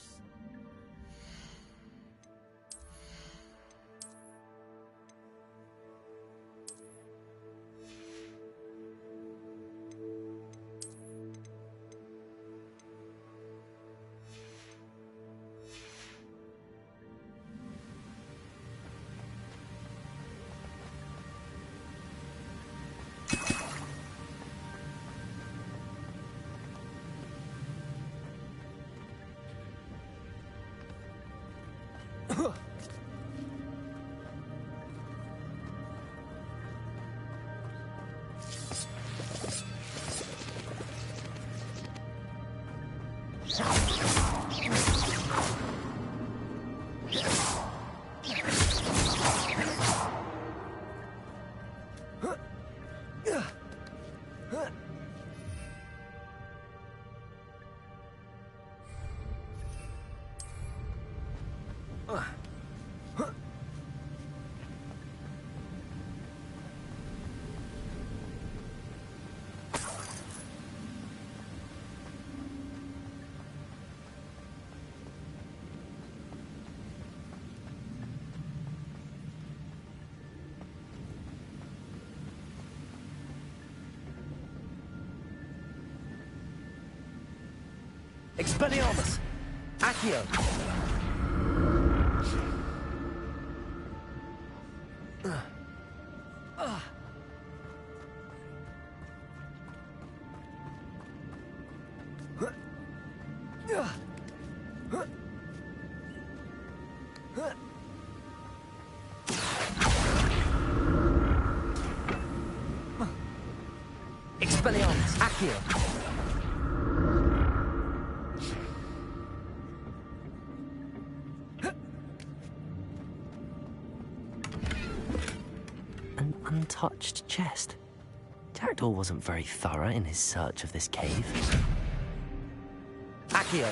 Expelliarmus! Accio! Expelliarmus! Accio! Untouched chest. Jackdaw wasn't very thorough in his search of this cave. Accio!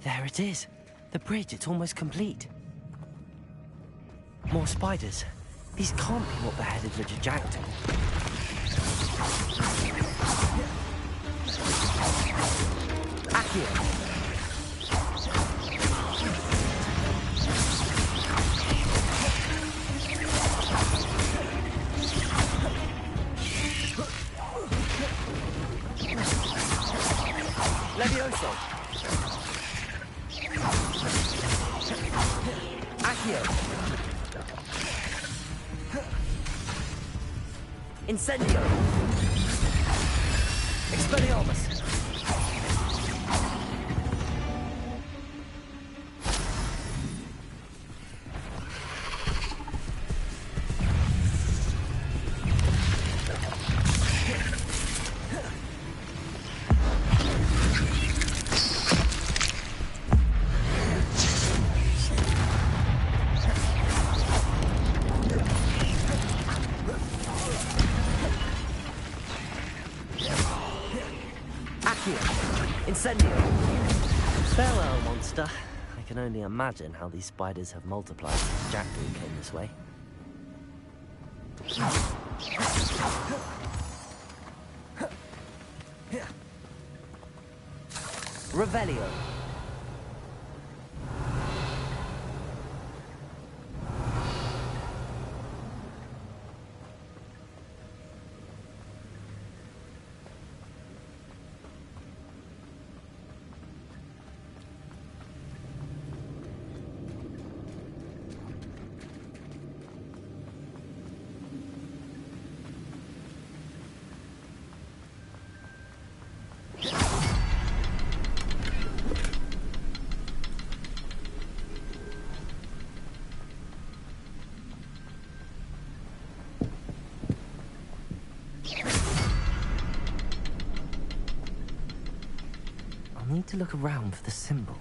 There it is. The bridge, it's almost complete. More spiders. These can't be what beheaded Richard Jackdaw. Accio. Levioso. Accio. Incendio. Expelliarmus. Incendio. Farewell, monster. I can only imagine how these spiders have multiplied since Jackdaw came this way. Revelio. I need to look around for the symbol.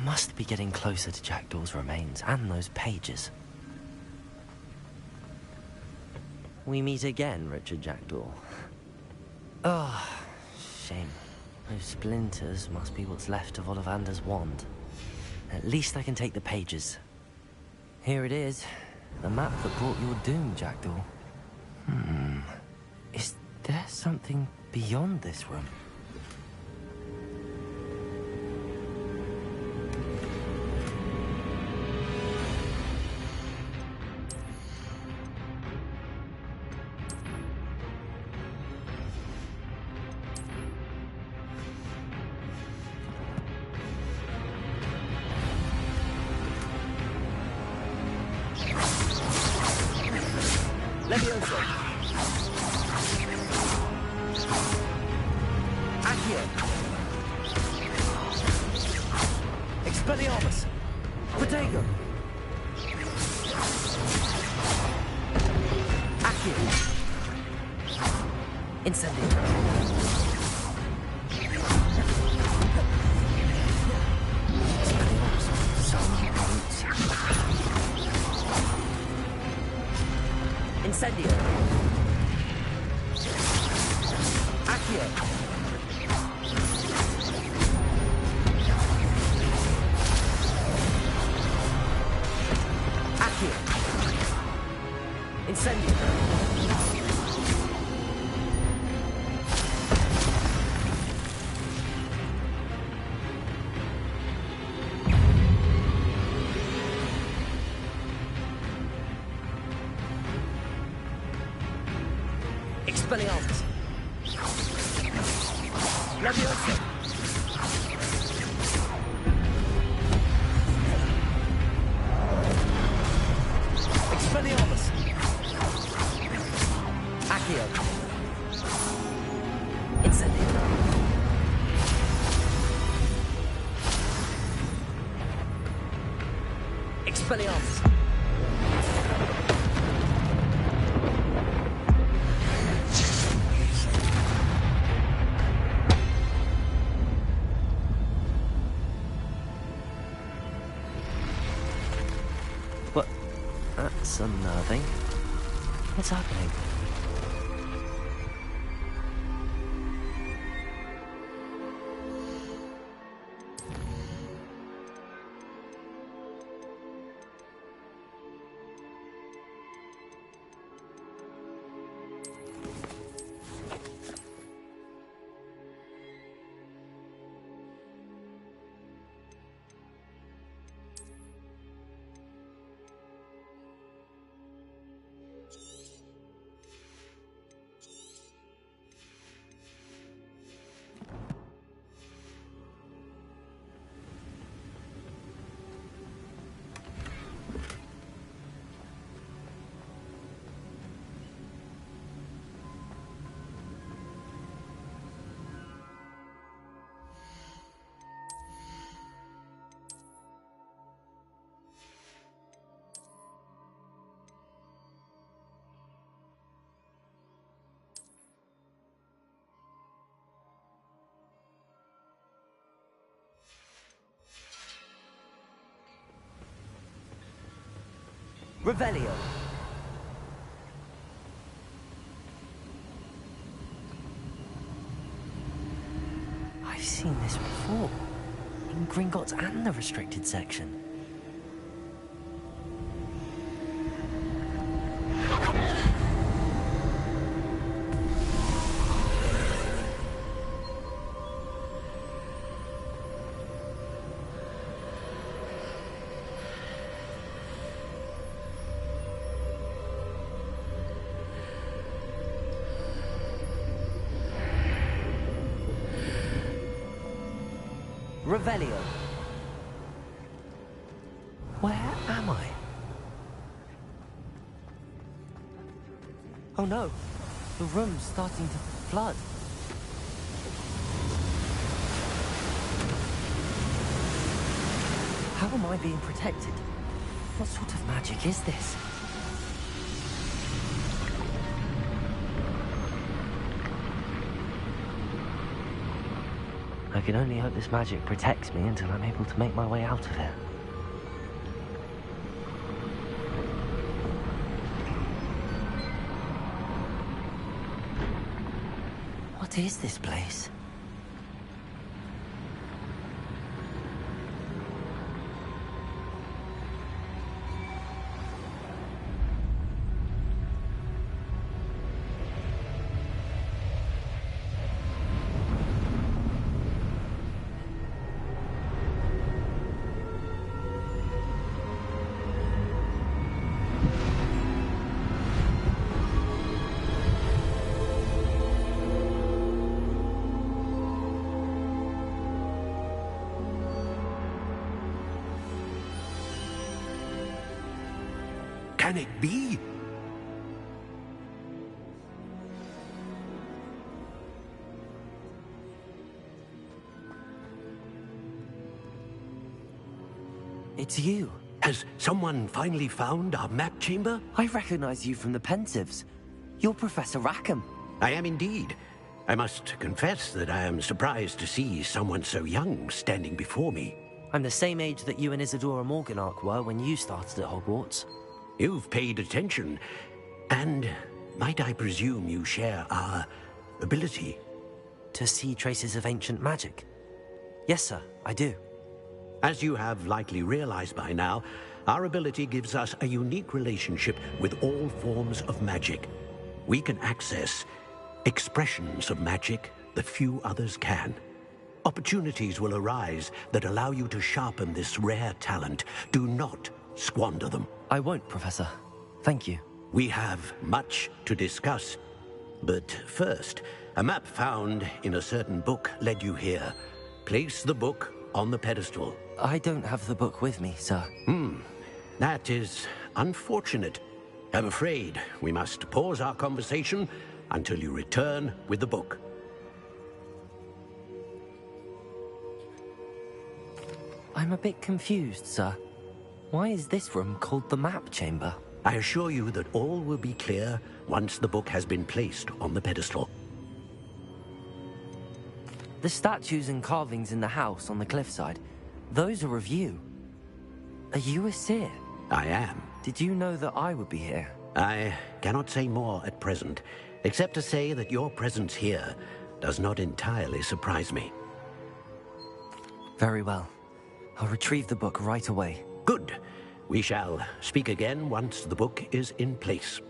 Must be getting closer to Jackdaw's remains and those pages. We meet again, Richard Jackdaw. Oh, shame. Those splinters must be what's left of Ollivander's wand. At least I can take the pages. Here it is. The map that brought your doom, Jackdaw. Is there something beyond this room? Levioso. Accio. Expelliarmus. Protego. Accio. Incendio. Incendio. Accio. Accio. Incendio. Expelliarmus! Leviosa! Expelliarmus! Accio! Incendio! Expelliarmus! What? That's unnerving. What's happening? Revelio. I've seen this before. In Gringotts and the restricted section. Revelio. Where am I? Oh no, the room's starting to flood. How am I being protected? What sort of magic is this? I can only hope this magic protects me until I'm able to make my way out of here. What is this place? Can it be? It's you. Has someone finally found our map chamber? I recognize you from the Pensives. You're Professor Rackham. I am indeed. I must confess that I am surprised to see someone so young standing before me. I'm the same age that you and Isadora Morganach were when you started at Hogwarts. You've paid attention, and might I presume you share our ability? To see traces of ancient magic? Yes, sir, I do. As you have likely realized by now, our ability gives us a unique relationship with all forms of magic. We can access expressions of magic that few others can. Opportunities will arise that allow you to sharpen this rare talent. Do not squander them. I won't, Professor. Thank you. We have much to discuss. But first, a map found in a certain book led you here. Place the book on the pedestal. I don't have the book with me, sir. That is unfortunate. I'm afraid we must pause our conversation until you return with the book. I'm a bit confused, sir. Why is this room called the map chamber? I assure you that all will be clear once the book has been placed on the pedestal. The statues and carvings in the house on the cliffside, those are of you. Are you a seer? I am. Did you know that I would be here? I cannot say more at present, except to say that your presence here does not entirely surprise me. Very well. I'll retrieve the book right away. Good. We shall speak again once the book is in place.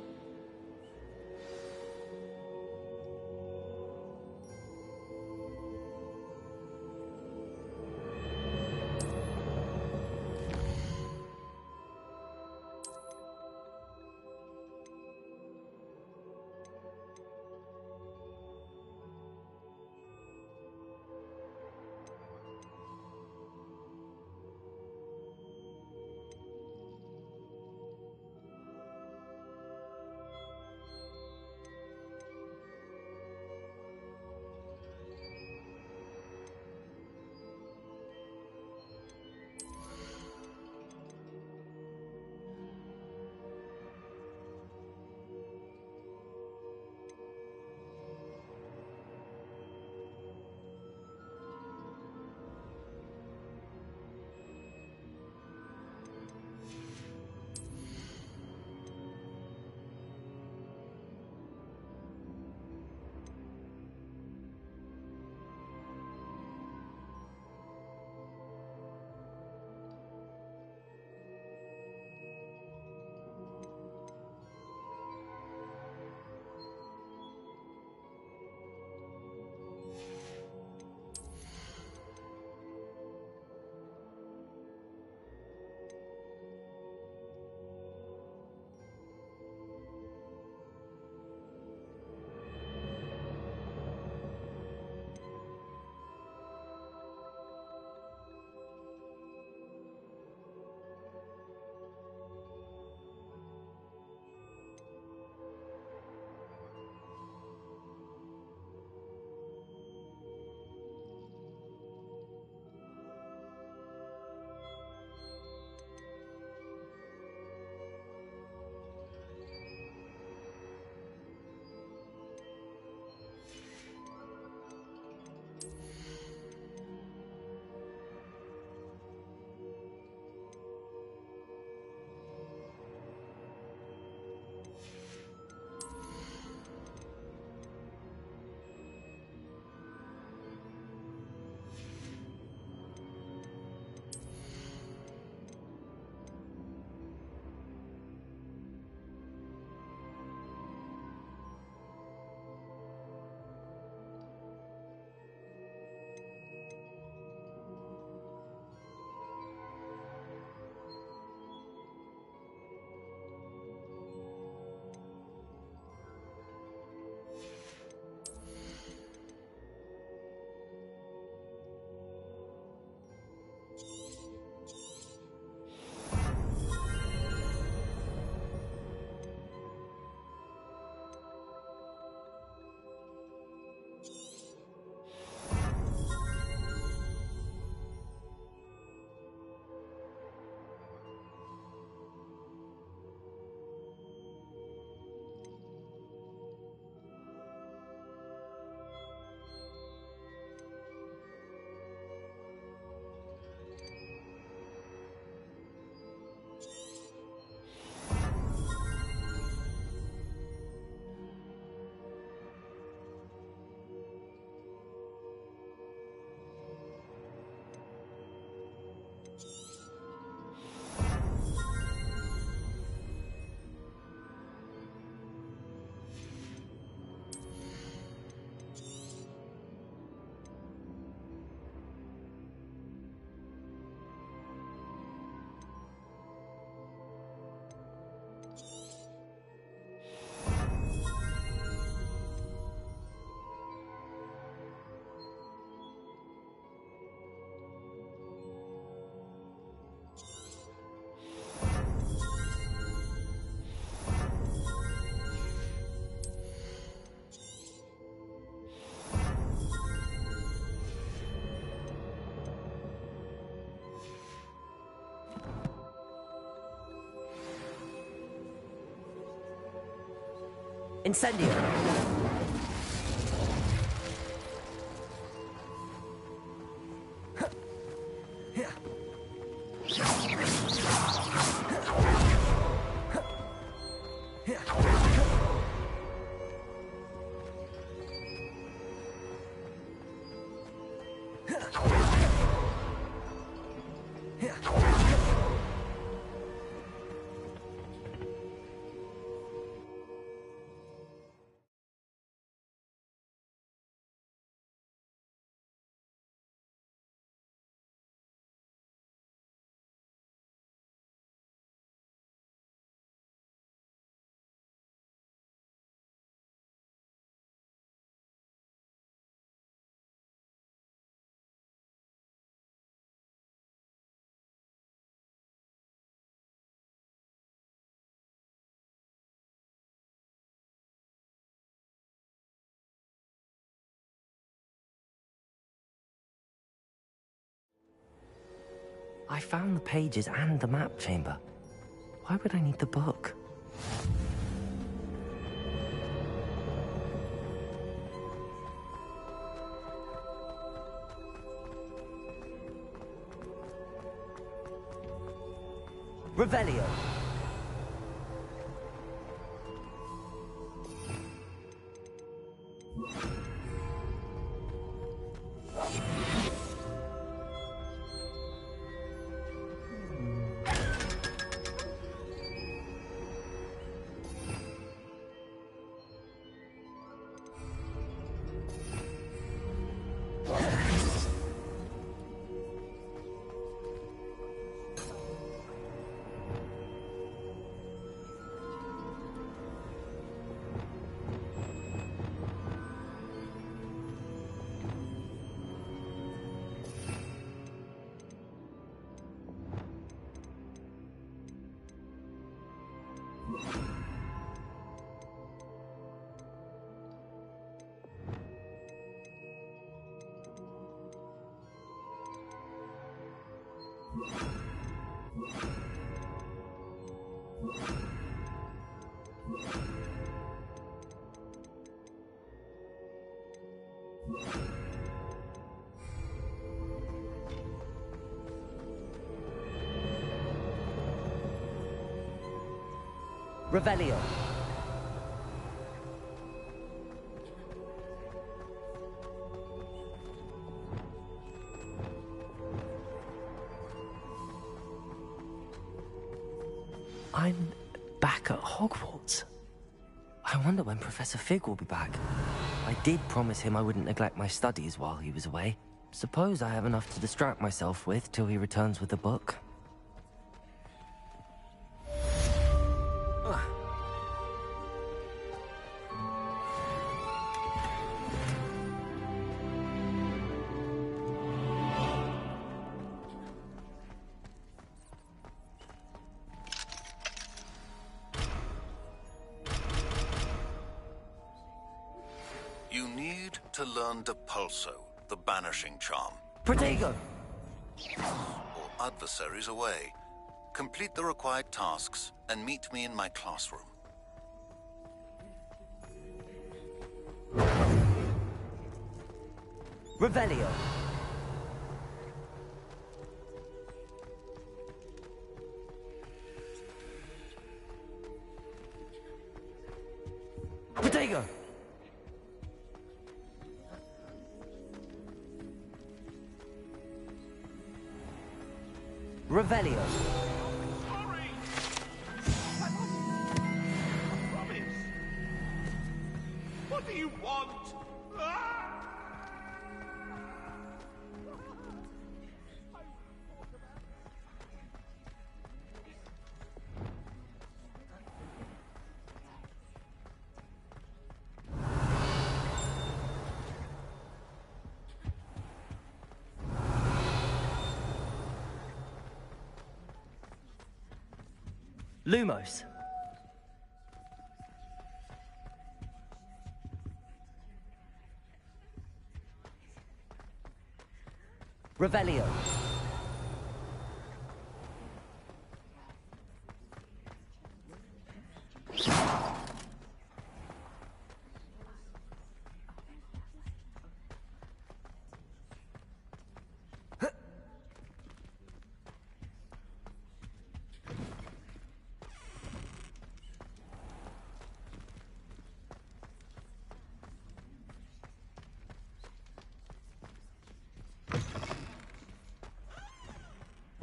Incendio! I found the pages and the map chamber. Why would I need the book? Revelio! Revelio. I'm back at Hogwarts. I wonder when Professor Fig will be back. I did promise him I wouldn't neglect my studies while he was away. Suppose I have enough to distract myself with till he returns with the book. You need to learn Depulso, the banishing charm. Protego! Or adversaries away. Complete the required tasks and meet me in my classroom. Revelio. Protego! Revelio. Sorry! Promise! What do you want? Lumos. Revelio.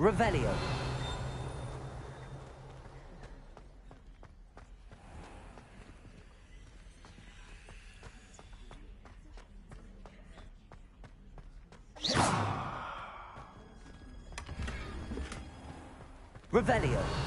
Revelio. Revelio.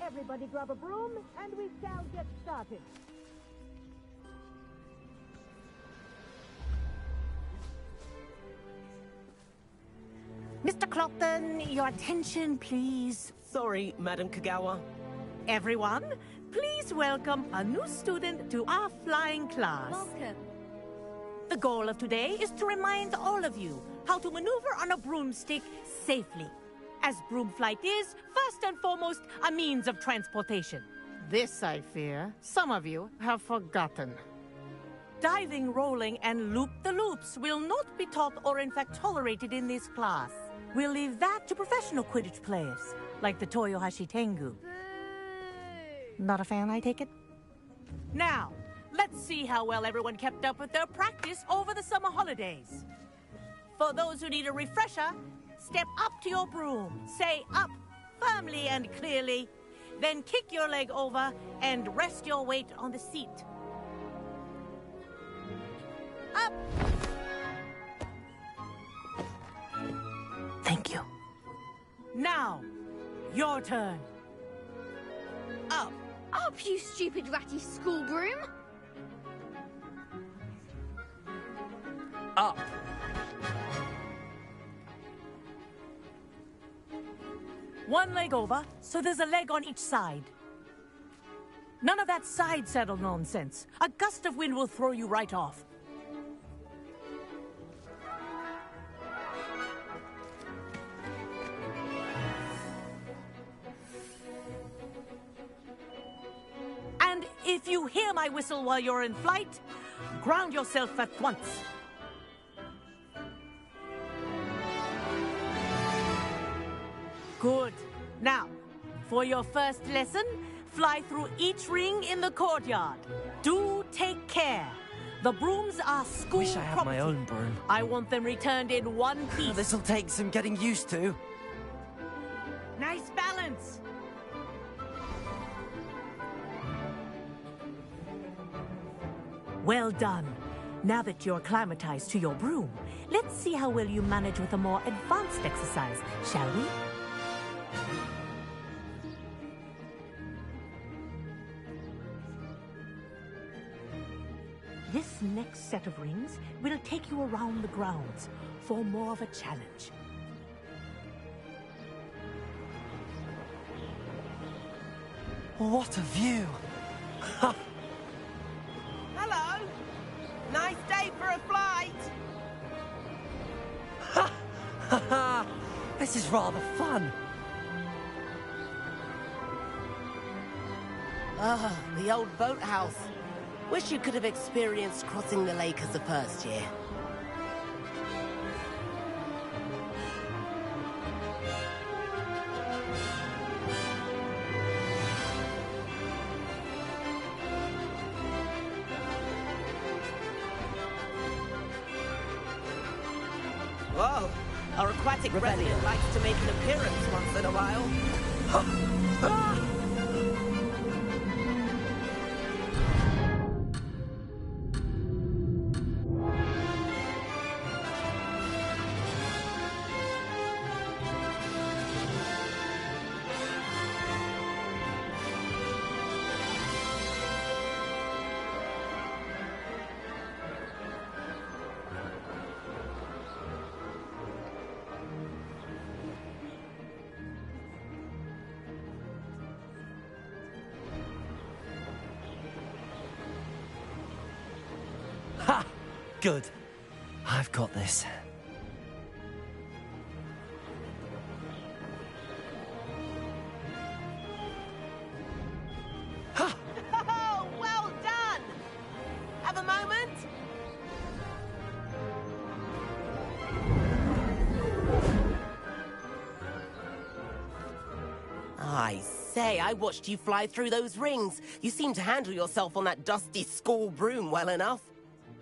Everybody grab a broom, and we shall get started. Mr. Clopton, your attention, please. Sorry, Madam Kagawa. Everyone, please welcome a new student to our flying class. Welcome. The goal of today is to remind all of you how to maneuver on a broomstick safely, as broom flight is, first and foremost, a means of transportation. This, I fear, some of you have forgotten. Diving, rolling, and loop-the-loops will not be taught or in fact tolerated in this class. We'll leave that to professional Quidditch players, like the Toyohashi Tengu. Not a fan, I take it? Now, let's see how well everyone kept up with their practice over the summer holidays. For those who need a refresher, step up to your broom, say up firmly and clearly, then kick your leg over and rest your weight on the seat. Up! Thank you. Now, your turn. Up. Up, you stupid ratty school broom! Up. One leg over, so there's a leg on each side. None of that side saddle nonsense. A gust of wind will throw you right off. And if you hear my whistle while you're in flight, ground yourself at once. Good. Now, for your first lesson, fly through each ring in the courtyard. Do take care. The brooms are school Wish I had property. my own broom. I want them returned in one piece. This'll take some getting used to. Nice balance. Well done. Now that you're acclimatized to your broom, let's see how well you manage with a more advanced exercise, shall we? This next set of rings will take you around the grounds for more of a challenge. What a view! Hello! Nice day for a flight! This is rather fun. Ah, the old boathouse. Wish you could have experienced crossing the lake as a first year. Whoa! Our aquatic resident likes to make an appearance once in a while. Ha! Good. I've got this. Oh, well done! Have a moment? I say, I watched you fly through those rings. You seem to handle yourself on that dusty school broom well enough.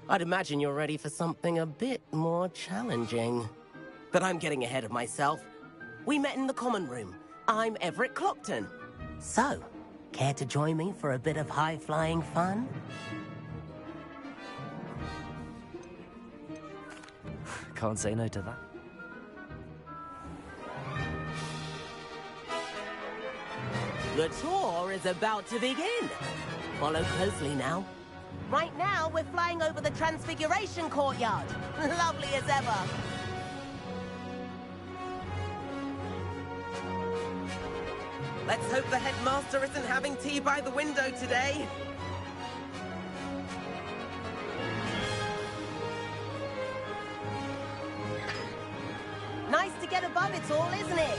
I'd imagine you're ready for something a bit more challenging. But I'm getting ahead of myself. We met in the common room. I'm Everett Clockton. So, care to join me for a bit of high-flying fun? Can't say no to that. The tour is about to begin. Follow closely now. Right now, we're flying over the Transfiguration Courtyard. Lovely as ever. Let's hope the headmaster isn't having tea by the window today. Nice to get above it all, isn't it?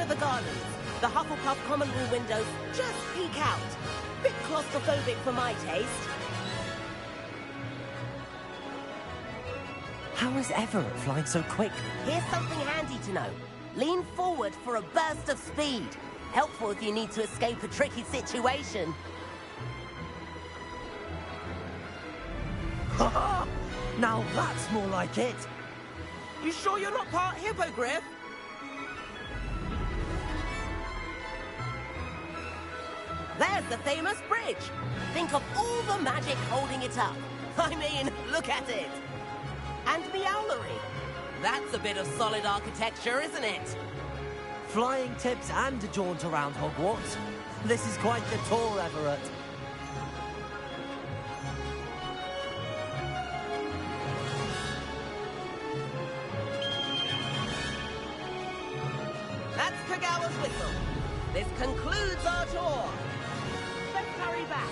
the gardens. The Hufflepuff common room windows just peek out. Bit claustrophobic for my taste. How is Everett flying so quick? Here's something handy to know. Lean forward for a burst of speed. Helpful if you need to escape a tricky situation. Now that's more like it. You sure you're not part hippogriff? There's the famous bridge. Think of all the magic holding it up. I mean, look at it. And Meowlery. That's a bit of solid architecture, isn't it? Flying tips and a jaunt around Hogwarts. This is quite the tour, Everett. That's Kagawa's whistle. This concludes our tour. Let's hurry back.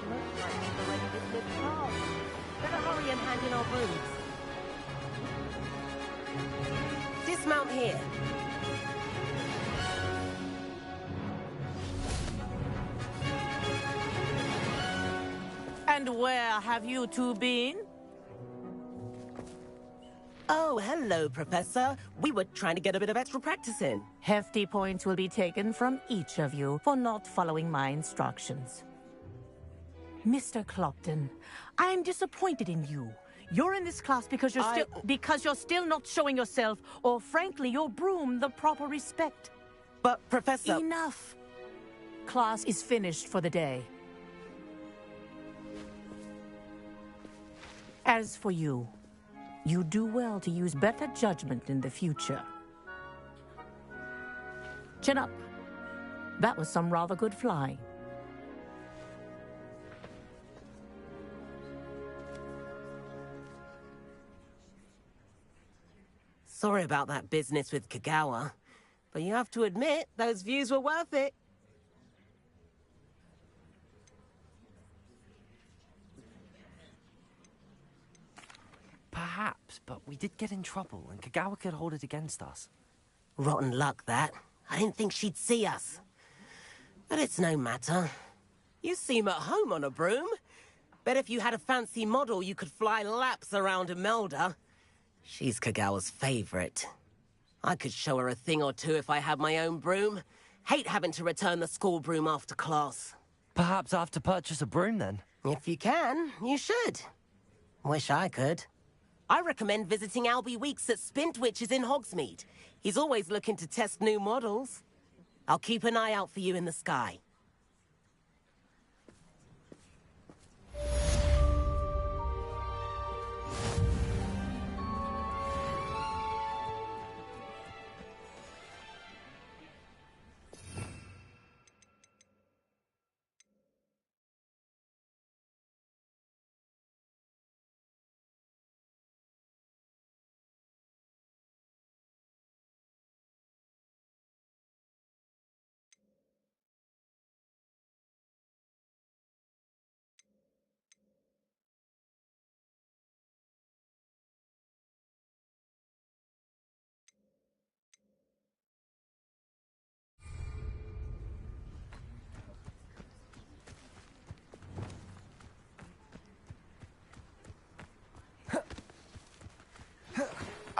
Looks like we've already dismissed cars. Better hurry and hand in our brooms. Dismount here. And where have you two been? Oh, hello, Professor. We were trying to get a bit of extra practice in. Hefty points will be taken from each of you for not following my instructions. Mr. Clopton, I'm disappointed in you. You're in this class because you're still not showing yourself, or frankly, your broom the proper respect. But, Professor... Enough. Class is finished for the day. As for you, you do well to use better judgment in the future. Chin up. That was some rather good flying. Sorry about that business with Kagawa, but you have to admit, those views were worth it. Perhaps, but we did get in trouble, and Kagawa could hold it against us. Rotten luck, that. I didn't think she'd see us. But it's no matter. You seem at home on a broom. Bet if you had a fancy model, you could fly laps around Imelda. She's Kagawa's favorite. I could show her a thing or two if I had my own broom. Hate having to return the school broom after class. Perhaps I have to purchase a broom, then? If you can, you should. Wish I could. I recommend visiting Albie Weeks at Spintwitches in Hogsmeade. He's always looking to test new models. I'll keep an eye out for you in the sky.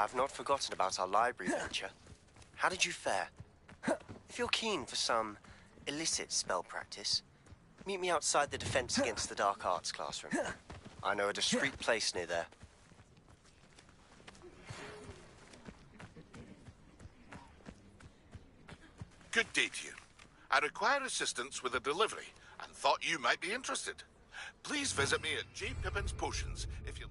I've not forgotten about our library venture. How did you fare? If you're keen for some illicit spell practice, meet me outside the Defense Against the Dark Arts classroom. I know a discreet place near there. Good day to you. I require assistance with a delivery and thought you might be interested. Please visit me at J. Pippin's Potions if you...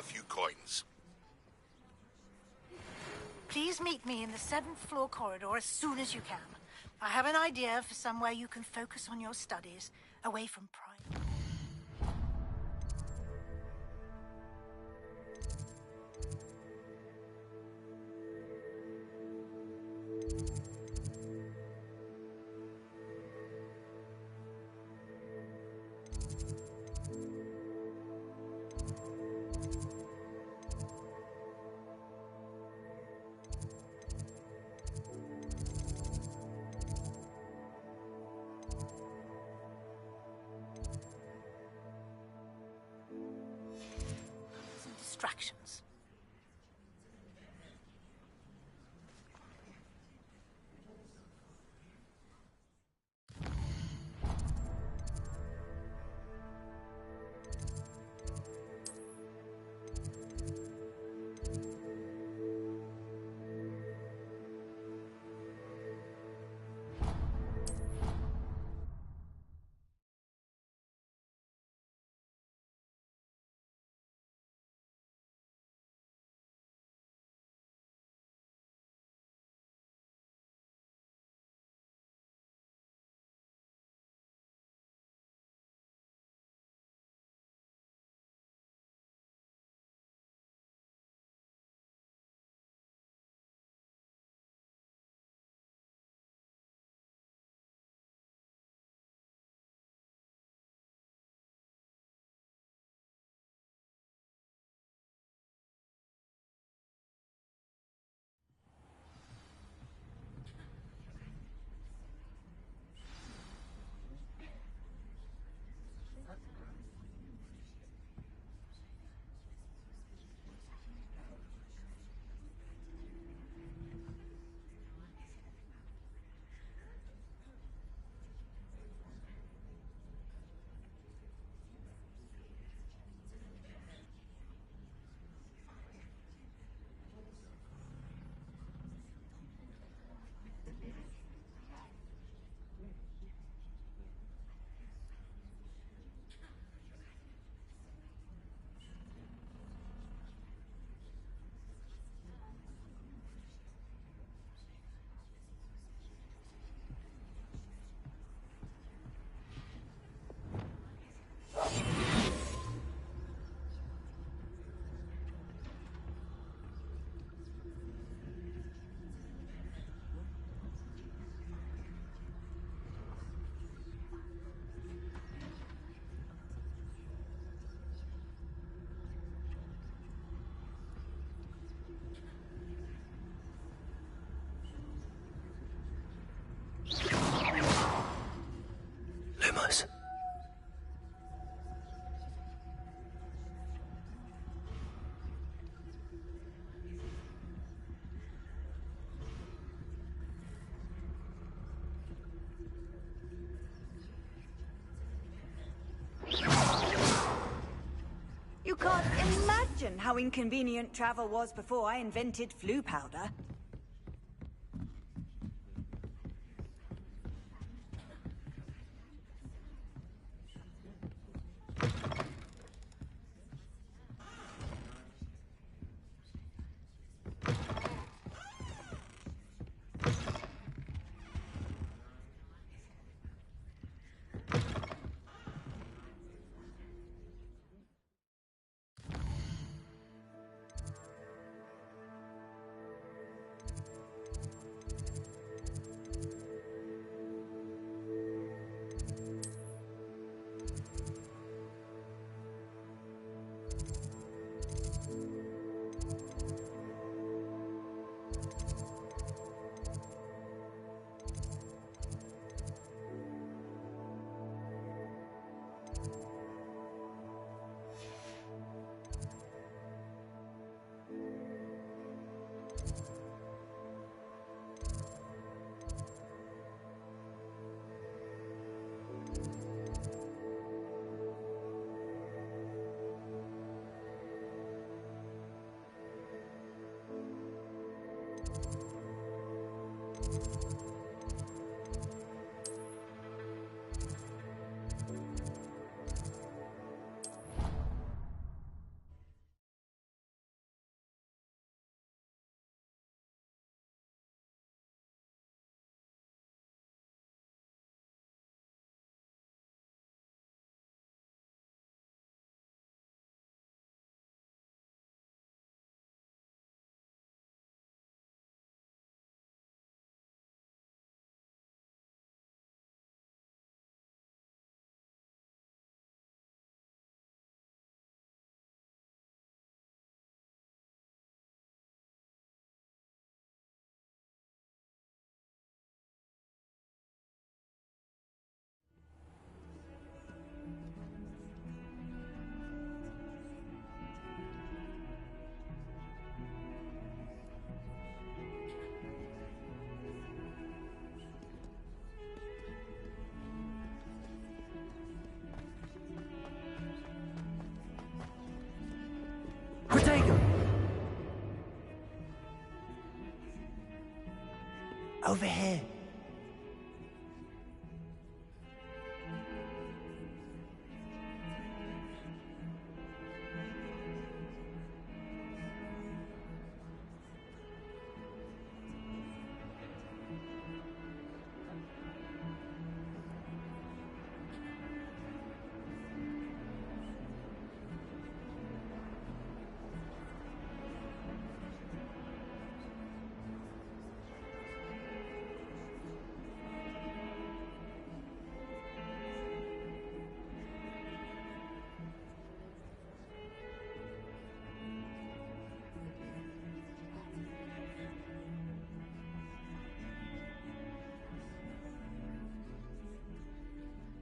few coins. Please meet me in the 7th floor corridor as soon as you can. I have an idea for somewhere you can focus on your studies, away from pride. Distractions. Lumos. You can't imagine how inconvenient travel was before I invented flu powder. Over here.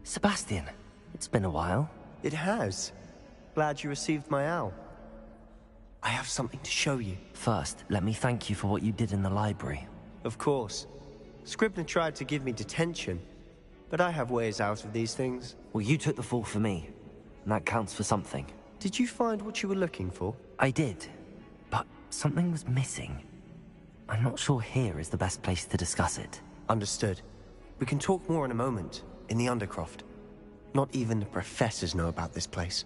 Sebastian, it's been a while. It has. Glad you received my owl. I have something to show you. First, let me thank you for what you did in the library. Of course. Scribner tried to give me detention, but I have ways out of these things. Well, you took the fall for me, and that counts for something. Did you find what you were looking for? I did, but something was missing. I'm not sure here is the best place to discuss it. Understood. We can talk more in a moment, in the Undercroft. Not even the professors know about this place.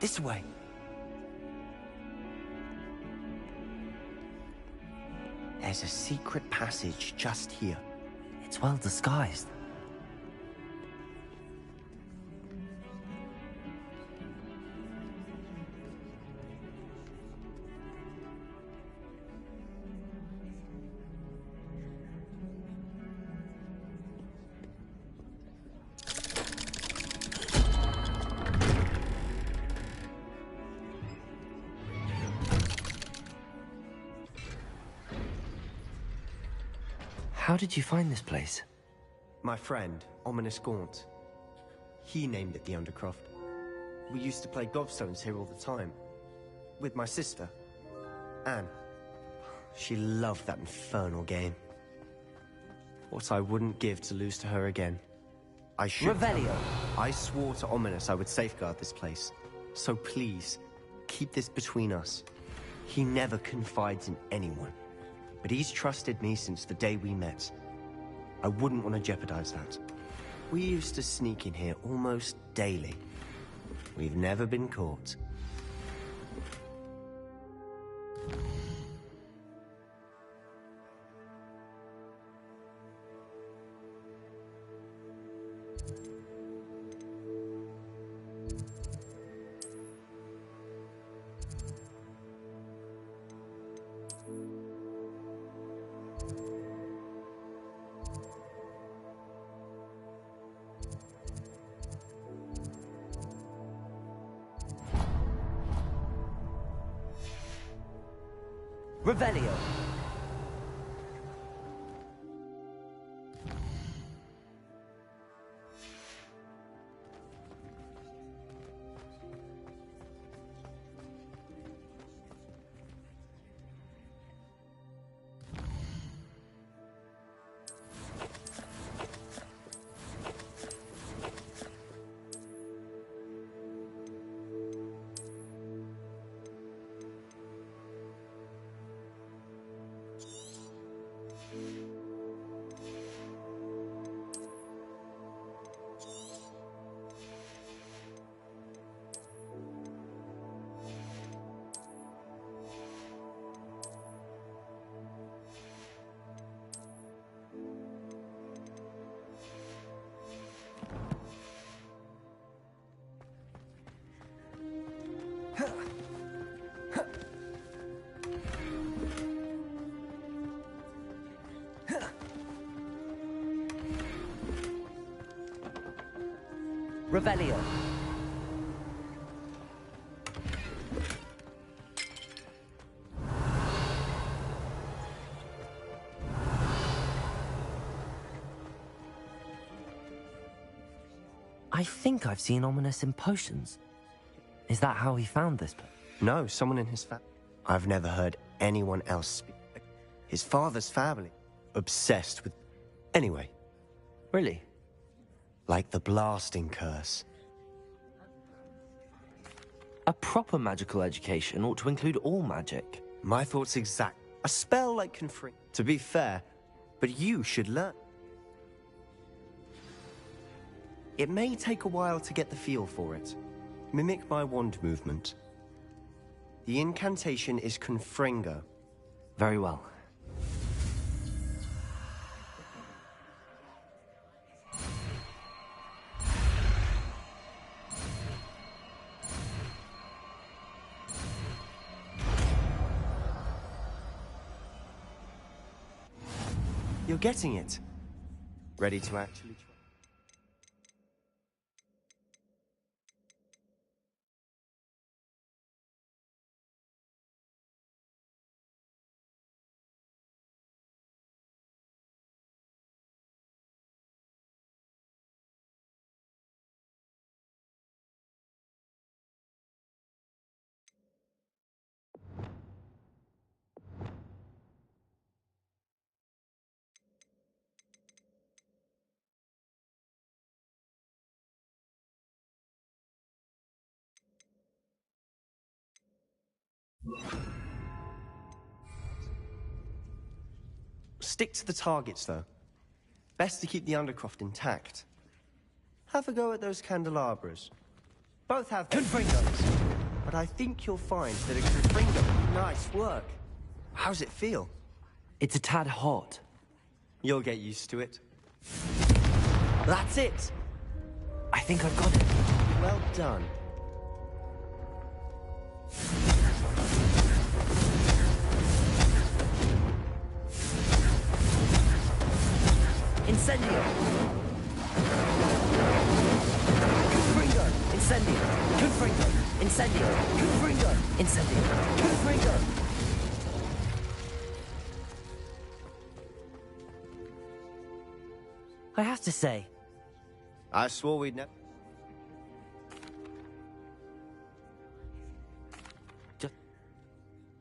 This way. There's a secret passage just here. It's well disguised. How did you find this place? My friend, Ominous Gaunt. He named it the Undercroft. We used to play gobstones here all the time. With my sister, Anne. She loved that infernal game. What I wouldn't give to lose to her again. I should. Revelio! I swore to Ominous I would safeguard this place. So please, keep this between us. He never confides in anyone. But he's trusted me since the day we met. I wouldn't want to jeopardize that. We used to sneak in here almost daily. We've never been caught. Revelio! Revelio. I think I've seen Ominous in potions. Is that how he found this? No, someone in his family. I've never heard anyone else speak. His father's family. Obsessed with... Anyway. Really? Like the blasting curse. A proper magical education ought to include all magic. My thoughts exact. A spell like Confring. To be fair, but you should learn. It may take a while to get the feel for it. Mimic my wand movement. The incantation is Confringo. Very well. You're getting it. Ready to actually try? Stick to the targets, though. Best to keep the undercroft intact. Have a go at those candelabras. Both have confringos, but I think you'll find that a confringo... Nice work. How's it feel? It's a tad hot. You'll get used to it. That's it! I think I've got it. Well done. Incendio! Confringo! Incendio! Confringo! Incendio! Confringo! Incendio! Confringo! I have to say... I swore we'd never...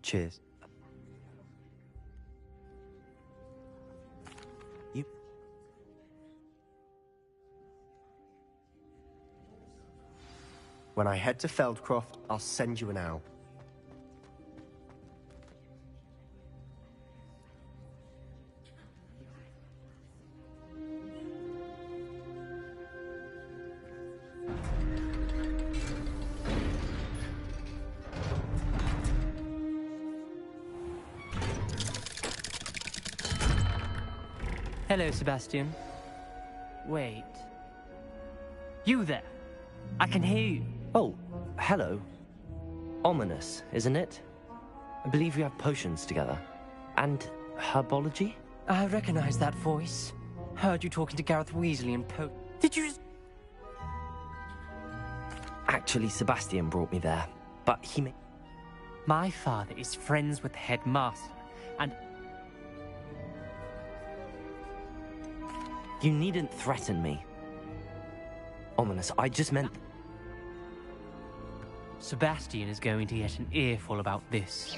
Cheers. You... When I head to Feldcroft, I'll send you an owl. Hello, Sebastian. Wait. You there? I can hear you. Oh, hello. Ominous, isn't it? I believe we have potions together. And herbology? I recognize that voice. Heard you talking to Gareth Weasley and Did you just... Actually, Sebastian brought me there, but he may... My father is friends with the headmaster, and... You needn't threaten me. Ominous, I just meant... Sebastian is going to get an earful about this.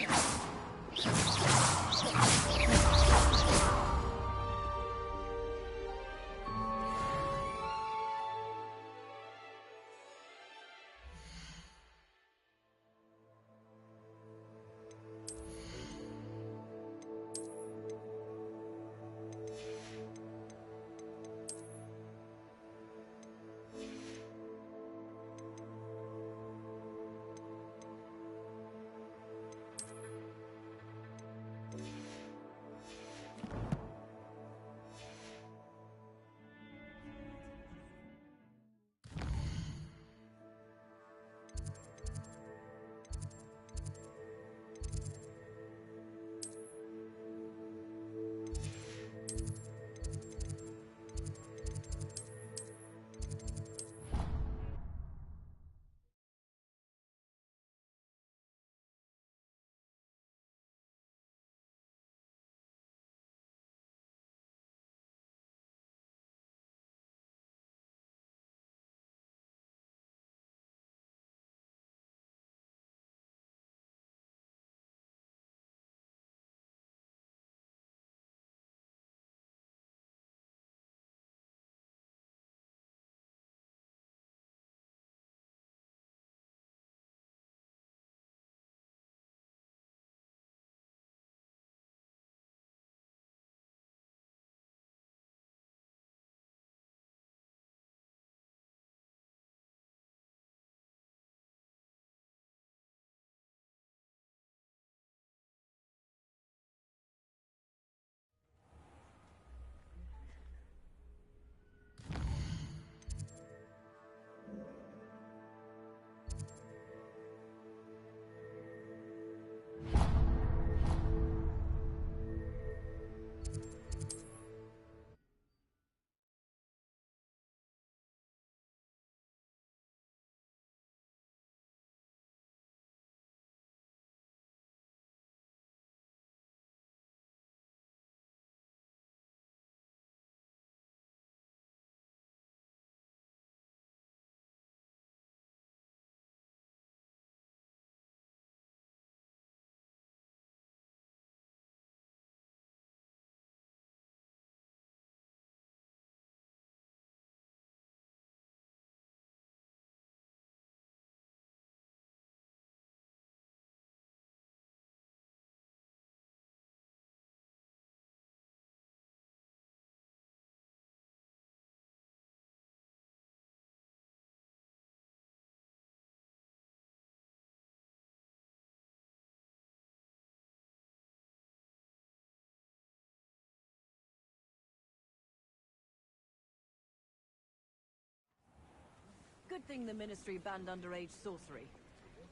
Good thing the Ministry banned underage sorcery.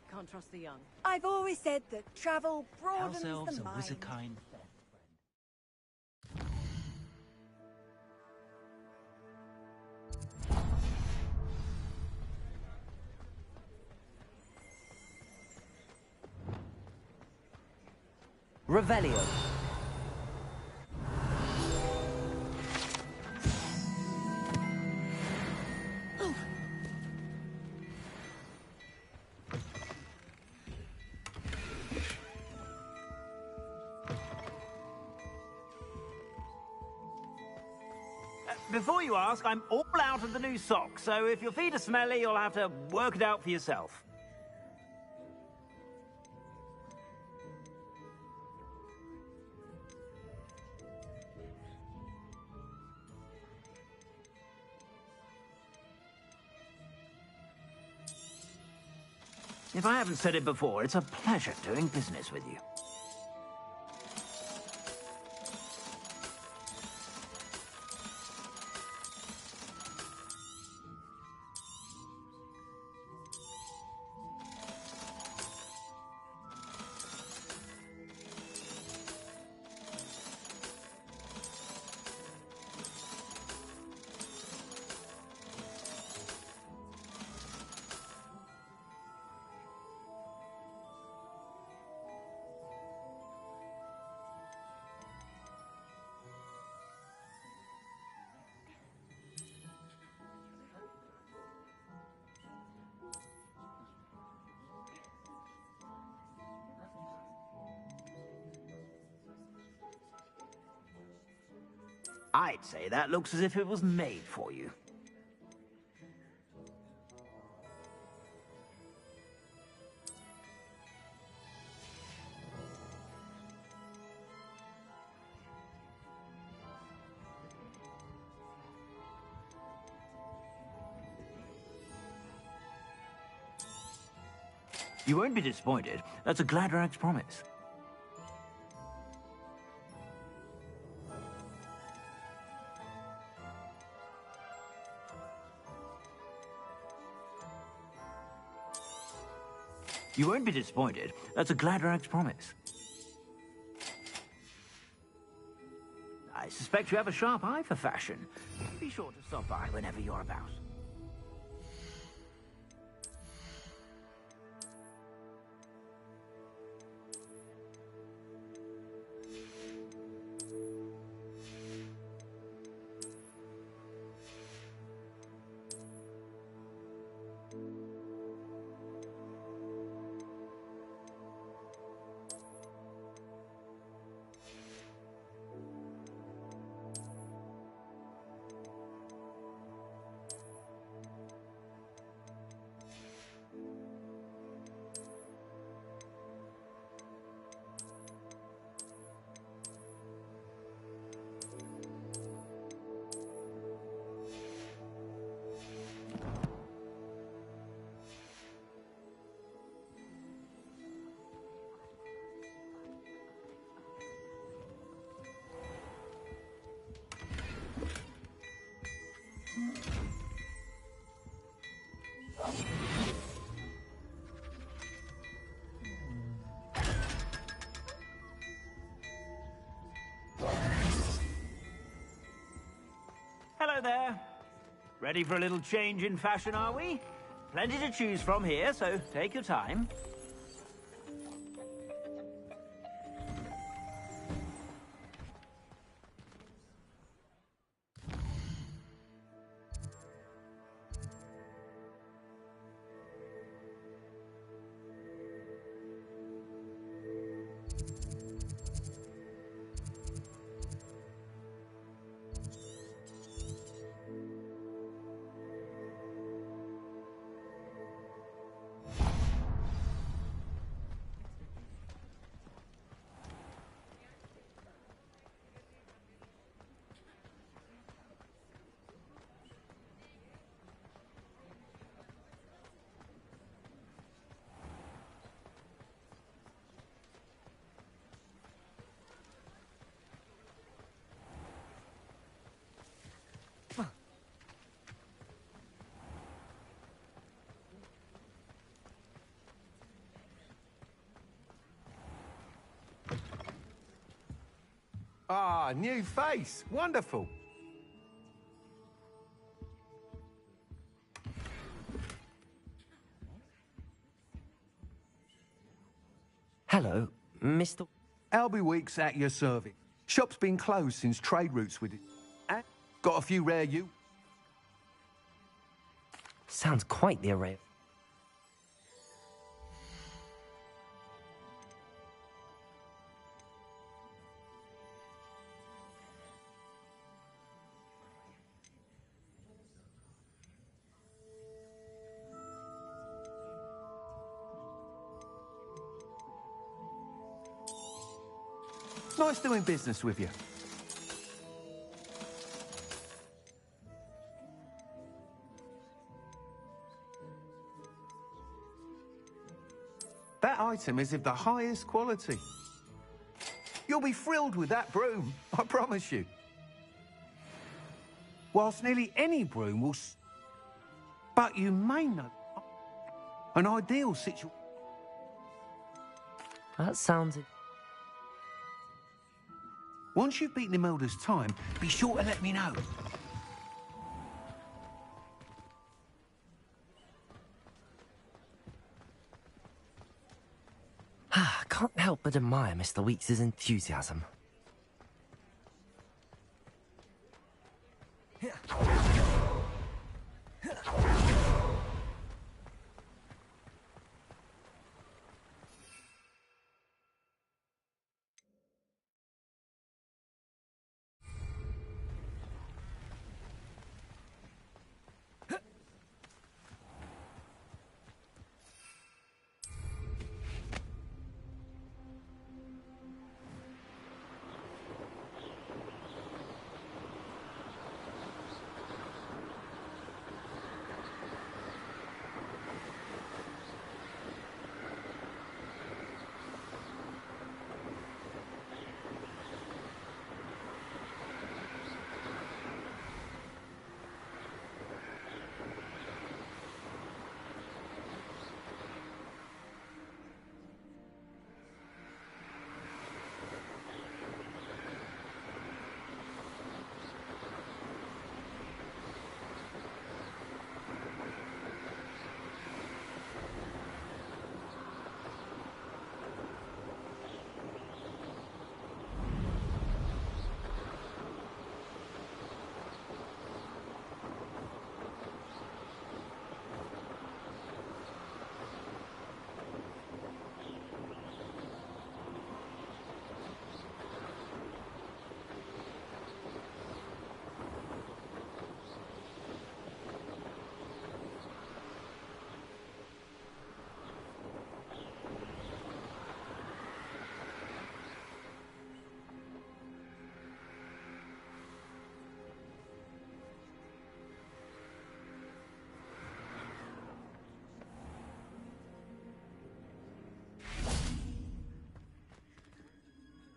Can't trust the young. I've always said that travel broadens House elves the are mind. wizard-kind. Revelio. Before you ask, I'm all out of the new socks, so if your feet are smelly, you'll have to work it out for yourself. If I haven't said it before, it's a pleasure doing business with you. I'd say that looks as if it was made for you. You won't be disappointed. That's a Gladrag's promise. You won't be disappointed. That's a Gladrag's promise. I suspect you have a sharp eye for fashion. Be sure to stop by whenever you're about. Hello there. Ready for a little change in fashion, are we? Plenty to choose from here, so take your time. Ah, new face. Wonderful. Hello, Mr. Albie Weeks at your service. Shop's been closed since trade routes with it. And got a few rare you. Sounds quite the array. Nice doing business with you. That item is of the highest quality. You'll be thrilled with that broom, I promise you. Whilst nearly any broom will... But you may know... An ideal situation... That sounds... Once you've beaten Imelda's time, be sure to let me know. I can't help but admire Mr. Weeks' enthusiasm.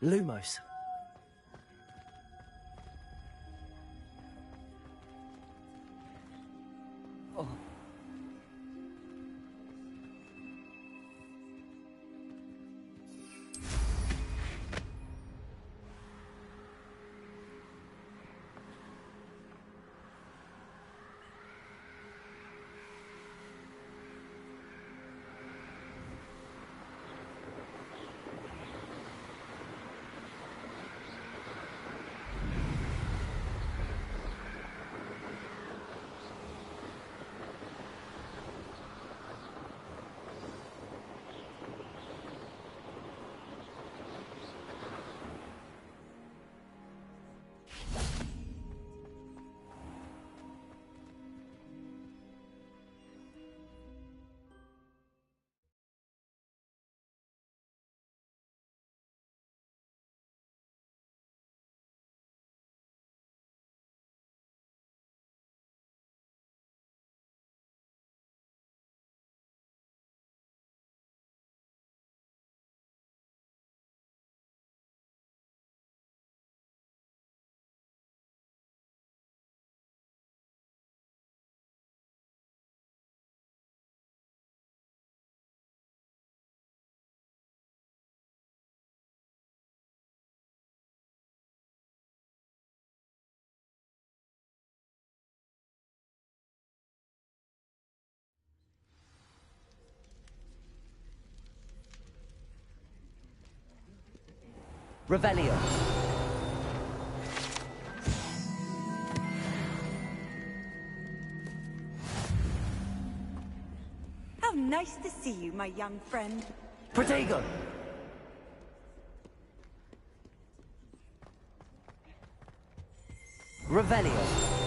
Lumos. Oh. Revelio. How nice to see you, my young friend. Protego! Revelio.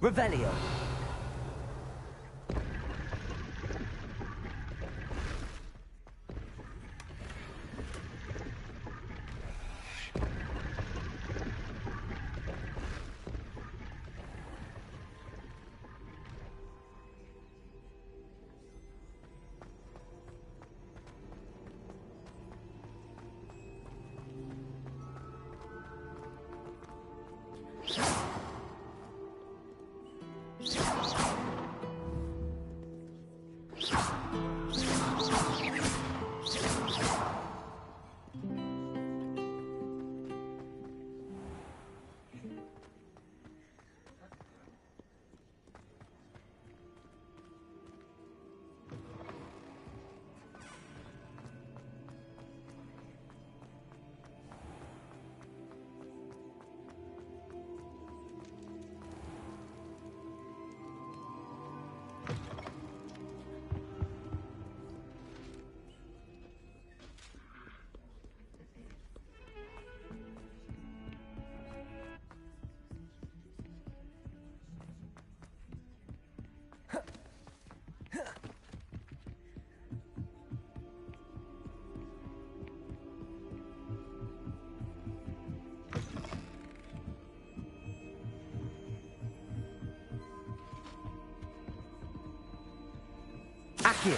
Revelio. Accio.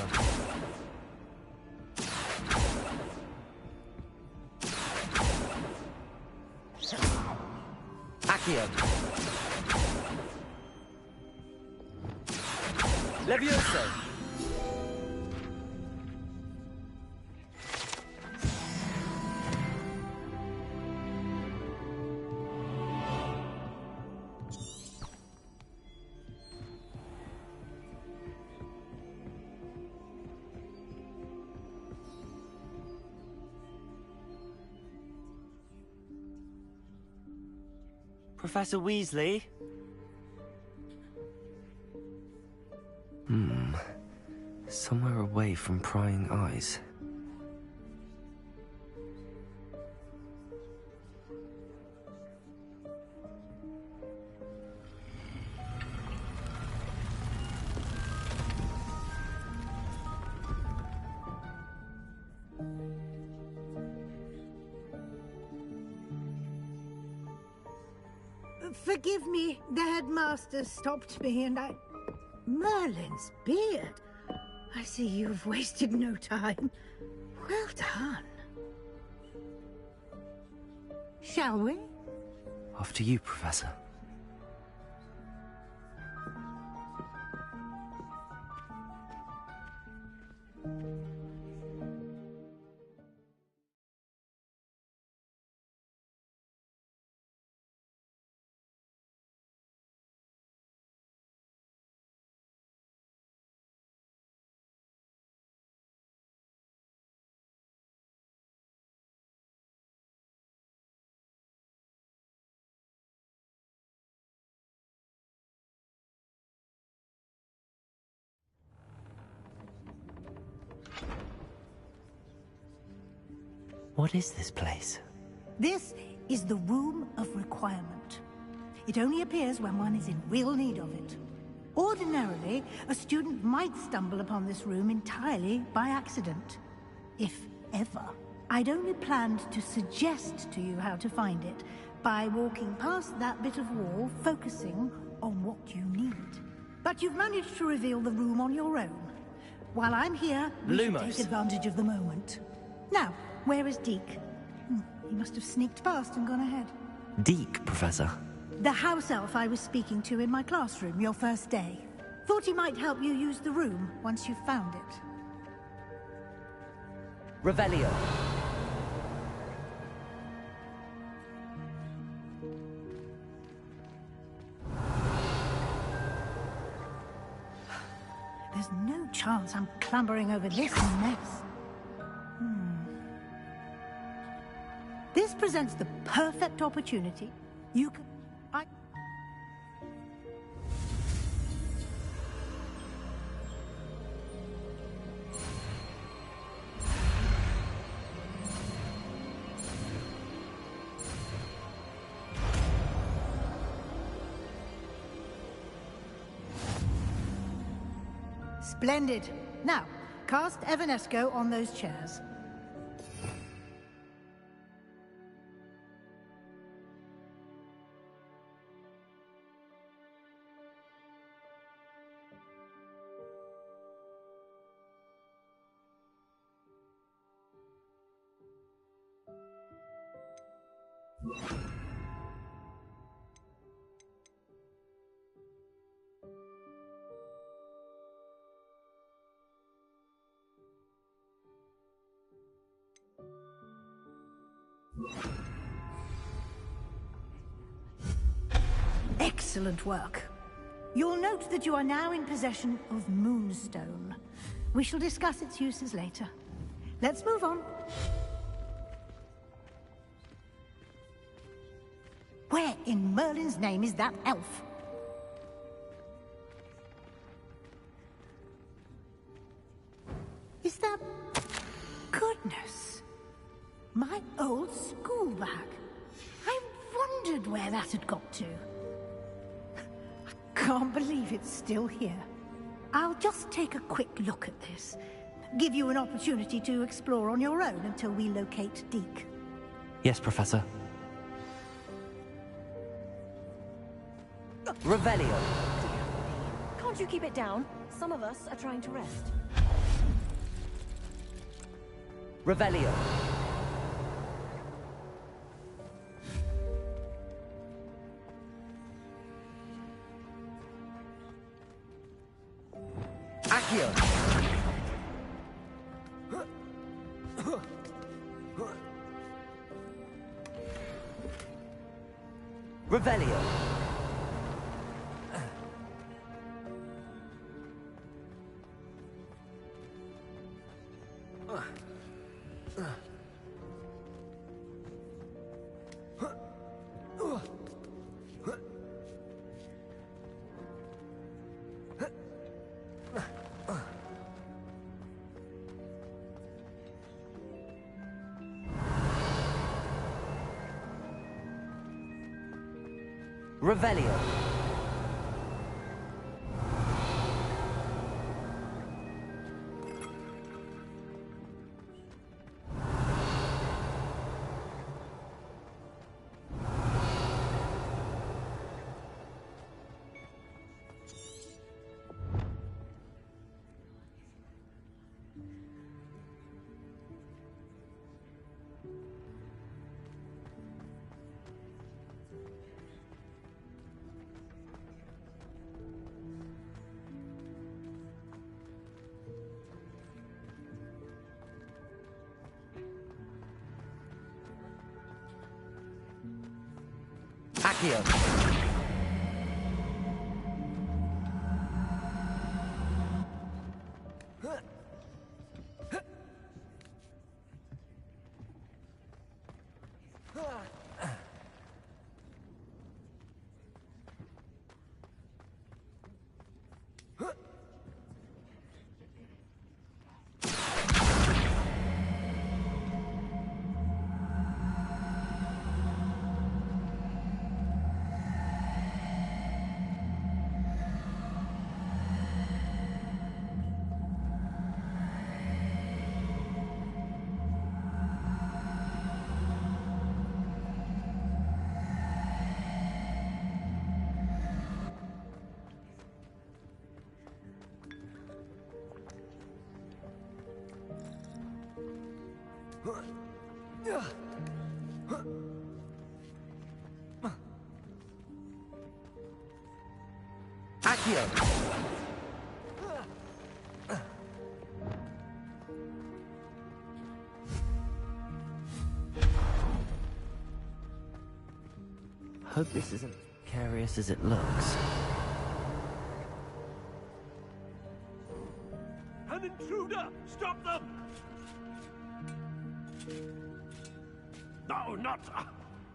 Accio. Levioso. Professor Weasley? Somewhere away from prying eyes. Forgive me, the headmaster stopped me and I... Merlin's beard. I see you've wasted no time. Well done. Shall we? After you, Professor. What is this place? This is the Room of Requirement. It only appears when one is in real need of it. Ordinarily, a student might stumble upon this room entirely by accident. If ever. I'd only planned to suggest to you how to find it by walking past that bit of wall, focusing on what you need. But you've managed to reveal the room on your own. While I'm here, we should take advantage of the moment. Now, where is Deke? He must have sneaked past and gone ahead. Deke, Professor. The house elf I was speaking to in my classroom your first day. Thought he might help you use the room once you've found it. Revelio. There's no chance I'm clambering over this mess. This presents the perfect opportunity. You can... Splendid. Now, cast Evanesco on those chairs. Excellent work. You'll note that you are now in possession of Moonstone. We shall discuss its uses later. Let's move on. Where in Merlin's name is that elf? Is that... Goodness. My old school bag. I wondered where that had got to. I can't believe it's still here. I'll just take a quick look at this. Give you an opportunity to explore on your own until we locate Deke. Yes, Professor. Revelio. Can't you keep it down? Some of us are trying to rest. Revelio. Accio. Revelio. Revelio. Accio. Accio. Hope this isn't as precarious as it looks. An intruder! Stop them! No, not...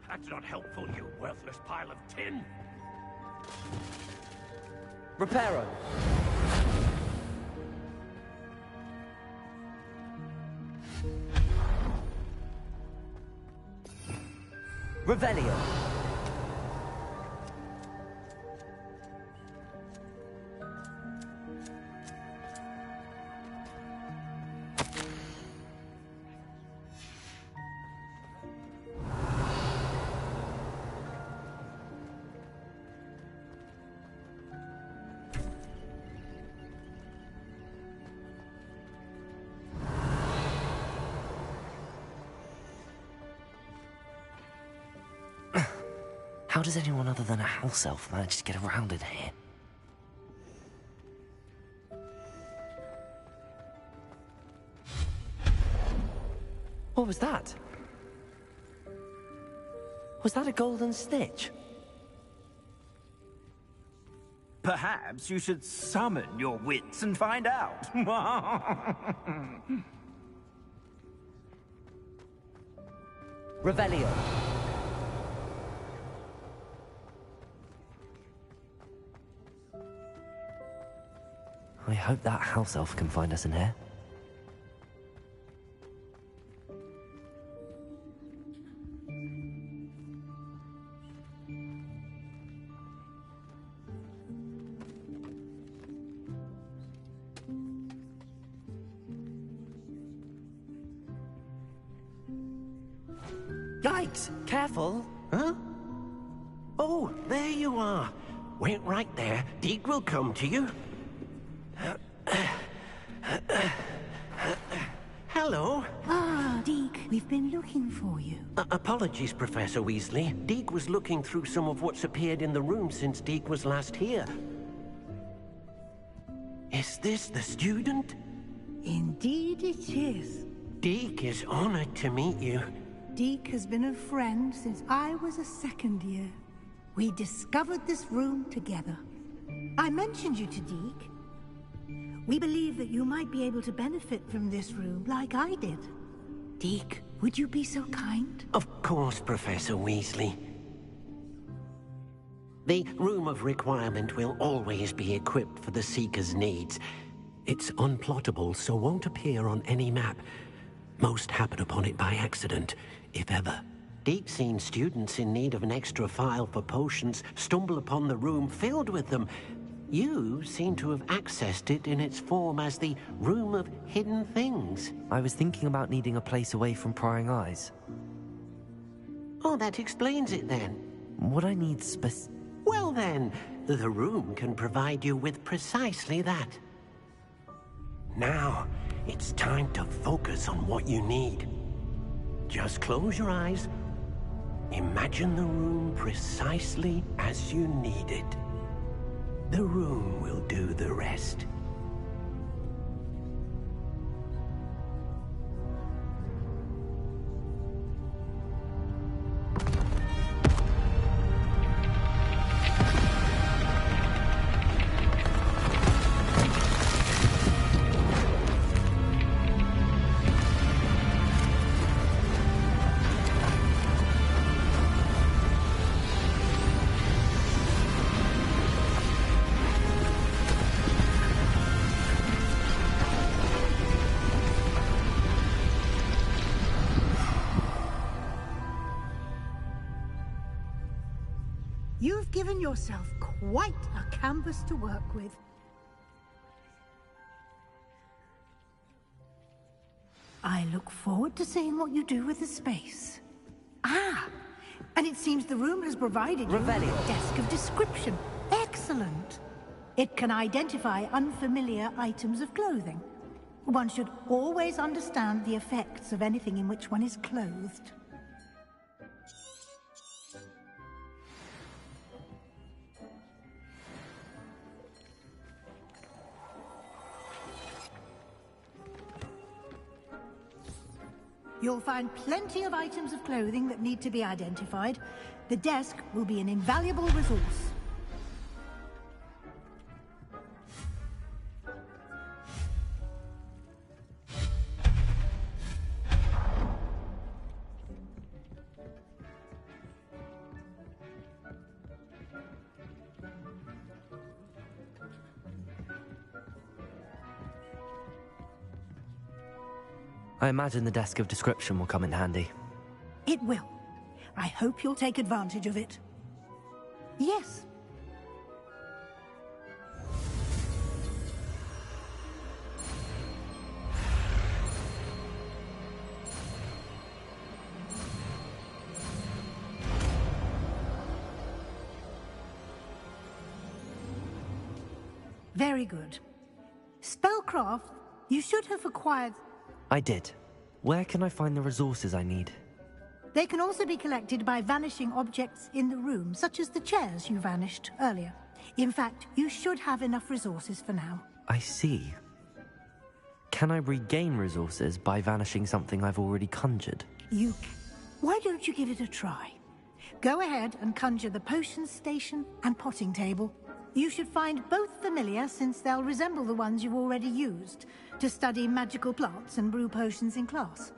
that's not helpful, you worthless pile of tin! Reparo. Revelio. How does anyone other than a house elf manage to get around in here? What was that? Was that a golden snitch? Perhaps you should summon your wits and find out. Revelio. I hope that house elf can find us in here. Yikes! Careful! Huh? Oh, there you are. Wait right there. Deed will come to you. Hello. We've been looking for you. Apologies, Professor Weasley. Deke was looking through some of what's appeared in the room since Deke was last here. Is this the student? Indeed it is. Deke is honored to meet you. Deke has been a friend since I was a second year. We discovered this room together. I mentioned you to Deke. We believe that you might be able to benefit from this room like I did. Deke, would you be so kind? Of course, Professor Weasley. The Room of Requirement will always be equipped for the Seeker's needs. It's unplottable, so won't appear on any map. Most happen upon it by accident, if ever. Deke's seen students in need of an extra file for potions stumble upon the room filled with them. You seem to have accessed it in its form as the Room of Hidden Things. I was thinking about needing a place away from prying eyes. Oh, that explains it then. What I need Well then, the room can provide you with precisely that. Now, it's time to focus on what you need. Just close your eyes. Imagine the room precisely as you need it. The room will do the rest. You've given yourself quite a canvas to work with. I look forward to seeing what you do with the space. Ah, and it seems the room has provided you with a desk of description. Excellent. It can identify unfamiliar items of clothing. One should always understand the effects of anything in which one is clothed. You'll find plenty of items of clothing that need to be identified. The desk will be an invaluable resource. I imagine the desk of description will come in handy. It will. I hope you'll take advantage of it. Yes. Very good. Spellcraft, you should have acquired... I did. Where can I find the resources I need? They can also be collected by vanishing objects in the room, such as the chairs you vanished earlier. In fact, you should have enough resources for now. I see. Can I regain resources by vanishing something I've already conjured? You... Why don't you give it a try? Go ahead and conjure the potions station and potting table. You should find both familiar, since they'll resemble the ones you've already used to study magical plants and brew potions in class.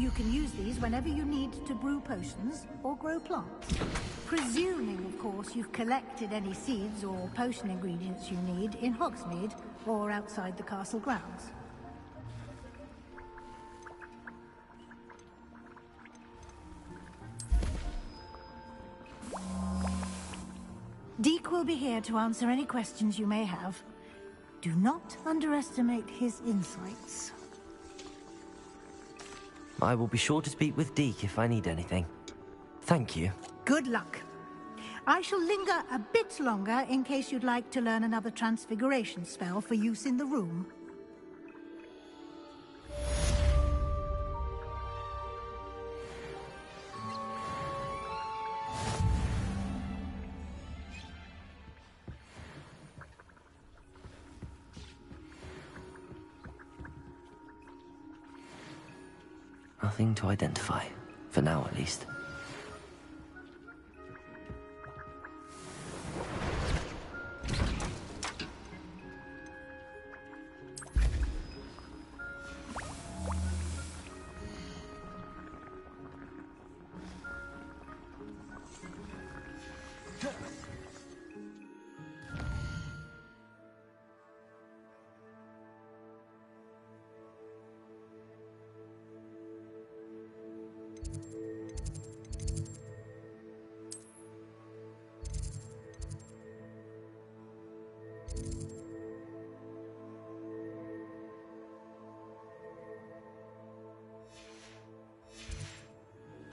You can use these whenever you need to brew potions or grow plants. Presuming, of course, you've collected any seeds or potion ingredients you need in Hogsmeade or outside the castle grounds. Deke will be here to answer any questions you may have. Do not underestimate his insights. I will be sure to speak with Deke if I need anything. Thank you. Good luck. I shall linger a bit longer in case you'd like to learn another transfiguration spell for use in the room. Nothing to identify. For now, at least.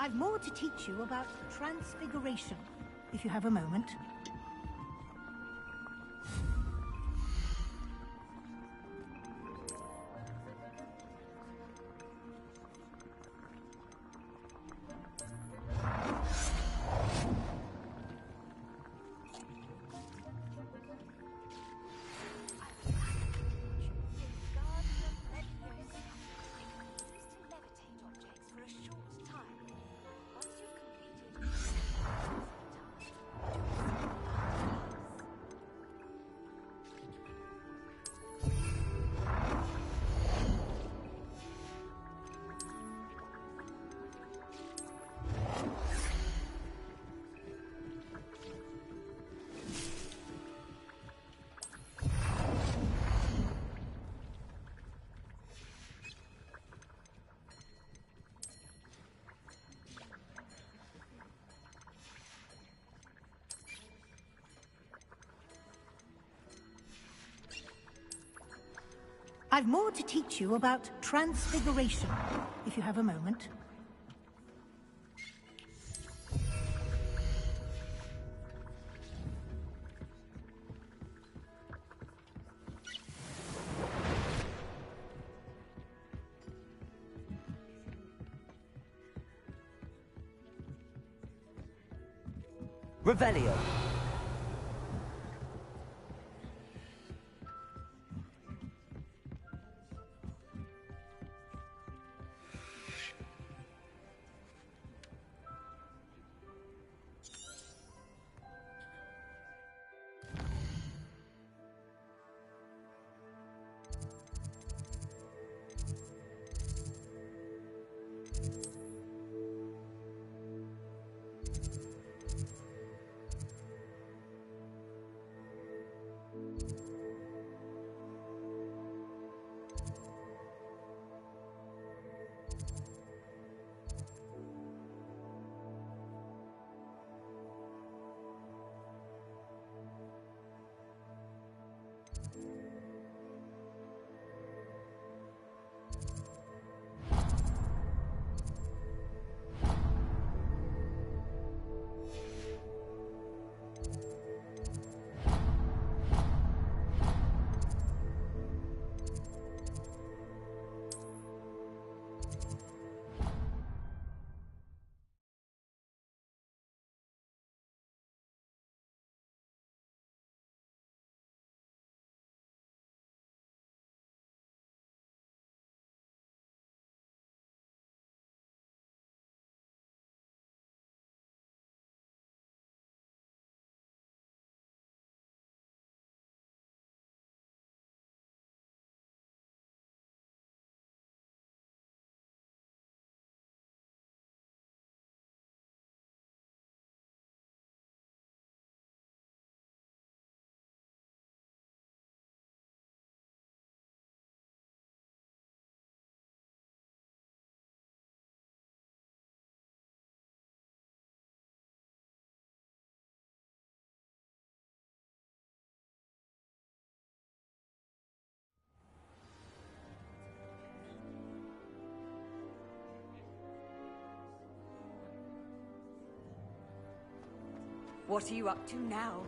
I've more to teach you about transfiguration, if you have a moment. I've more to teach you about transfiguration, if you have a moment. Revelio. What are you up to now?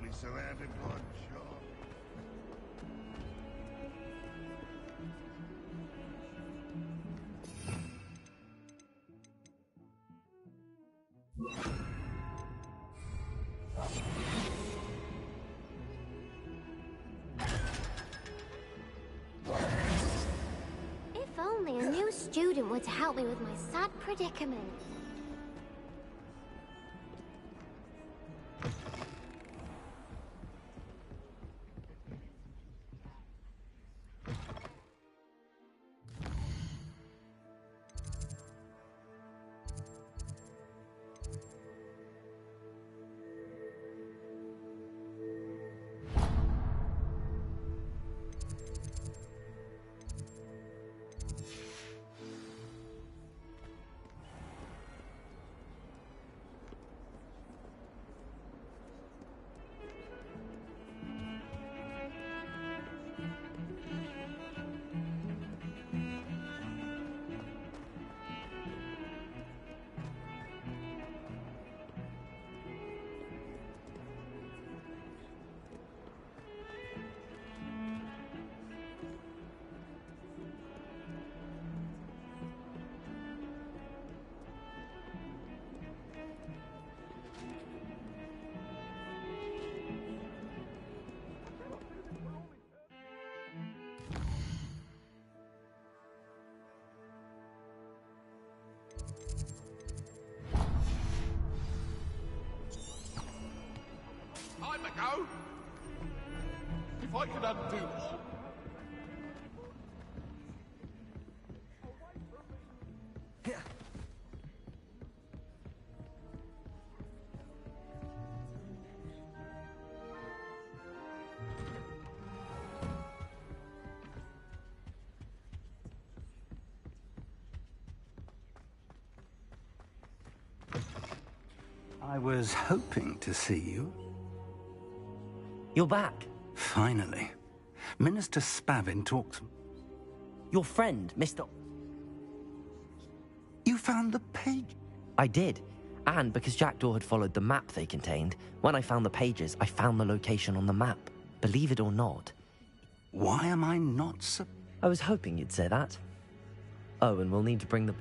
Be surrounded by sharks. If only a new student were to help me with my sad predicament. Time to go. If I could undo all... I was hoping to see you. You're back. Finally. Minister Spavin talked... Your friend, Mr... You found the page? I did. And because Jackdaw had followed the map they contained, when I found the pages, I found the location on the map. Believe it or not. Why am I not so... I was hoping you'd say that. Oh, and we'll need to bring the...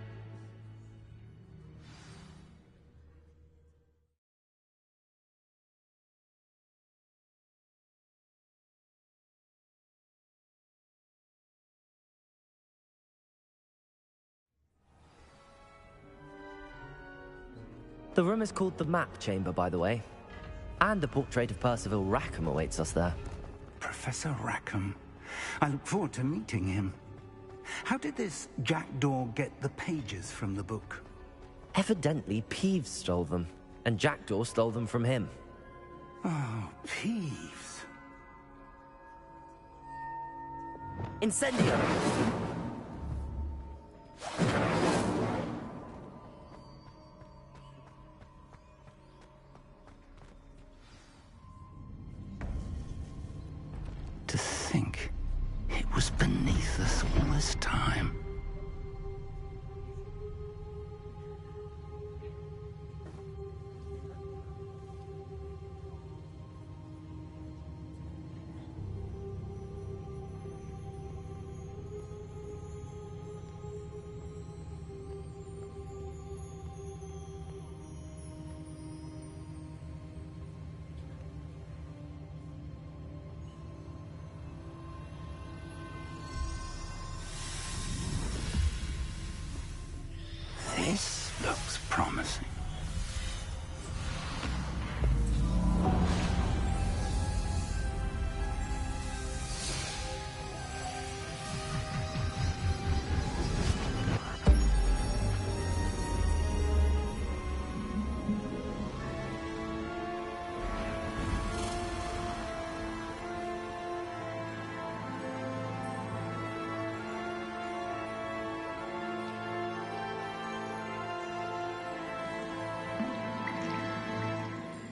The room is called the Map Chamber, by the way. And a portrait of Percival Rackham awaits us there. Professor Rackham. I look forward to meeting him. How did this Jackdaw get the pages from the book? Evidently, Peeves stole them, and Jackdaw stole them from him. Oh, Peeves. Incendio! To think it was beneath us all this time.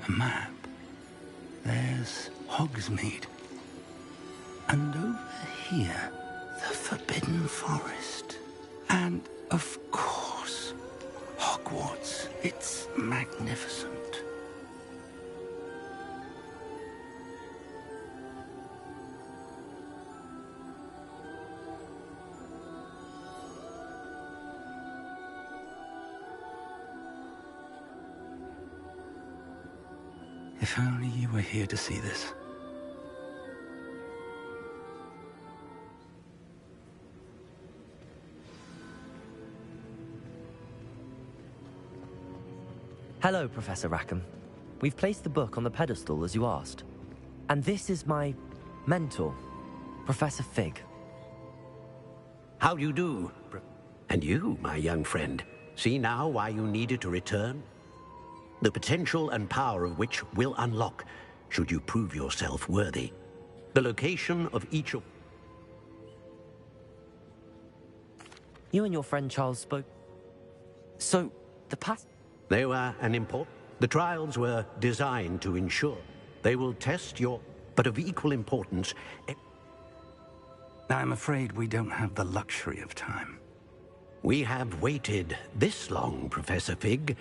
A map. There's Hogsmeade. And over here, the Forbidden Forest. And, of course, Hogwarts. It's magnificent. If only you were here to see this. Hello, Professor Rackham. We've placed the book on the pedestal as you asked. And this is my mentor, Professor Fig. How do you do? And you, my young friend, see now why you needed to return? The potential and power of which will unlock, should you prove yourself worthy. The location of each of... You and your friend Charles spoke... So, the past... They were an important... The trials were designed to ensure they will test your... But of equal importance... I'm afraid we don't have the luxury of time. We have waited this long, Professor Fig.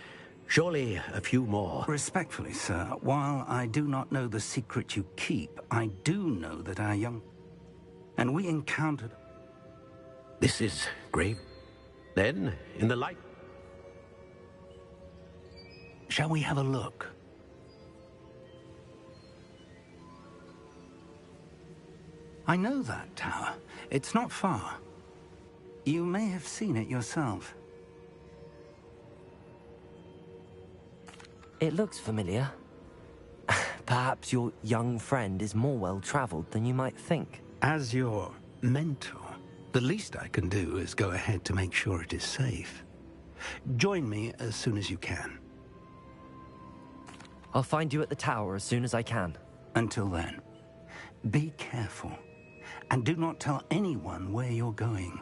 Surely a few more. Respectfully, sir, while I do not know the secret you keep, I do know that our young... And we encountered... This is grave. Then, in the light... Shall we have a look? I know that tower. It's not far. You may have seen it yourself. It looks familiar. Perhaps your young friend is more well-traveled than you might think. As your mentor, the least I can do is go ahead to make sure it is safe. Join me as soon as you can. I'll find you at the tower as soon as I can. Until then, be careful. And do not tell anyone where you're going.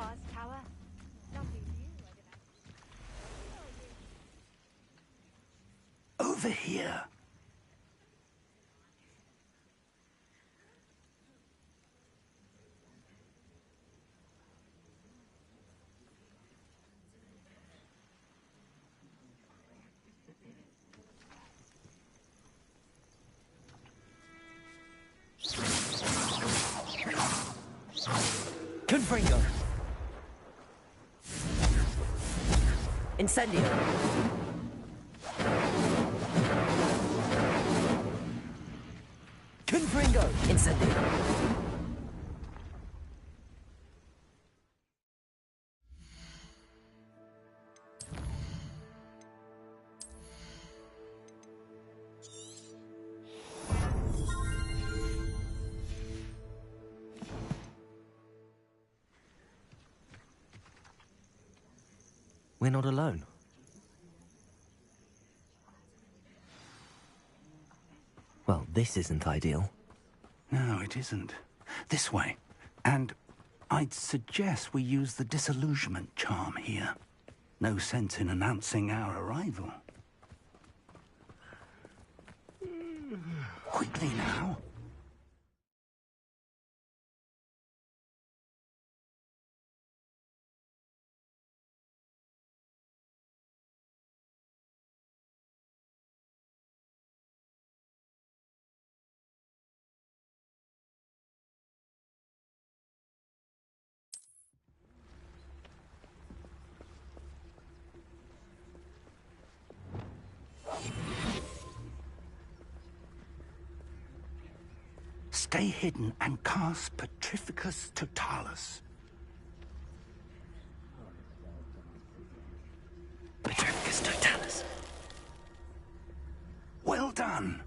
Mars Tower. Lovely view, I Over here. Confringo. Incendio. Confringo. Incendio. We're not alone. Well, this isn't ideal. No, it isn't. This way. And I'd suggest we use the disillusionment charm here. No sense in announcing our arrival. Quickly now. Stay hidden and cast Petrificus Totalis. Petrificus Totalis. Well done.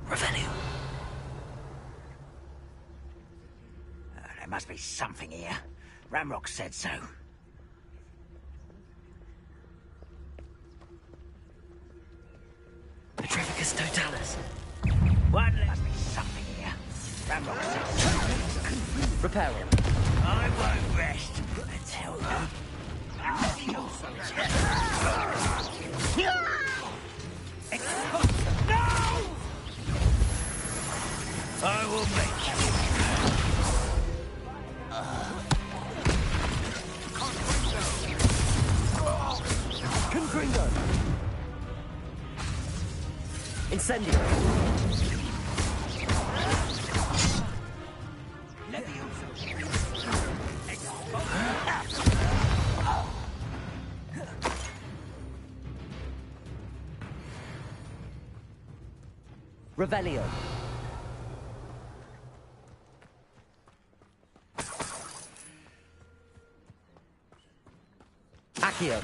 Revelio. There must be something here. Ramrock said so. Petrificus Totalis. What? There must be something here. Ramrock said so. Repair him. I won't rest until you. No! I will make you. Confringo. Incendio. Revelio. Accio.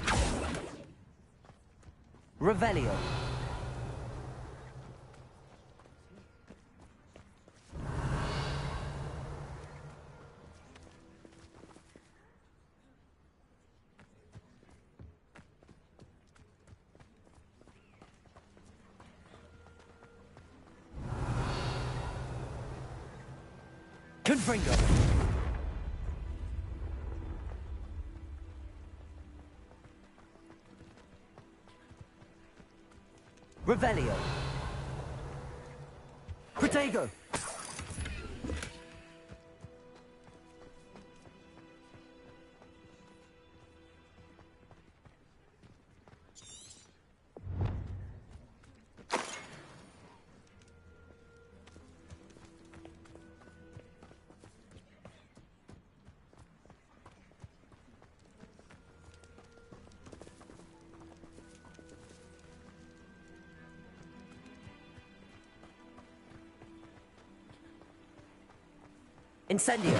Revelio. Confringo. Revelio. Protego. Incendio.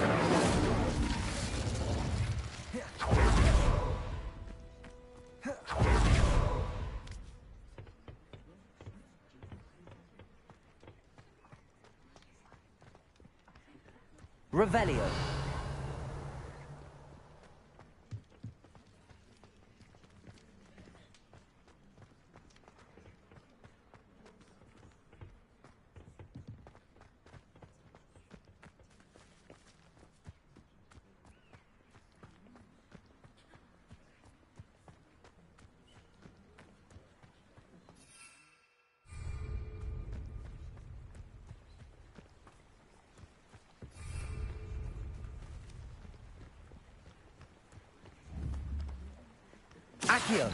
Revelio. Accio!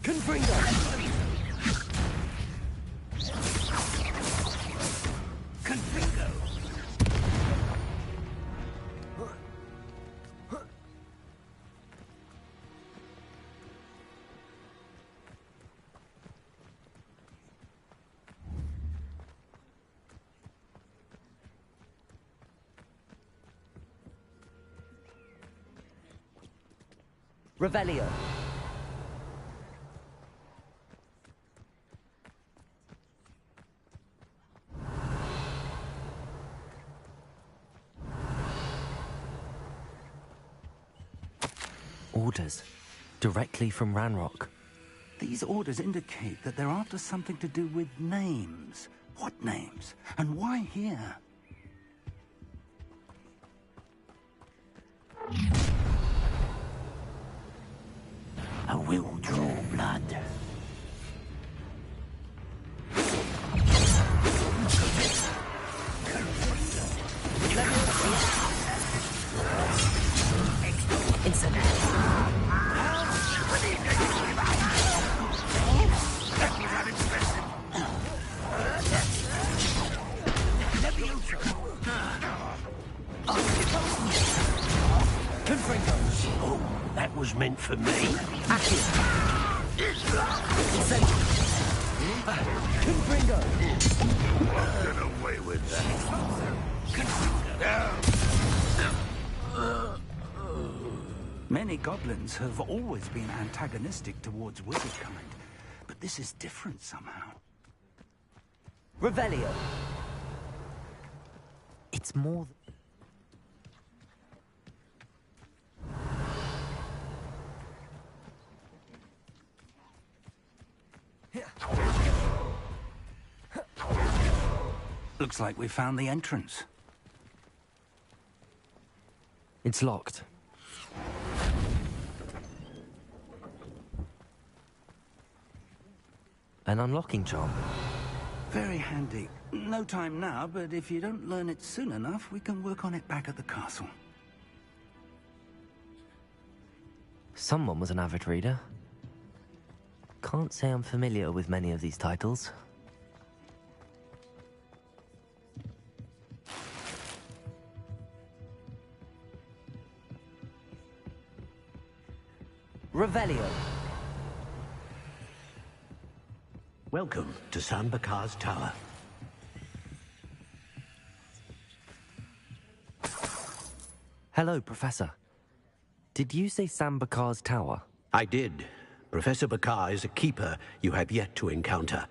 Confringo! Confringo! Revelio. Orders. Directly from Ranrock. These orders indicate that they're after something to do with names. What names? And why here? I will draw blood. That was meant for me. Confringo! Get away with that. Many goblins have always been antagonistic towards wizard kind, but this is different somehow. Revelio. It's more... Looks like we found the entrance. It's locked. An unlocking charm. Very handy. No time now, but if you don't learn it soon enough, we can work on it back at the castle. Someone was an avid reader. Can't say I'm familiar with many of these titles. Revelio. Welcome to Sambakar's Tower. Hello, Professor. Did you say Sambakar's Tower? I did. Professor Bakar is a keeper you have yet to encounter.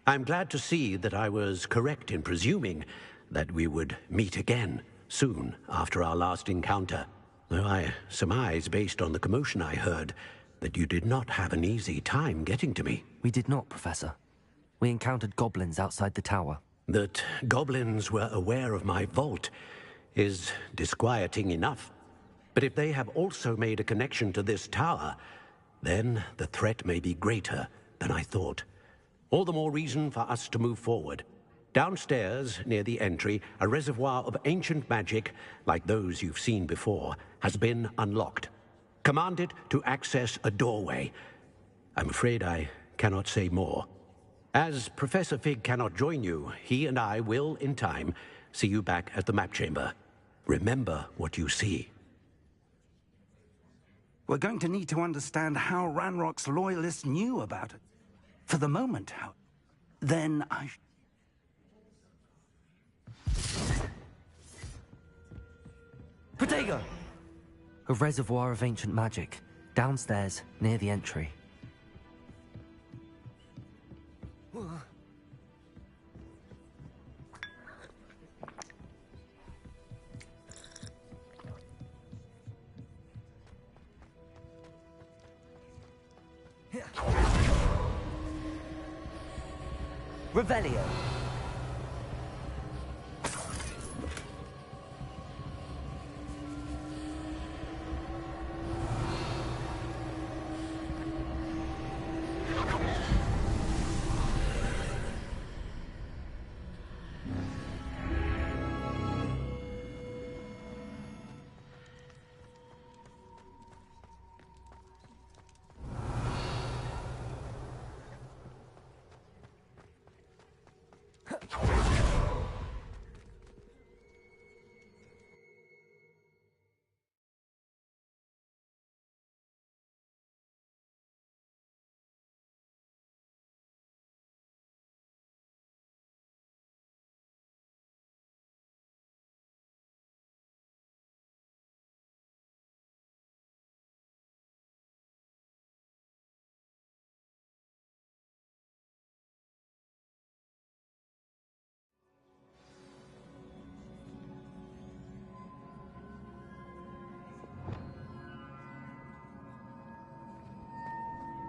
I'm glad to see that I was correct in presuming that we would meet again soon after our last encounter. Though I surmise, based on the commotion I heard, that you did not have an easy time getting to me. We did not, Professor. We encountered goblins outside the tower. That goblins were aware of my vault is disquieting enough. But if they have also made a connection to this tower, then the threat may be greater than I thought. All the more reason for us to move forward. Downstairs, near the entry, a reservoir of ancient magic, like those you've seen before, has been unlocked. Command it to access a doorway. I'm afraid I cannot say more. As Professor Fig cannot join you, he and I will, in time, see you back at the map chamber. Remember what you see. We're going to need to understand how Ranrock's loyalists knew about it. For the moment, how... Then I... Protego! A reservoir of ancient magic, downstairs, near the entry. Revelio.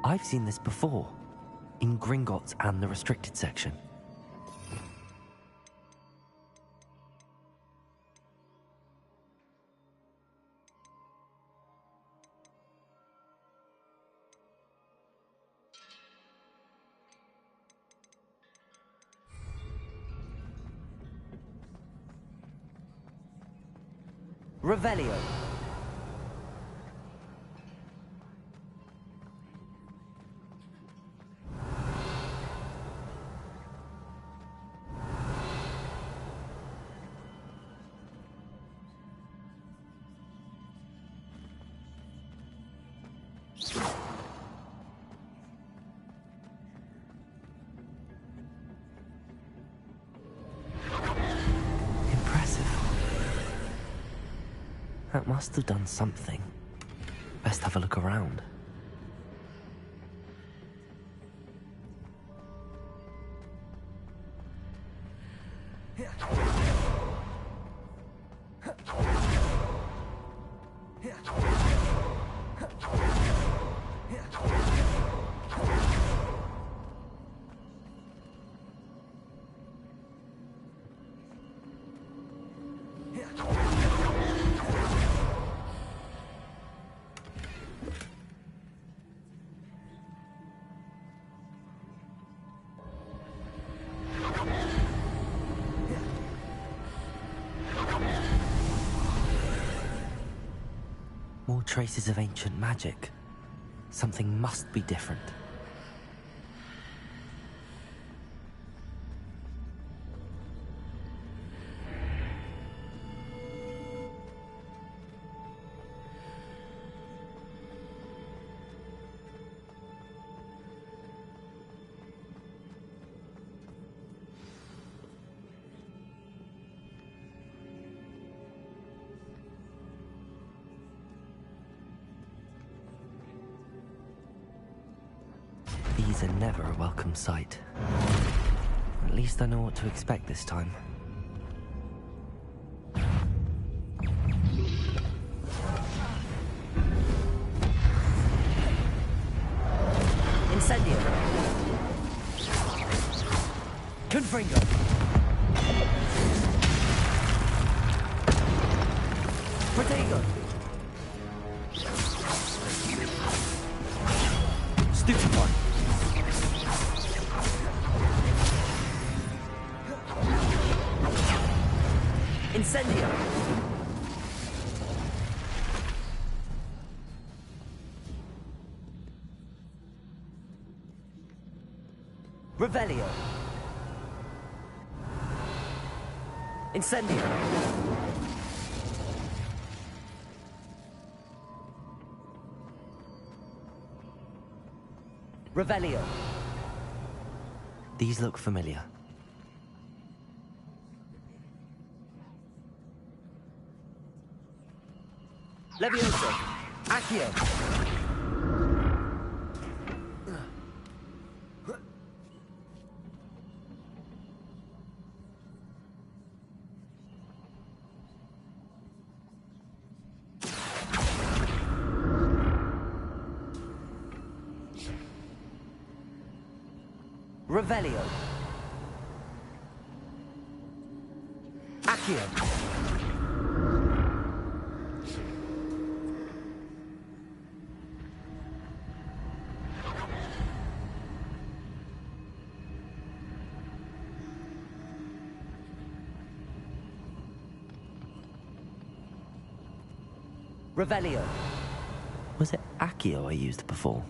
I've seen this before, in Gringotts and the restricted section. Revelio. That must have done something. Best have a look around. More traces of ancient magic. Something must be different. These are never a welcome sight. At least I know what to expect this time. Incendio. Confringo. Protego. Stupefy. Incendio! Revelio! Incendio! Revelio! These look familiar. Levioso! Accio! Revelio! Accio! Revelio. Was it Accio I used before?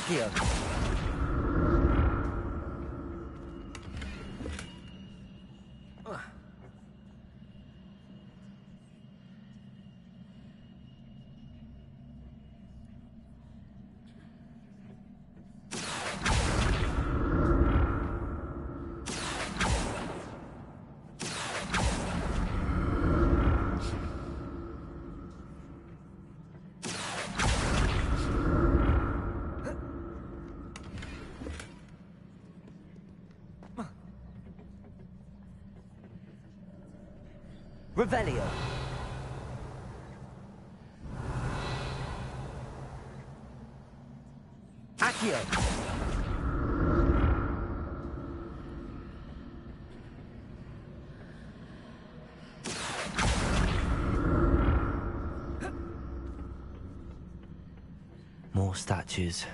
Accio. Revelio. Accio. More statues.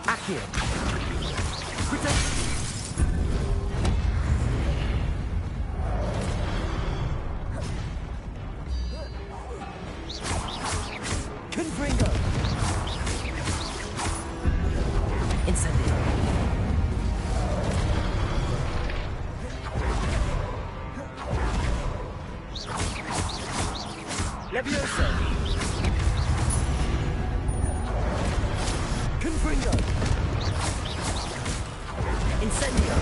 Accio. Protect. Confringo. Incendio. Levioso. Confringo. Incendio.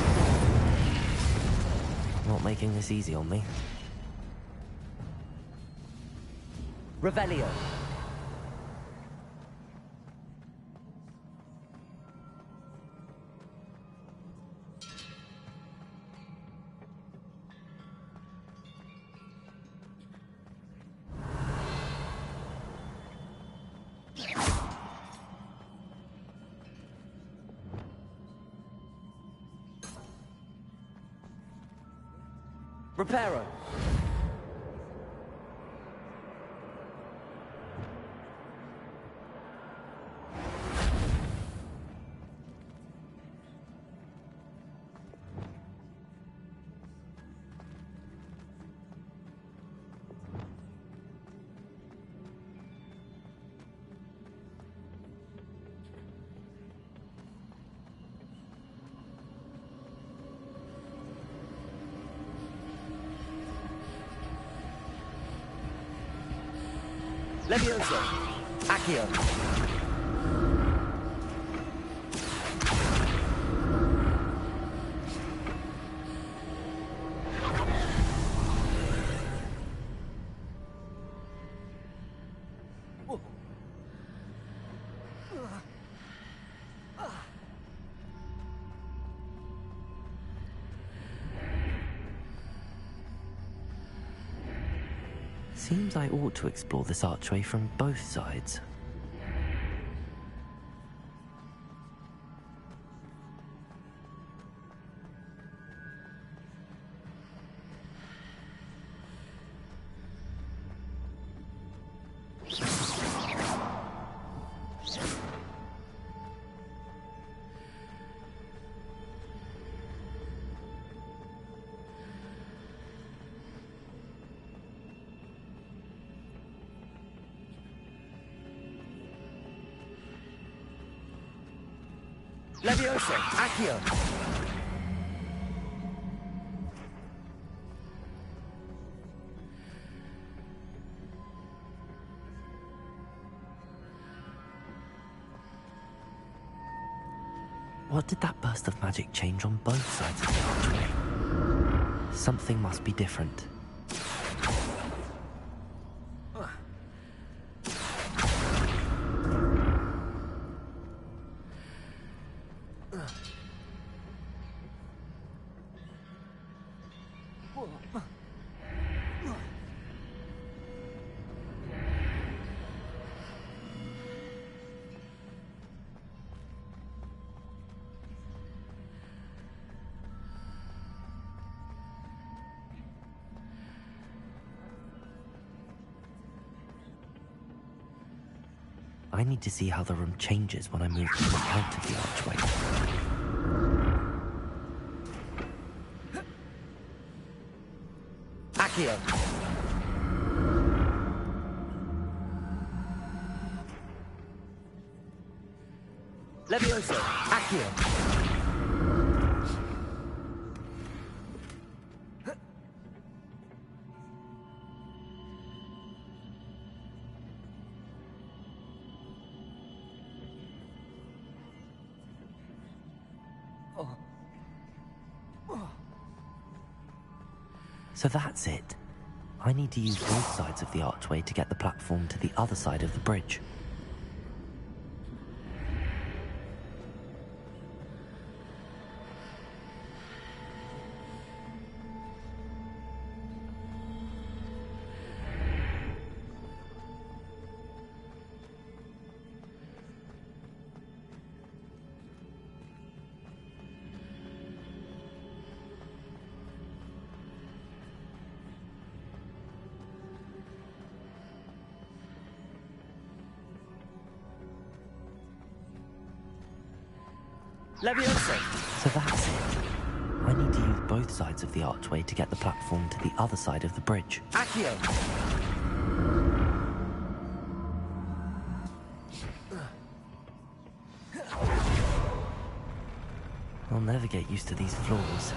Not making this easy on me. Revelio. Reparo. Levioso. Accio. Seems I ought to explore this archway from both sides. Levioso. Accio. What did that burst of magic change on both sides of the archway? Something must be different. I need to see how the room changes when I move to the out of the archway. Accio. Levioso. Accio. So that's it. I need to use both sides of the archway to get the platform to the other side of the bridge. Levioso. So that's it. I need to use both sides of the archway to get the platform to the other side of the bridge. Accio. I'll never get used to these floors.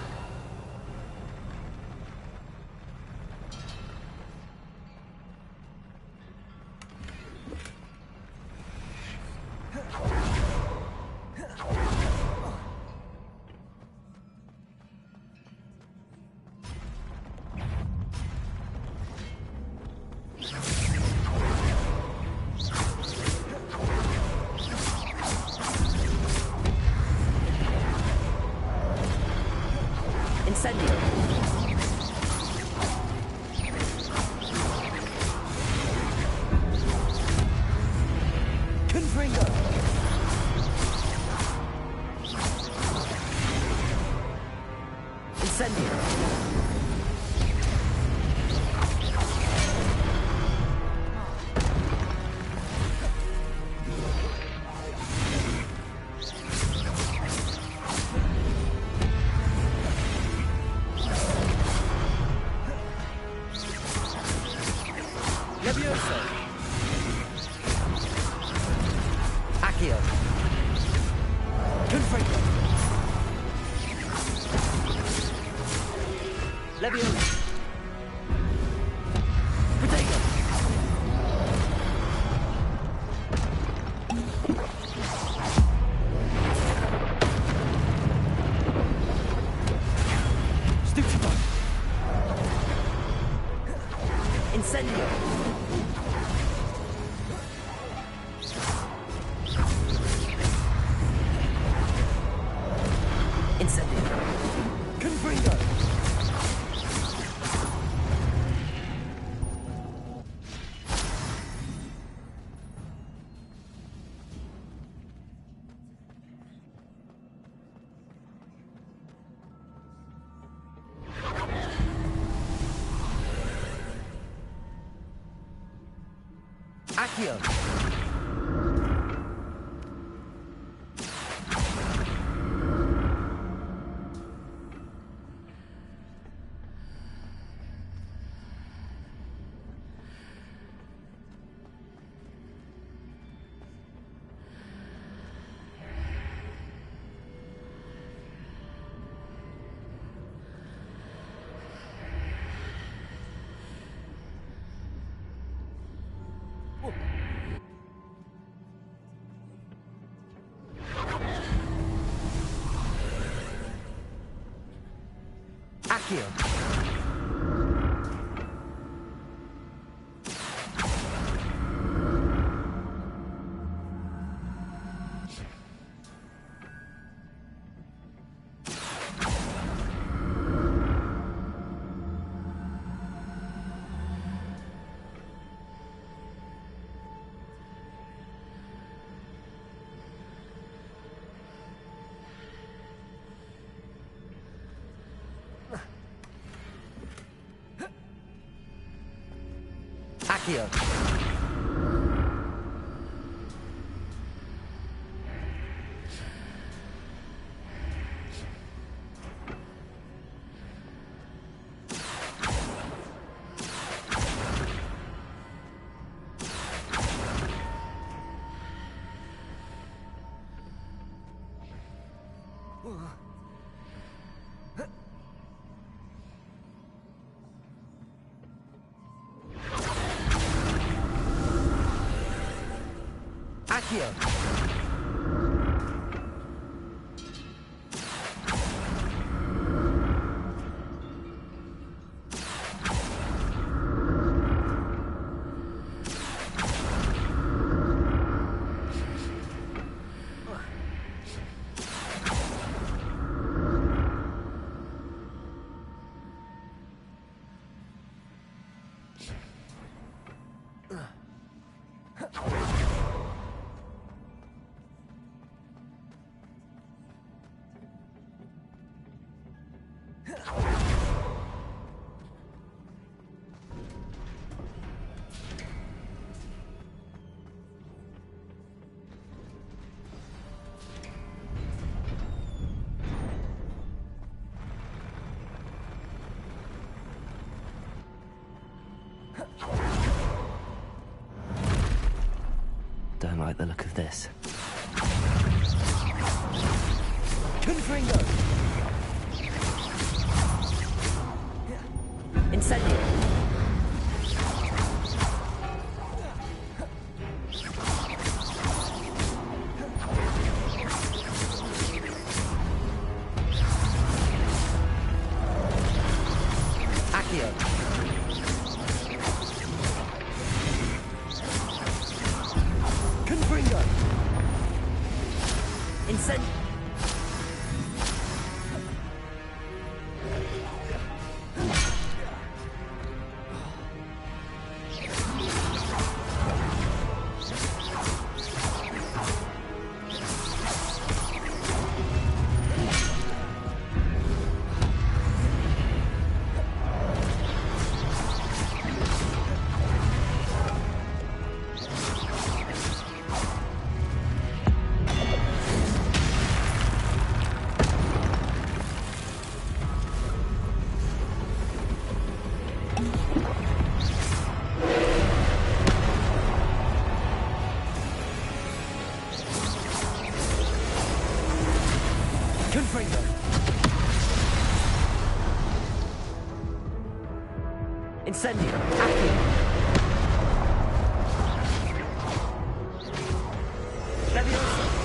Accio. Accio. Accio. Accio! Don't like the look of this. Confringo! Incendio! Accio! Confringo! Incend... Confringo! Incendio! Accio! Leviosa!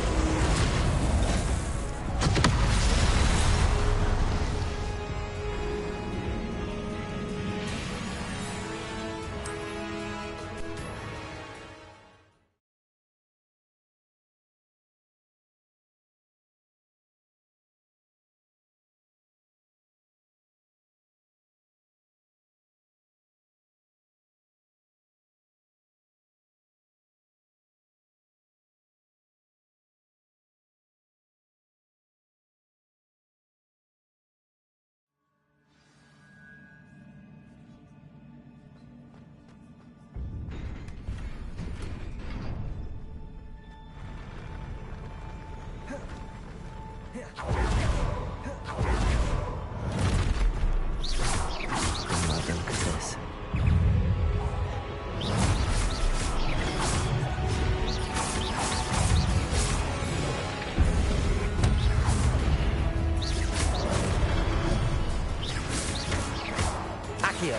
Accio!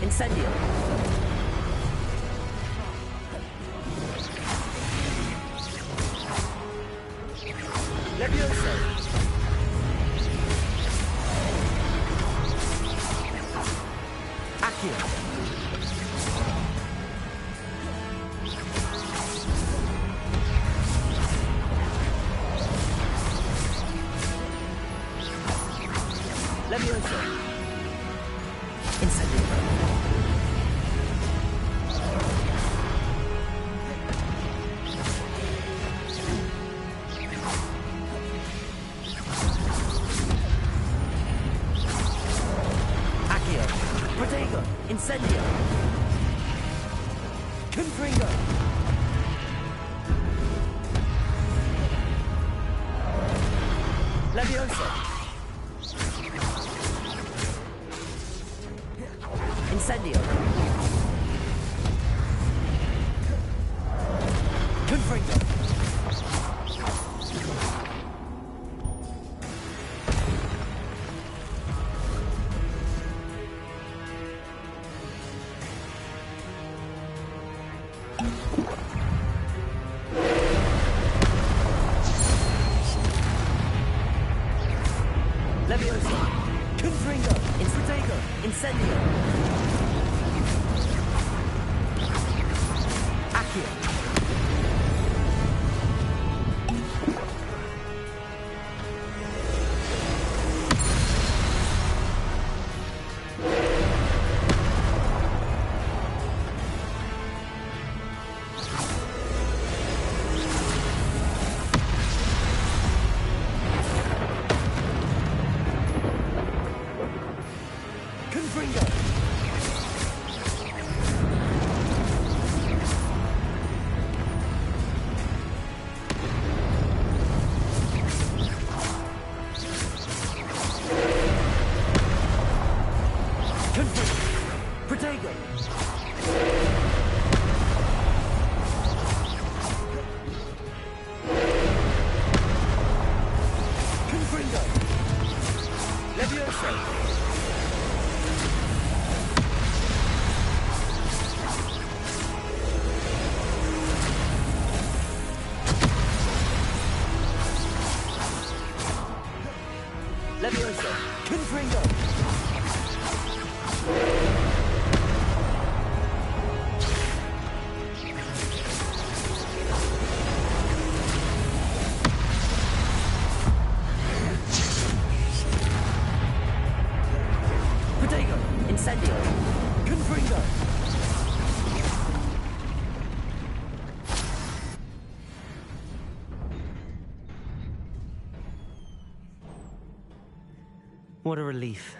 Incendio! Leviosa! Accio! Leviosa! Incendio! Accio! Protego! Incendio! Confringo! Leviosa! Incendio! Confringo! Incendio! Accio! What a relief.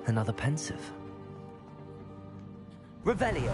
Another pensive. Revelio.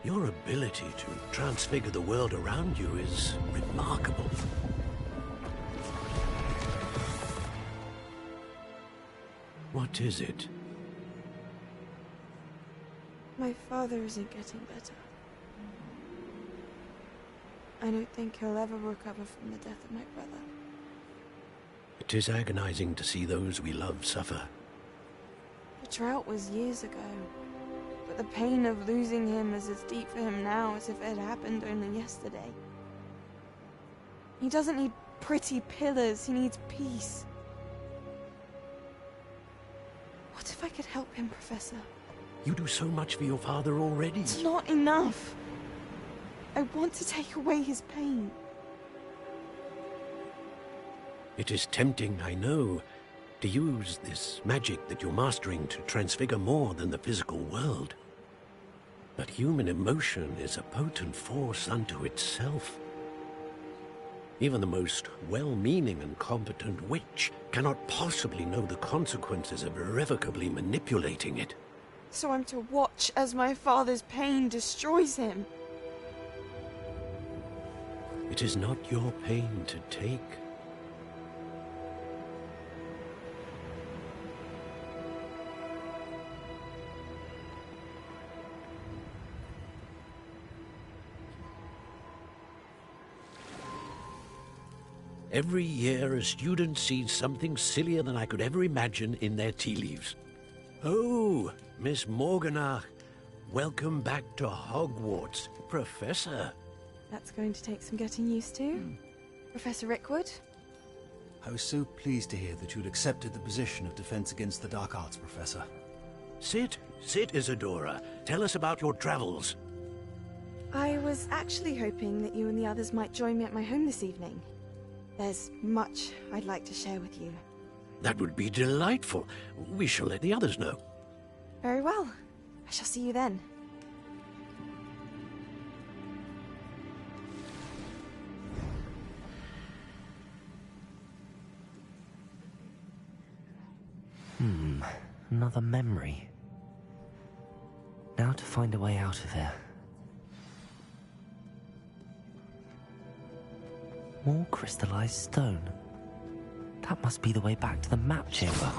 Your ability to transfigure the world around you is remarkable. What is it? My father isn't getting better. I don't think he'll ever recover from the death of my brother. It is agonizing to see those we love suffer. The drought was years ago. But the pain of losing him is as deep for him now as if it had happened only yesterday. He doesn't need pretty pillars, he needs peace. What if I could help him, Professor? You do so much for your father already. It's not enough. I want to take away his pain. It is tempting, I know, to use this magic that you're mastering to transfigure more than the physical world. But human emotion is a potent force unto itself. Even the most well-meaning and competent witch cannot possibly know the consequences of irrevocably manipulating it. So I'm to watch as my father's pain destroys him. It is not your pain to take. Every year, a student sees something sillier than I could ever imagine in their tea leaves. Oh, Miss Morganach, welcome back to Hogwarts, Professor. That's going to take some getting used to. Professor Rickwood? I was so pleased to hear that you'd accepted the position of Defense Against the Dark Arts, Professor. Sit, Isadora. Tell us about your travels. I was actually hoping that you and the others might join me at my home this evening. There's much I'd like to share with you. That would be delightful. We shall let the others know. Very well. I shall see you then. Another memory. Now to find a way out of here. More crystallized stone. That must be the way back to the map chamber.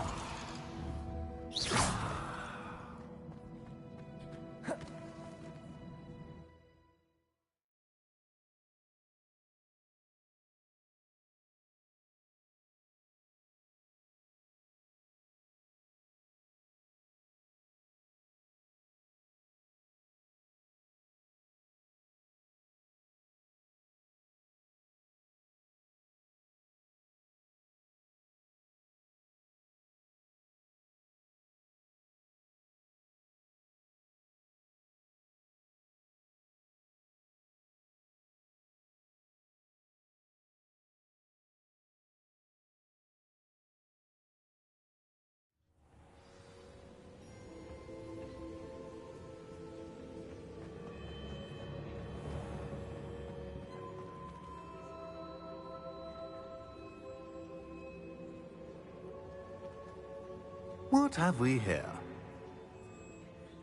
What have we here?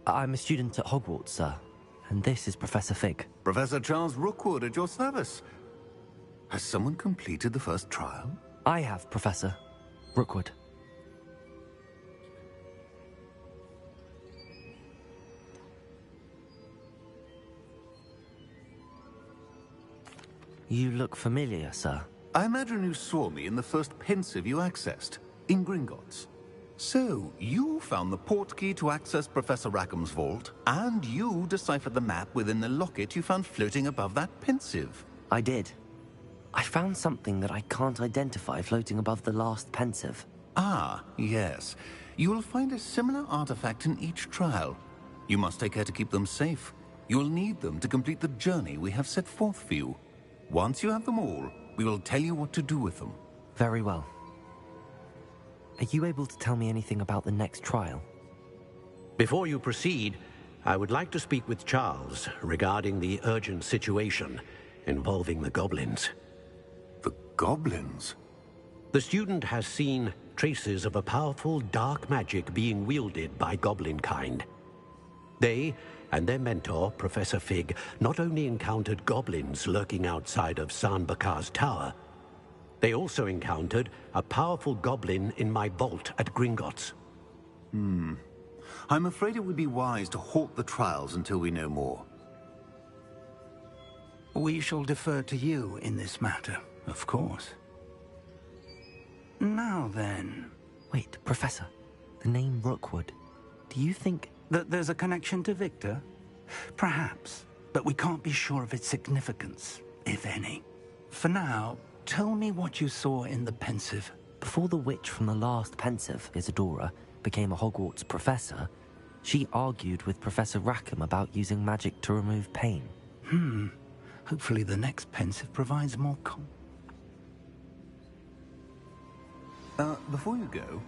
I'm a student at Hogwarts, sir. And this is Professor Fig. Professor Charles Rookwood at your service. Has someone completed the first trial? I have, Professor Rookwood. You look familiar, sir. I imagine you saw me in the first pensive you accessed, in Gringotts. So, you found the portkey to access Professor Rackham's vault, and you deciphered the map within the locket you found floating above that pensive. I did. I found something that I can't identify floating above the last pensive. Ah, yes. You will find a similar artifact in each trial. You must take care to keep them safe. You will need them to complete the journey we have set forth for you. Once you have them all, we will tell you what to do with them. Very well. Are you able to tell me anything about the next trial? Before you proceed, I would like to speak with Charles regarding the urgent situation involving the goblins. The goblins? The student has seen traces of a powerful dark magic being wielded by goblin kind. They and their mentor, Professor Fig, not only encountered goblins lurking outside of San Bakar's tower, they also encountered a powerful goblin in my vault at Gringotts. I'm afraid it would be wise to halt the trials until we know more. We shall defer to you in this matter, of course. Now then... Wait, Professor. The name Rookwood. Do you think... that there's a connection to Victor? Perhaps, but we can't be sure of its significance, if any. For now, tell me what you saw in the pensive. Before the witch from the last pensive, Isadora, became a Hogwarts professor, she argued with Professor Rackham about using magic to remove pain. Hopefully the next pensive provides more before you go,